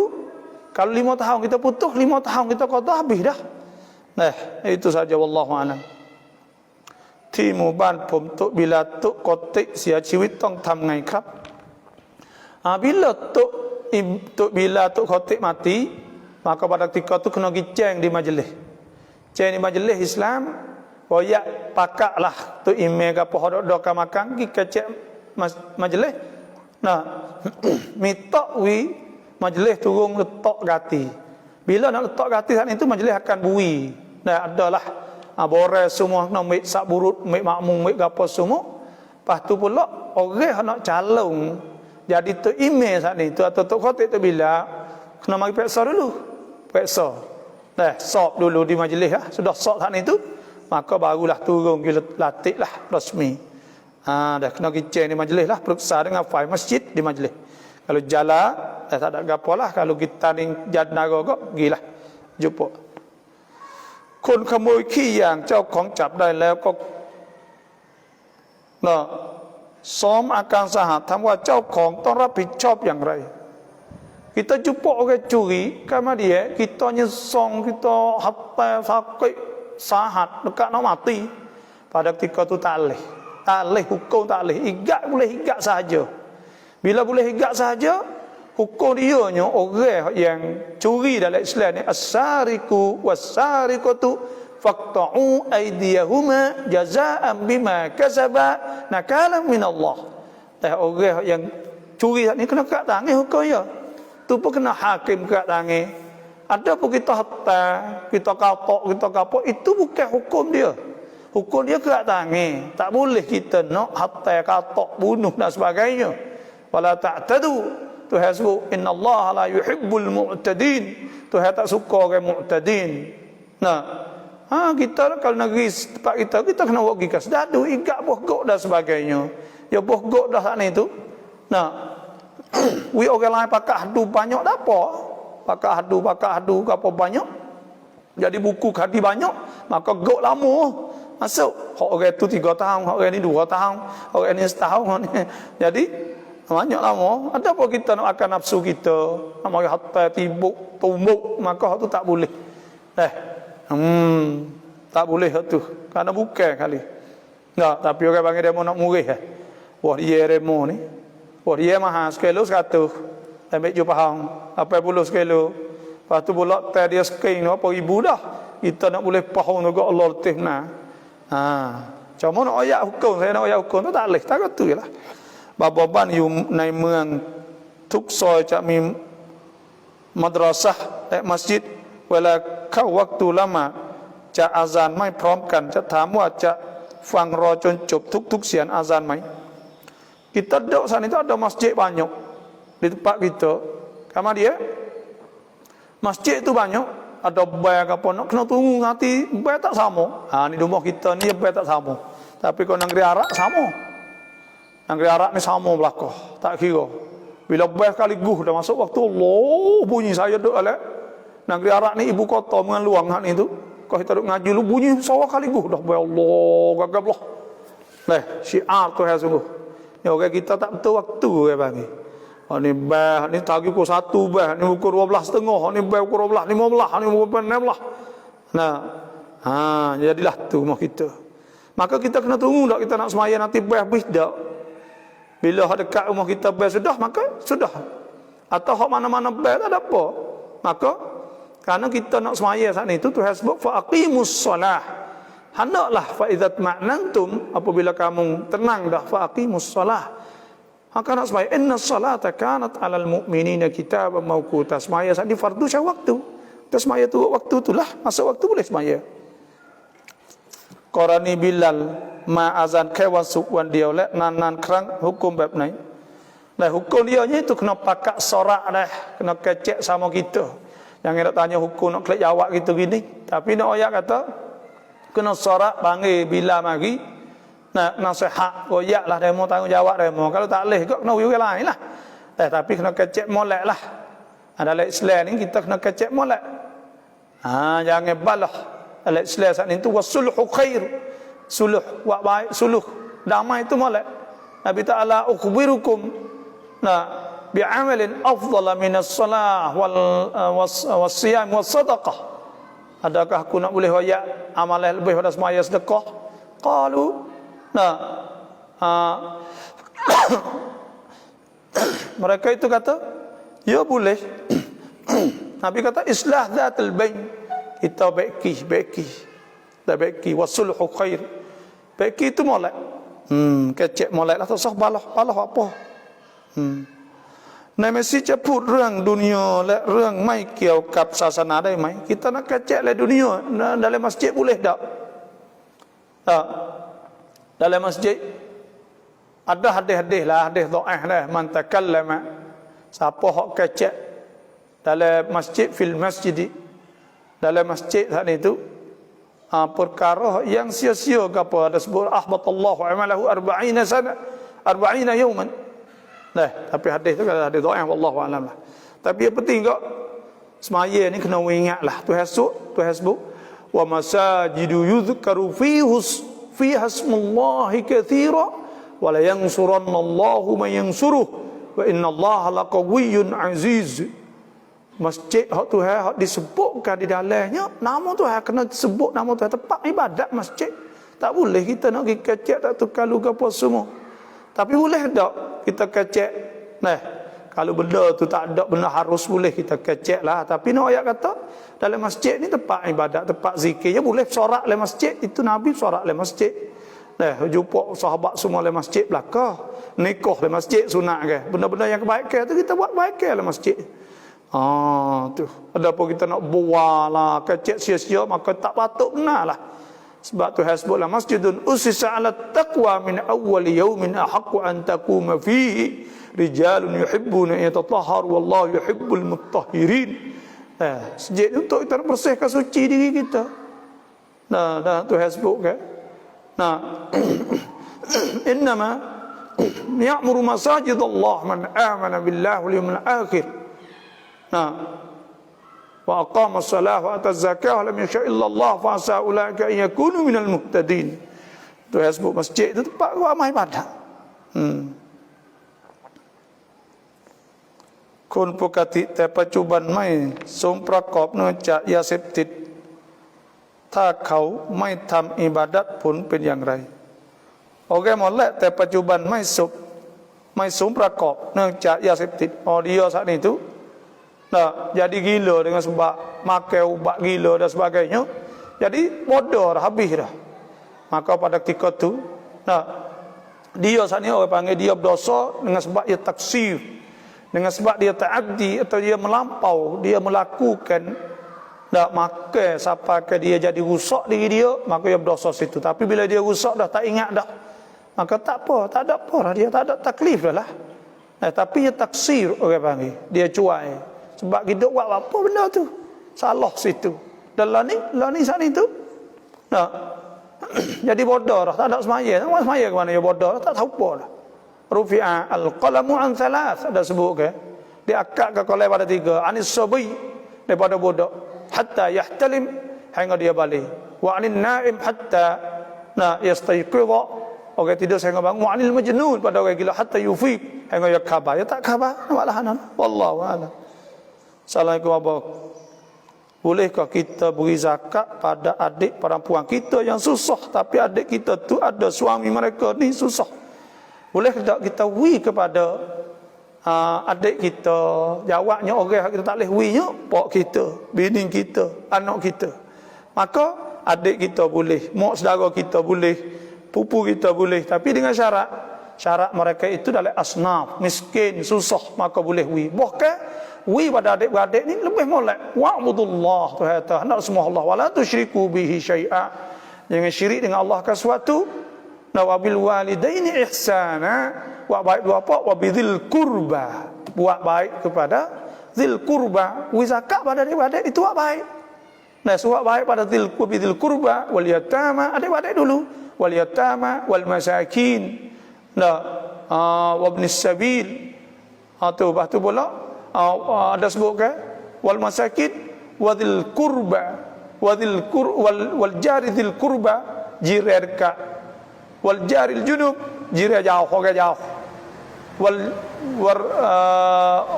kalau 5 tahun kita putus 5 tahun kita qadha habis dah itu saja wallahu a'lam ที่หมู่บ้านผมตุบิลาตุกติเสียชีวิตต้องทำไงครับbila bila tu khatib mati maka pada ketika itu kena giceng di majlis ceng di majlis Islam royak pakaklah tu email ke apa hodok ke makan gi kecek majlis minta majlis turun letak gati bila nak letak gati saat itu majlis akan bui adalah boreh semua nak ambil sak burut, ambil makmum, ambil gapo semua. Lepas tu pula orang nak calon jadi tu imam saat ni tu atau tok khatib tu bila kena mari periksa dulu. Periksa. Sop dulu di majlis lah. Sudah sop saat ni tu maka barulah turun ke latih lah rasmi. Dah kena kicen di majlis lah, periksa dengan fai masjid di majlis. Kalau jalan tak ada gapo lah, kalau kita ni jadnara kok gilah jumpa. คนขโมยขี้ยางเจ้าของจับได้แล้วก็ซ้อมอาการสาหัสถามว่าเจ้าของต้องรับผิดชอบอย่างไร kita jumpa orang curi karena dia kita nyesong kita hatta sakit sahat dekat nak mati pada ketika itu tak boleh hukum tak boleh igat boleh igat sahaja bila boleh igat sahaja hukum dia nya orang yang curi dalam Islam ni as-sariqu was-sariqatu faqta'u aydiyahuma jazaa'an bima kasaba nakalan min Allah. Orang yang curi ni kena kat tangan hukum dia. Tu pun kena hakim kat tangan. Ada pun kita hatta, kita kapok itu bukan hukum dia. Hukum dia kat tangan. Tak boleh kita nak hatta katok bunuh dan sebagainya. Wala ta'tadu Tuhan sebut innallaha la yuhibbul mu'tadin. Tuhan tak suka orang mu'tadin. Kita kalau negeri tempat kita kena buat gigas dadu igat bohgok dan sebagainya. Ya bohgok dah saat ni tu. We orang lain pakai hadu banyak dah apa? Pakai hadu apa banyak? Jadi buku hadi banyak, maka gok lama. Masuk. Hak orang tu 3 tahun, hak orang ni 2 tahun, orang ni setahun. Jadi banyak lama. Ada apa kita nak akan nafsu kita, nak mari hatta tibuk, tumbuk, maka hak tu tak boleh. Tak boleh hak tu. Kerana bukan kali. Tapi orang panggil demo nak murih. Wah dia demo ni. Wah dia mahal sekilo 100. Ambil je faham. 80 sekilo. Lepas tu pula teh dia seking apa ribu dah. Kita nak boleh faham juga Allah letih nah. Cuma nak ayat hukum, saya nak ayat hukum tu tak boleh. Tak kata je lah. บ้านอยู่ในเมืองทุกซอยจะมีมัดรอซะห์และมัสยิดเวลาเข้าวักตุละหมาดจะอาซานไม่พร้อมกันจะถามว่าจะฟังรอจนจบทุกเสียงอาซานไหม kita duduk sana itu ada masjid banyak di tempat kita karena dia masjid itu banyak ada bayar apa nak kena tunggu nanti bayar tak sama ni rumah kita ni bayar tak sama tapi kalau negeri Arab sama negeri Arab ni sama belakang tak kira bila bayar kali guh dah masuk waktu Allah bunyi saya duduk Negeri Arab ni ibu kota mengaluang hak ni tu. Kau kita duk ngaji lu bunyi sawa kali dah ya Allah gagablah. Nah, syiar tu sungguh. Ya orang kita tak betul waktu ke bang. Ni bah ni tagi pukul 1 bah, ni pukul 12.30, ni bah pukul 12.15, ni pukul 16. Nah, jadilah tu rumah kita. Maka kita kena tunggu tak kita nak semaya nanti bah habis dak. Bila dekat rumah kita bah sudah, maka sudah. Atau hak mana-mana bah tak ada apa. Maka kerana kita nak semaya saat itu Tuhan sebut fa aqimus solah. Hendaklah fa idza ma'nantum, apabila kamu tenang dah fa aqimus solah. Maka nak semaya inna salata kanat 'alal mu'minina kitaban mawquta. Semaya saat ini fardu syah waktu. Kita semaya tu waktu itulah, masa waktu boleh semaya. Qarani Bilal ma azan kewasuk wan dia oleh nan kerang hukum bab ni. Nah hukum dia itu kena pakak sorak dah, kena kecek sama kita. Jangan nak tanya hukum nak kelak jawab gitu gini. Tapi nak ayat kata kena sorak panggil bila mari nak nasihat royak lah demo tanggungjawab demo. Kalau tak leh kok kena uyuh lain lah. Tapi kena kecek molek lah. Dalam Islam ni kita kena kecek molek. Jangan balah. Dalam Islam saat itu wasulhu khair. Suluh buat baik, suluh damai itu molek. Nabi Ta'ala ukhbirukum bi'amalin afdala minas salah wal siyam was sadaqah. Adakah aku nak boleh royak amalan lebih pada semaya sedekah? Qalu mereka itu kata ya boleh. Nabi kata islah dzatul bain, kita baiki wasulhu khair. Baiki itu molek. Kecek molek lah tak sah balah apa. ในเมสซี่จะพูดเรื่องดุนยาและเรื่องไม่เกี่ยวกับศาสนาได้ไหม kita nak kecek le dunia dalam masjid boleh tak? Dalam masjid ada hadis-hadis lah, hadis dhaif lah, man takallama, siapa hak kecek dalam masjid fil masjid, dalam masjid saat itu perkara yang sia-sia ke apa, ada sebut ahbatallahu amalahu 40 sana 40 yawman. Tapi hadis tu kalau hadis dhaif wallahu alam lah. Tapi yang penting kok semaya ni kena ingatlah Tuhan sebut wa masajidu yuzkaru fiha ismullahi katsira wa la yansurannallahu man yansuruh wa innallaha laqawiyyun aziz. Masjid hak Tuhan hak disebutkan di dalamnya nama Tuhan kena sebut nama Tuhan, tempat ibadat masjid. Tak boleh kita nak pergi kecek tak tukar luka apa semua. Tapi boleh tak kita kecek? Kalau benda tu tak ada benda harus boleh kita kecek lah. Tapi nak ayat kata dalam masjid ni tempat ibadat, tempat zikir. Ya boleh sorak dalam masjid. Itu Nabi sorak dalam masjid. Jumpa sahabat semua dalam masjid belakang. Nikah dalam masjid sunat ke. Benda-benda yang kebaikan tu kita buat kebaikan dalam masjid. Tu. Ada apa kita nak buat lah, kecek sia-sia, maka tak patut benar lah. Sebab Tuhan sebutlah masjidun usisa ala taqwa min awwal yawmin ahaqqu an taquma fihi rijalun yuhibbuna yatatahharu wallahu yuhibbul mutahhirin. Masjid untuk kita bersihkan suci diri kita. Tuhan sebut kan. Innama ya'muru masajid Allah man amana billahi wal yawmil akhir. Wa aqama as-salah wa ata az-zakah lam yasha illa Allah fa asa ulaika yakunu minal muhtadin. Tu sebut masjid itu tempat ramai ibadat. Kun pukati แต่ปัจจุบันไม่สมประกอบเนื่องจากยาเสพติดถ้าเขาไม่ทำอิบาดัตผลเป็นอย่างไรโอเคหมดแล้วแต่ปัจจุบันไม่สมประกอบเนื่องจากยาเสพติดdia saat itu jadi gila dengan sebab makan ubat gila dan sebagainya. Jadi bodoh dah, habis dah. Maka pada ketika tu dia saat ni orang panggil dia berdosa dengan sebab dia taksir, dengan sebab dia ta'addi atau dia melampau, dia melakukan makan sampai ke dia jadi rusak diri dia, maka dia berdosa situ. Tapi bila dia rusak dah tak ingat dah, maka tak apa, tak ada apa dah, dia tak ada taklif dah lah. Tapi dia taksir orang panggil, dia cuai. Sebab kita buat apa benda tu, salah situ. Dan lah ni saat itu jadi bodoh dah, tak ada semaya. Tak semaya ke mana dia bodoh, tak tahu apa dah. Rufi'a al-qalamu an thalath, ada sebut ke dia akad ke qalam pada 3. Anis sabi, daripada budak hatta yahtalim hingga dia balik. Wa 'anil na'im hatta yastayqiza orang tidur sehingga bangun. Wa 'anil majnun pada orang gila hatta yufiq hingga dia khabar. Ya tak khabar nampak lahanan. Wallahu a'lam. Assalamualaikum warahmatullahi. Bolehkah kita beri zakat pada adik perempuan kita yang susah, tapi adik kita tu ada suami mereka ni susah? Boleh tak kita beri kepada adik kita? Jawabnya orang kita tak boleh berinya pak kita, bini kita, anak kita. Maka adik kita boleh, mak saudara kita boleh, pupu kita boleh, tapi dengan syarat mereka itu dalam asnaf, miskin, susah, maka boleh beri. Bahkan wi pada adik-beradik ni lebih molek. Wa'budullah Tuhan hendak semua Allah wala tusyriku bihi syai'a. Jangan syirik dengan Allah ke sesuatu. Wabil walidaini ihsana. Buat baik dua apa? Wabidzil qurba. Buat baik kepada zil qurba. Wi zakat pada adik-beradik itu buat baik. Nah, buat baik pada zil qurba wal yatama, adik-beradik dulu. Wal yatama wal masakin. Wabnis sabil. Lepas tu pula ada sebutkan wal masakin wadil qurba wal jari dzil qurba, jiran dekat, wal jaril junub, jiran jauh, orang jauh,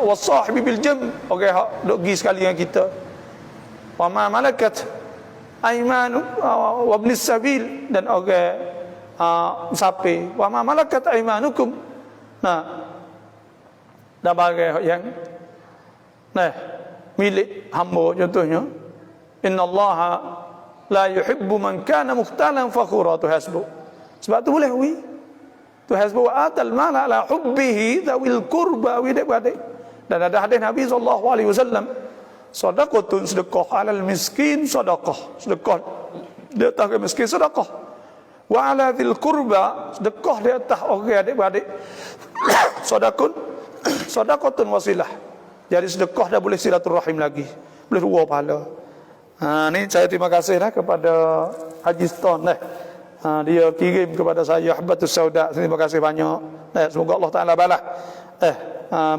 wasahibi bil jam, orang hak duk pergi sekali dengan kita, wa ma malakat aymanu wa ibnis sabil, dan orang musafir, wa ma malakat aymanukum. Dan bagai yang milik hamba contohnya, innallaha la yuhibbu man kana mukhtalan fakhura, tu hasbu. Sebab tu boleh wi. Tu hasbu wa atal mala ala hubbihi dzawil qurba wa adik. Dan ada hadis Nabi sallallahu alaihi wasallam, sadaqatun sedekah alal miskin sadaqah. Sedekah di atas orang miskin sedekah. Wa ala dzil qurba, sedekah di atas orang adik-beradik. Sadaqatun wasilah. Jadi sedekah dah boleh silaturahim lagi, boleh dua pahala. Ni saya terima kasih kepada Haji Ston dia kirim kepada saya Habbatus Sauda. Terima kasih banyak. Semoga Allah Taala balas.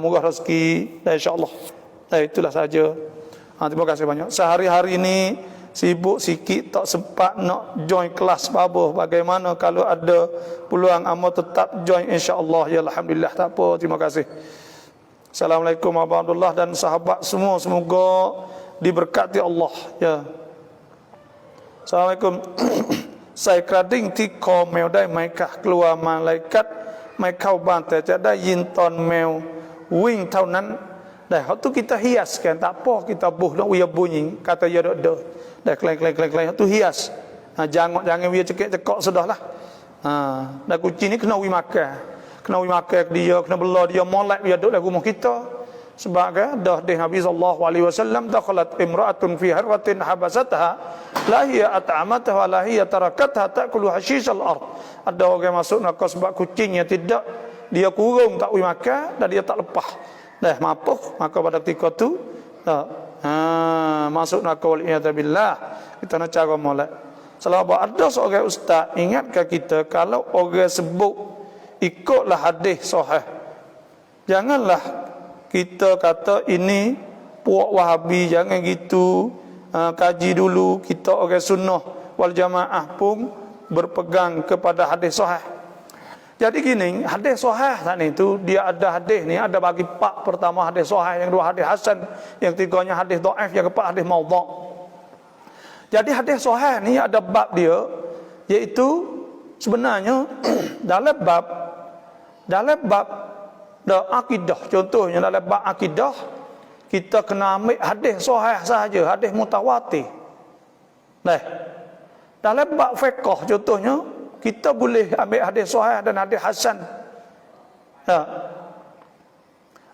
Murah rezeki insya-Allah. Itulah saja. Terima kasih banyak. Sehari-hari ni sibuk sikit, tak sempat nak join kelas apa. Bagaimana kalau ada peluang amal tetap join insya-Allah. Ya alhamdulillah, tak apa. Terima kasih. Assalamualaikum warahmatullahi dan sahabat semua, semoga diberkati Allah ya. Assalamualaikum. Saya krading tiko mèoได้ไหมคะกลัวมาลายกัดไม่เข้าบ้านแต่จะได้ยินตอนแมววิ่งเท่านั้น. Waktu kita hiaskan tak apa, kita buh nak dia bunyi kata ya dak dah kleng tu hias. Jangan dia cekik-cekok sudahlah. Dah kucing ni kena wi makan. Kena makan dia, kena bela dia, molek dia duduk dalam rumah kita. Sebab dah di Nabi sallallahu alaihi wasallam, dakhalat imra'atun fi harwatin habasatha la hiya at'amatha wa la hiya tarakatha ta'kulu hashishal ard. Ada orang masuk neraka sebab kucingnya tidak dia kurung, tak boleh makan dan dia tak lepas. Dah mapuh, maka pada ketika tu masuk neraka wal iyadzubillah. Kita nak cara molek. Selama ada seorang ustaz ingatkan kita, kalau orang sebut ikutlah hadis sahih. Janganlah kita kata ini puak Wahabi, jangan gitu. Kaji dulu, kita orang sunnah wal jamaah pun berpegang kepada hadis sahih. Jadi gini, hadis sahih tadi itu dia ada hadis ni, ada bagi pak. Pertama hadis sahih, yang dua hadis hasan, yang tiganya hadis dhaif, yang keempat hadis maudhu'. Jadi hadis sahih ni ada bab dia, iaitu sebenarnya dalam bab akidah. Contohnya dalam bab akidah, kita kena ambil hadis sahih sahaja, hadis mutawatir. Dalam bab fiqh contohnya, kita boleh ambil hadis sahih dan hadis hasan.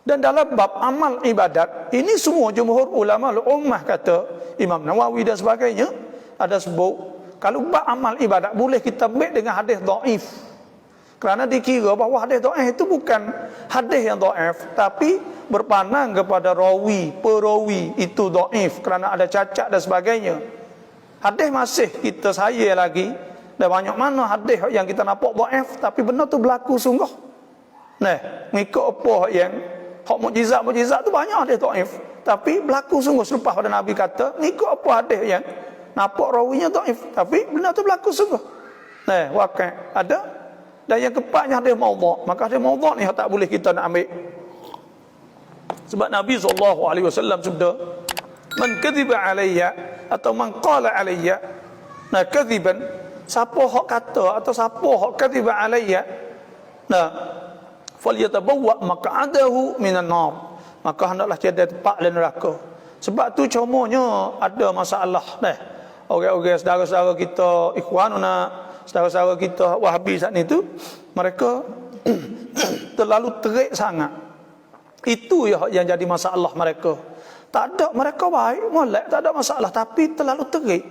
Dan dalam bab amal ibadat, ini semua jumhur ulama ummah kata, Imam Nawawi dan sebagainya ada sebut, kalau bab amal ibadat boleh kita ambil dengan hadis dhaif. Kerana dikira bahawa hadis dhaif itu bukan hadis yang dhaif, tapi berpandang kepada perawi itu dhaif kerana ada cacat dan sebagainya. Hadis masih kita saya lagi, dan banyak mana hadis yang kita nampak dhaif tapi benar tu berlaku sungguh. Mengikut apa yang hak mukjizat tu banyak hadis dhaif, tapi berlaku sungguh selepas pada Nabi kata ni ikut apa hadis yang nampak rawinya dhaif, tapi benda tu berlaku sungguh. Nah, waqi' ada. Dan yang keempatnya hadis maudhu'. Maka hadis maudhu' ni tak boleh kita nak ambil. Sebab Nabi SAW sabda, man kadhiba alayya atau man qala alayya, nah kadhiban, siapa hak kata atau siapa hak kadhiba alayya, nah falyatabawwa maq'adahu minan nar, maka hendaklah dia tempat dalam neraka. Sebab tu cumanya ada masalah orang-orang saudara-saudara kita ikhwanuna, saudara-saudara kita Wahabi saat ni tu, mereka terlalu terik sangat. Itu yang jadi masalah mereka. Tak ada, mereka baik, molek, tak ada masalah, tapi terlalu terik.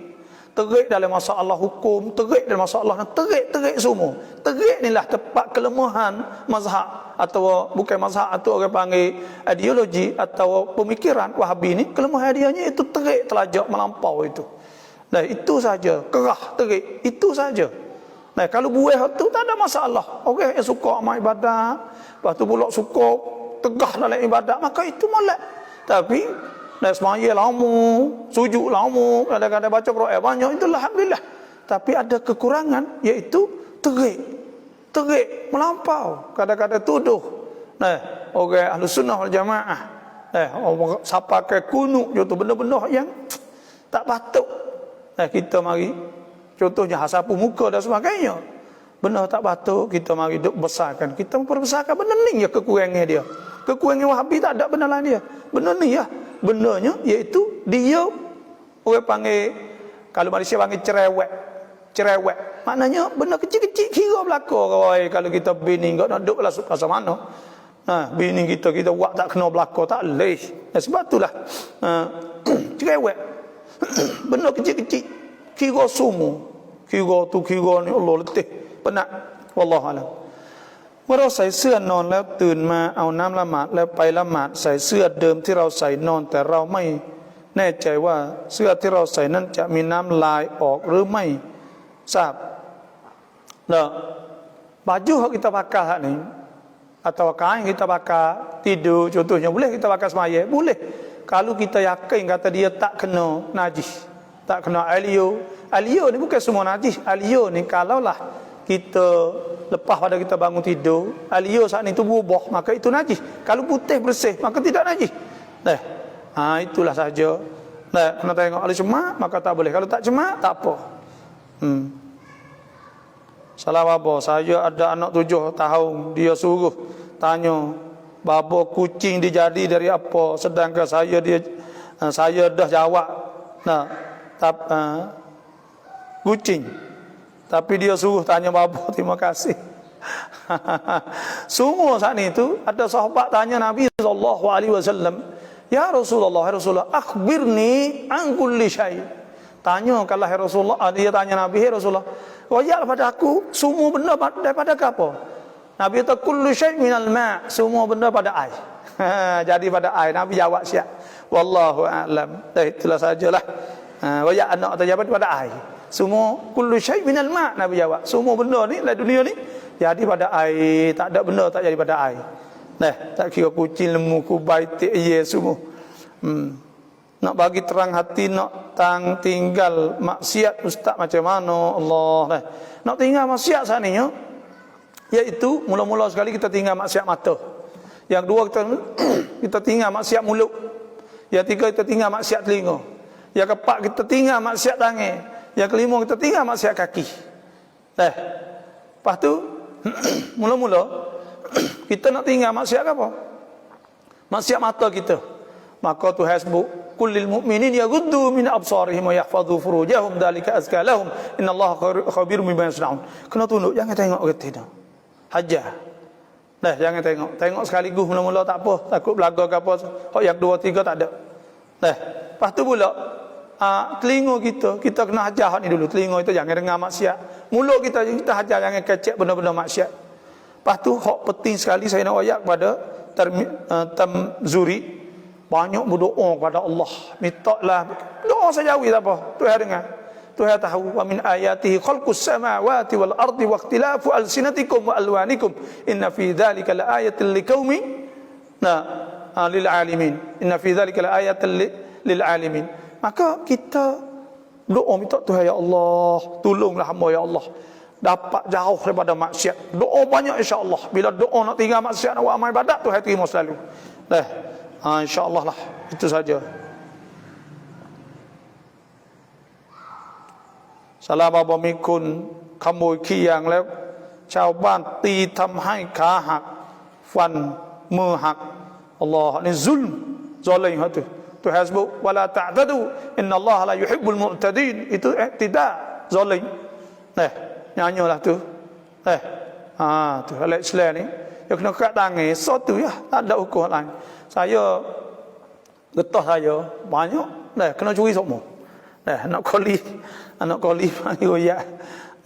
Terik dalam masalah hukum, terik dalam masalah, terik semua. Terik inilah tempat kelemahan mazhab, atau bukan mazhab, atau orang panggil ideologi atau pemikiran Wahabi ni. Kelemahan dia itu terik, telajak melampau itu. Nah, itu saja, kerah, terik, itu saja. Nah, kalau buih tu tak ada masalah. Orang yang suka amal ibadat, lepas tu pula suka tegah dalam ibadat, maka itu molek. Tapi dah semaya lama, sujud lama, kadang-kadang baca Quran banyak, itulah alhamdulillah. Tapi ada kekurangan, iaitu terik melampau, kadang-kadang tuduh. Nah, orang ahli sunnah wal jamaah, orang siapa ke kunuk itu benda-benda yang tak patut. Nah, kita mari contohnya hasapu muka dan sebagainya, benda tak patut kita mari duk besarkan. Kita memperbesarkan benda ni ya, kekurangan dia. Kekurangan Wahabi tak ada benda lain dia. Benda ni ya, benarnya iaitu dia orang panggil, kalau Malaysia panggil cerewet. Maknanya benda kecil-kecil kira belaka. Kalau kita bini enggak nak duk lah pasal mana. Bini kita buat tak kena belaka, tak leh. Sebab itulah cerewet. Benda kecil-kecil kira semua. Kira ni Allah letih penat. Wallahualam. เมื่อเราใส่เสื้อนอนแล้วตื่นมาเอาน้ำละหมาดแล้วไปละหมาดใส่เสื้อเดิมที่เราใส่นอนแต่เราไม่แน่ใจว่าเสื้อที่เราใส่นั้นจะมีน้ำลายออกหรือไม่ทราบ Nah, baju yang kita pakai saat ni atau kain kita pakai tidur contohnya, boleh kita pakai semaya? Boleh. Kalau kita yakin kata dia tak kena najis, tak kena alio. Alio ni bukan semua najis. Alio ni kalaulah kita lepas pada kita bangun tidur, alio saat itu berubah, maka itu najis. Kalau putih bersih, maka tidak najis. Itulah saja. Kena tengok kalau cemak, maka tak boleh. Kalau tak cemak, tak apa. Salah bapa, saya ada anak 7 tahun, dia suruh tanya, bapa kucing dijadi dari apa? Sedangkan saya dah jawab, kucing. Tapi dia suruh tanya bapa, terima kasih. Semua saat itu ada sahabat tanya Nabi SAW, ya Rasulullah, akhbirni an kulli syai. Tanya kalau Rasulullah, dia tanya Nabi, ya Rasulullah, wajar pada aku semua benda daripada apa? Nabi kata kullu syai minal ma', semua benda pada air. Jadi pada air. Nabi jawab siap. Wallahu a'lam. Itulah sajalah. Wajar anak terjawab pada air. Semua kullu syai minal ma', Nabi jawab. Semua benda ni dalam dunia ni jadi pada air, tak ada benda tak jadi pada air. Tak kira kucing, lembu, kubai, tik semua. Nak bagi terang hati, nak tinggal maksiat ustaz macam mana Allah. Nak tinggal maksiat saat ni, iaitu mula-mula sekali kita tinggal maksiat mata. Yang dua kita tinggal maksiat mulut. Yang tiga kita tinggal maksiat telinga. Yang keempat kita tinggal maksiat tangan. Yang kelima kita tinggal maksiat kaki. Lepas tu mula-mula kita nak tinggal maksiat apa? Maksiat mata kita. Maka Tuhan sebut kullil mu'minin yaghuddu min absarihim wa yahfazu furujahum dzalika azka lahum innallaha khabirun bima yasnaun. Kena tunduk, jangan tengok kita. Hajar. Jangan tengok sekaligus mula-mula tak apa, takut belaga ke apa. Hak yang 2 3 tak ada. Lepas tu pula telinga kita kena hajar hak ni dulu. Telinga itu jangan dengar maksiat. Mulut kita hajar, jangan kecek benda-benda maksiat. Lepas tu hak penting sekali saya nak ayat kepada Tamzuri, banyak berdoa kepada Allah. Mintalah doa sajawi tak apa. Tuhan dengar. Tuhan tahu. Wa min ayatihi khalqus samawati wal ardi wa ikhtilafu alsinatikum wa alwanikum inna fi dzalika laayatil liqaumin lil alamin. Inna fi dzalika laayatan lil alamin. Maka kita doa minta Tuhan, ya Allah, tolonglah hamba ya Allah dapat jauh daripada maksiat. Doa banyak insya-Allah. Bila doa nak tinggal maksiat nak buat amal ibadat, Tuhan terima selalu. Insya-Allah lah. Itu saja. Salam บมีคุณขโมยขี้ยางแล้วชาวบ้านตีทำให้ขาหักฟันมือหักอัลลอฮ์นี่ซุลมzalim itu. Tuhan sebut wala ta'tadu innallaha la yuhibbul mu'tadin. Itu tidak zalim. Nyanyilah tu. Tu dalam Islam ni dia kena kat tangan satu ya, tak ada hukum lain. Saya getah saya banyak kena curi semua. Anak koli panggil royak.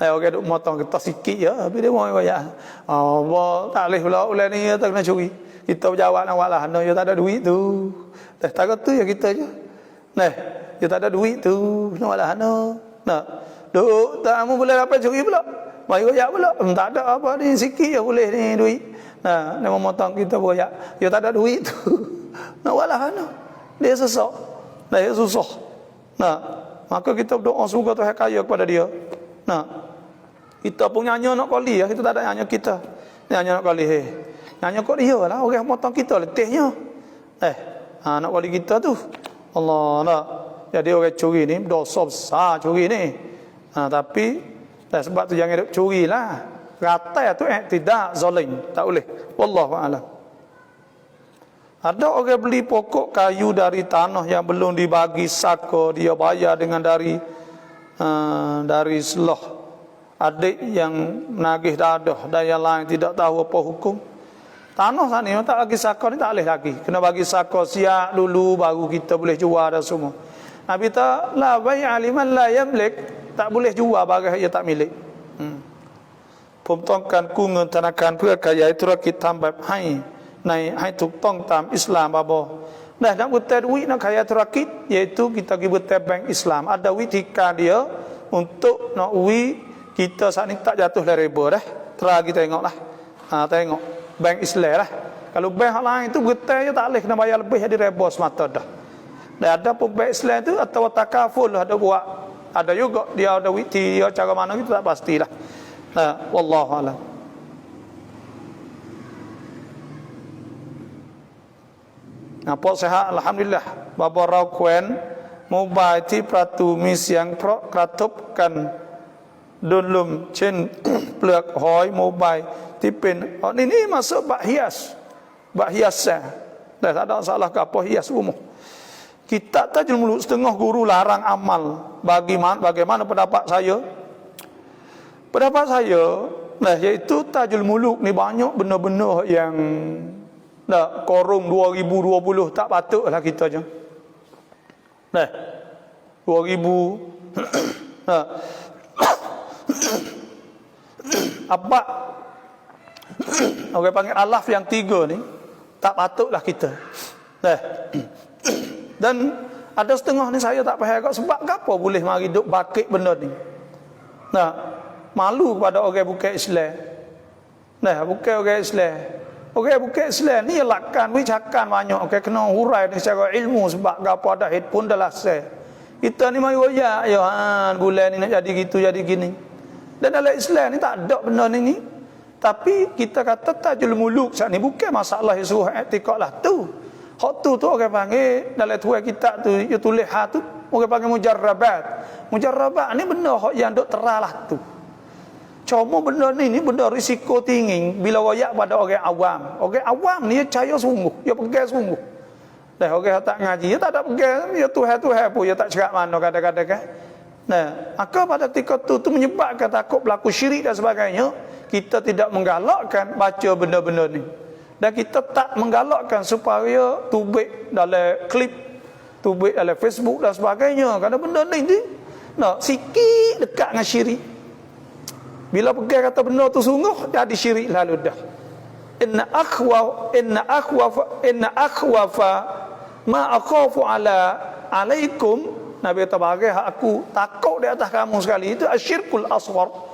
Orang duk motong getah sikit ya, habis dia mau royak. Allah tak boleh pula ulang ni tak kena curi. Kita berjawab nak walah, ya tak ada duit tu. Tak tu ya kita je. Ya tak ada duit tu, nak walah duk tak mau boleh dapat curi pula. Mai royak pula. Tak ada apa ni, sikit je boleh ni duit. Nak memotong kita royak. Ya tak ada duit tu. Nak walah dia sesak. Dia susah. Maka kita berdoa semoga Tuhan kaya kepada dia. Kita pun nyanyi nak kali ya, kita tak ada nyanyi kita. Nyanyi nak kali nyanyi kok dia lah, orang motong kita letihnya. Nak kali kita tu. Allah nak. Jadi orang curi ni dosa besar curi ni. Tapi sebab tu jangan curi lah. Rata tu tidak zalim, tak boleh. Wallahu a'lam. Ada orang beli pokok kayu dari tanah yang belum dibagi saka, dia bayar dengan dari selah. Adik yang menagih dadah dan yang lain tidak tahu apa hukum. Tanah sana ni tak bagi saka ni tak boleh lagi. Kena bagi saka siap dulu baru kita boleh jual dan semua. Nabi ta la bai'a liman la yamlik, tak boleh jual barang yang tak milik. ผมต้องการกู้เงินธนาคารเพื่อขยายธุรกิจทำแบบให้ถูกต้องตามอิสลามบ่nak buat duit nak kaya terakit, iaitu kita pergi buat bank Islam. Ada witikan dia untuk nak kita saat ni tak jatuh dari riba dah. Terang kita tengoklah. Tengok bank Islam lah. Kalau bank lain itu buat je tak boleh kena bayar lebih jadi riba semata dah. Dan ada pun bank Islam tu atau takaful ada buat. Ada juga dia ada witi dia cara mana kita tak pastilah. Wallahu a'lam. Nampak sihat alhamdulillah. Bapaเราแขวนโมบายที่ประตูมีเสียงเพราะกระทบกันโดนลมเช่น เปลือกหอยโมบายที่เป็นนี่ masuk bak hias. Bak hias. Tak ada salah ke apa hias umum. Kitab Tajul Muluk setengah guru larang amal. Bagaimana pendapat saya? Pendapat saya, iaitu Tajul Muluk ni banyak benda-benda yang korong 2020 tak patutlah kita je. 2000 apa orang panggil alaf yang 3 ni tak patutlah kita. Dan ada setengah ni saya tak faham kat sebab apa boleh mari duk bakit benda ni. Malu kepada orang bukan Islam. Bukan orang Islam. Orang bukan Islam ni lakukan wicakan banyak. Orang kena hurai ni secara ilmu sebab apa ada headphone dah sel. Kita ni mari royak ya bulan ni nak jadi gitu jadi gini. Dan dalam Islam ni tak ada benda ni. Tapi kita kata Tajul Muluk saat ni bukan masalah suruh i'tikad lah tu. Hak tu orang panggil dalam tuai kitab tu dia tulis tu orang panggil mujarrabat. Mujarrabat ni benda hak yang duk teralah tu. Cuma benda ni benda risiko tinggi bila royak pada orang awam. Orang awam ni dia percaya sungguh, dia pegang sungguh. Dah orang tak ngaji, dia tak ada pegang, dia Tuhan pun dia tak cakap mana kadang-kadang kan. Maka pada ketika tu menyebabkan takut berlaku syirik dan sebagainya, kita tidak menggalakkan baca benda-benda ni. Dan kita tak menggalakkan supaya tubik dalam klip, tubik dalam Facebook dan sebagainya. Kerana benda ni sikit dekat dengan syirik. Bila pegang kata benda tu sungguh jadi syirik lalu dah. Inna akhwafa ma akhafu alaikum. Nabi kata bagai aku takut di atas kamu sekali itu asyirkul asghar.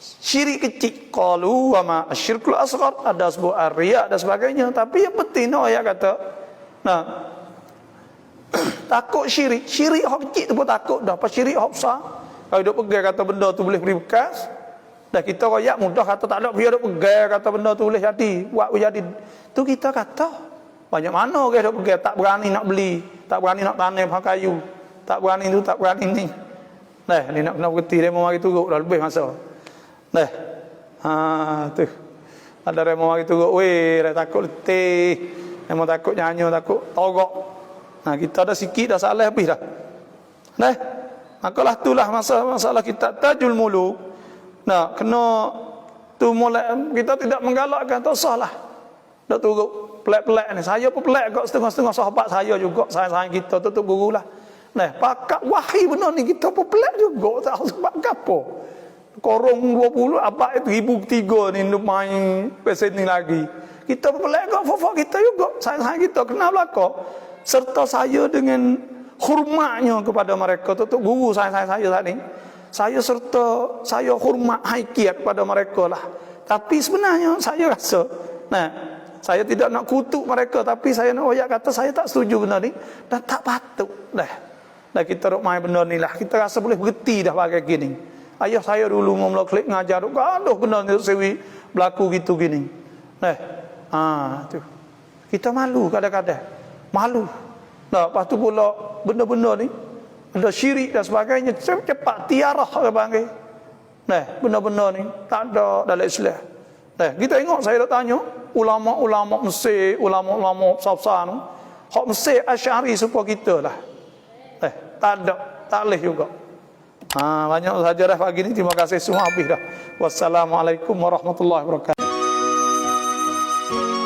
Syirik kecil. Qalu wa ma asyirkul asghar, ada sebuah riya dan sebagainya. Tapi yang penting ayat kata Nah, takut syirik. Syirik hak kecil tu pun takut dah. Apa syirik hak besar? Kalau duk pegang kata benda tu boleh beri bekas, dah kita royak mudah kata tak ada biar duk pegang kata benda tu boleh jadi, buat jadi. Tu kita kata banyak mana orang duk pegang tak berani nak beli, tak berani nak tanam hak kayu, tak berani tu, tak berani ni. Nah, ni nak kena berhenti dia mau mari turut dah lebih masa. Nah. Tu. Ada orang mau mari turut, weh, dah takut letih. Memang takut nyanyi, takut togok. Nah, kita dah sikit dah salah habis dah. Nah, makalah itulah masalah kita Tajul Muluk. Nah, kena tu mulai kita tidak menggalakkan, tak salah. Dak turut pelak-pelak ni. Saya pun pelak kok setengah-setengah sahabat saya juga, sayang kita tu gurulah. Nah, pakat wahai benar ni kita pun pelak juga, tak sebab apa. Korong 20 abad itu 1003 ni main pesen ni lagi. Kita pun pelak kok fofok kita juga, sayang kita kena belaka. Serta saya dengan hormatnya kepada mereka, tu guru saya tadi. Saya serta saya hormat haikiat kepada mereka lah. Tapi sebenarnya saya rasa, nah, saya tidak nak kutuk mereka, tapi saya nak oyak kata saya tak setuju benda ni dan tak patut dah. Dah kita duk main benda ni lah. Kita rasa boleh berhenti dah pakai gini. Ayah saya dulu mula klik ngajar, aduh benda ni sewi berlaku gitu gini. Tu. Kita malu kadang-kadang. Malu. Nah, lepas tu pula benda-benda ni, benda syirik dan sebagainya cepat tiarah ke panggil. Nah, benda-benda ni tak ada dalam Islam. Nah, kita tengok saya dah tanya ulama-ulama Mesir, ulama-ulama besar-besar tu, hak Mesir Asy'ari supaya kita lah. Tak ada, tak boleh juga. Banyak saja dah pagi ni. Terima kasih semua habis dah. Wassalamualaikum warahmatullahi wabarakatuh.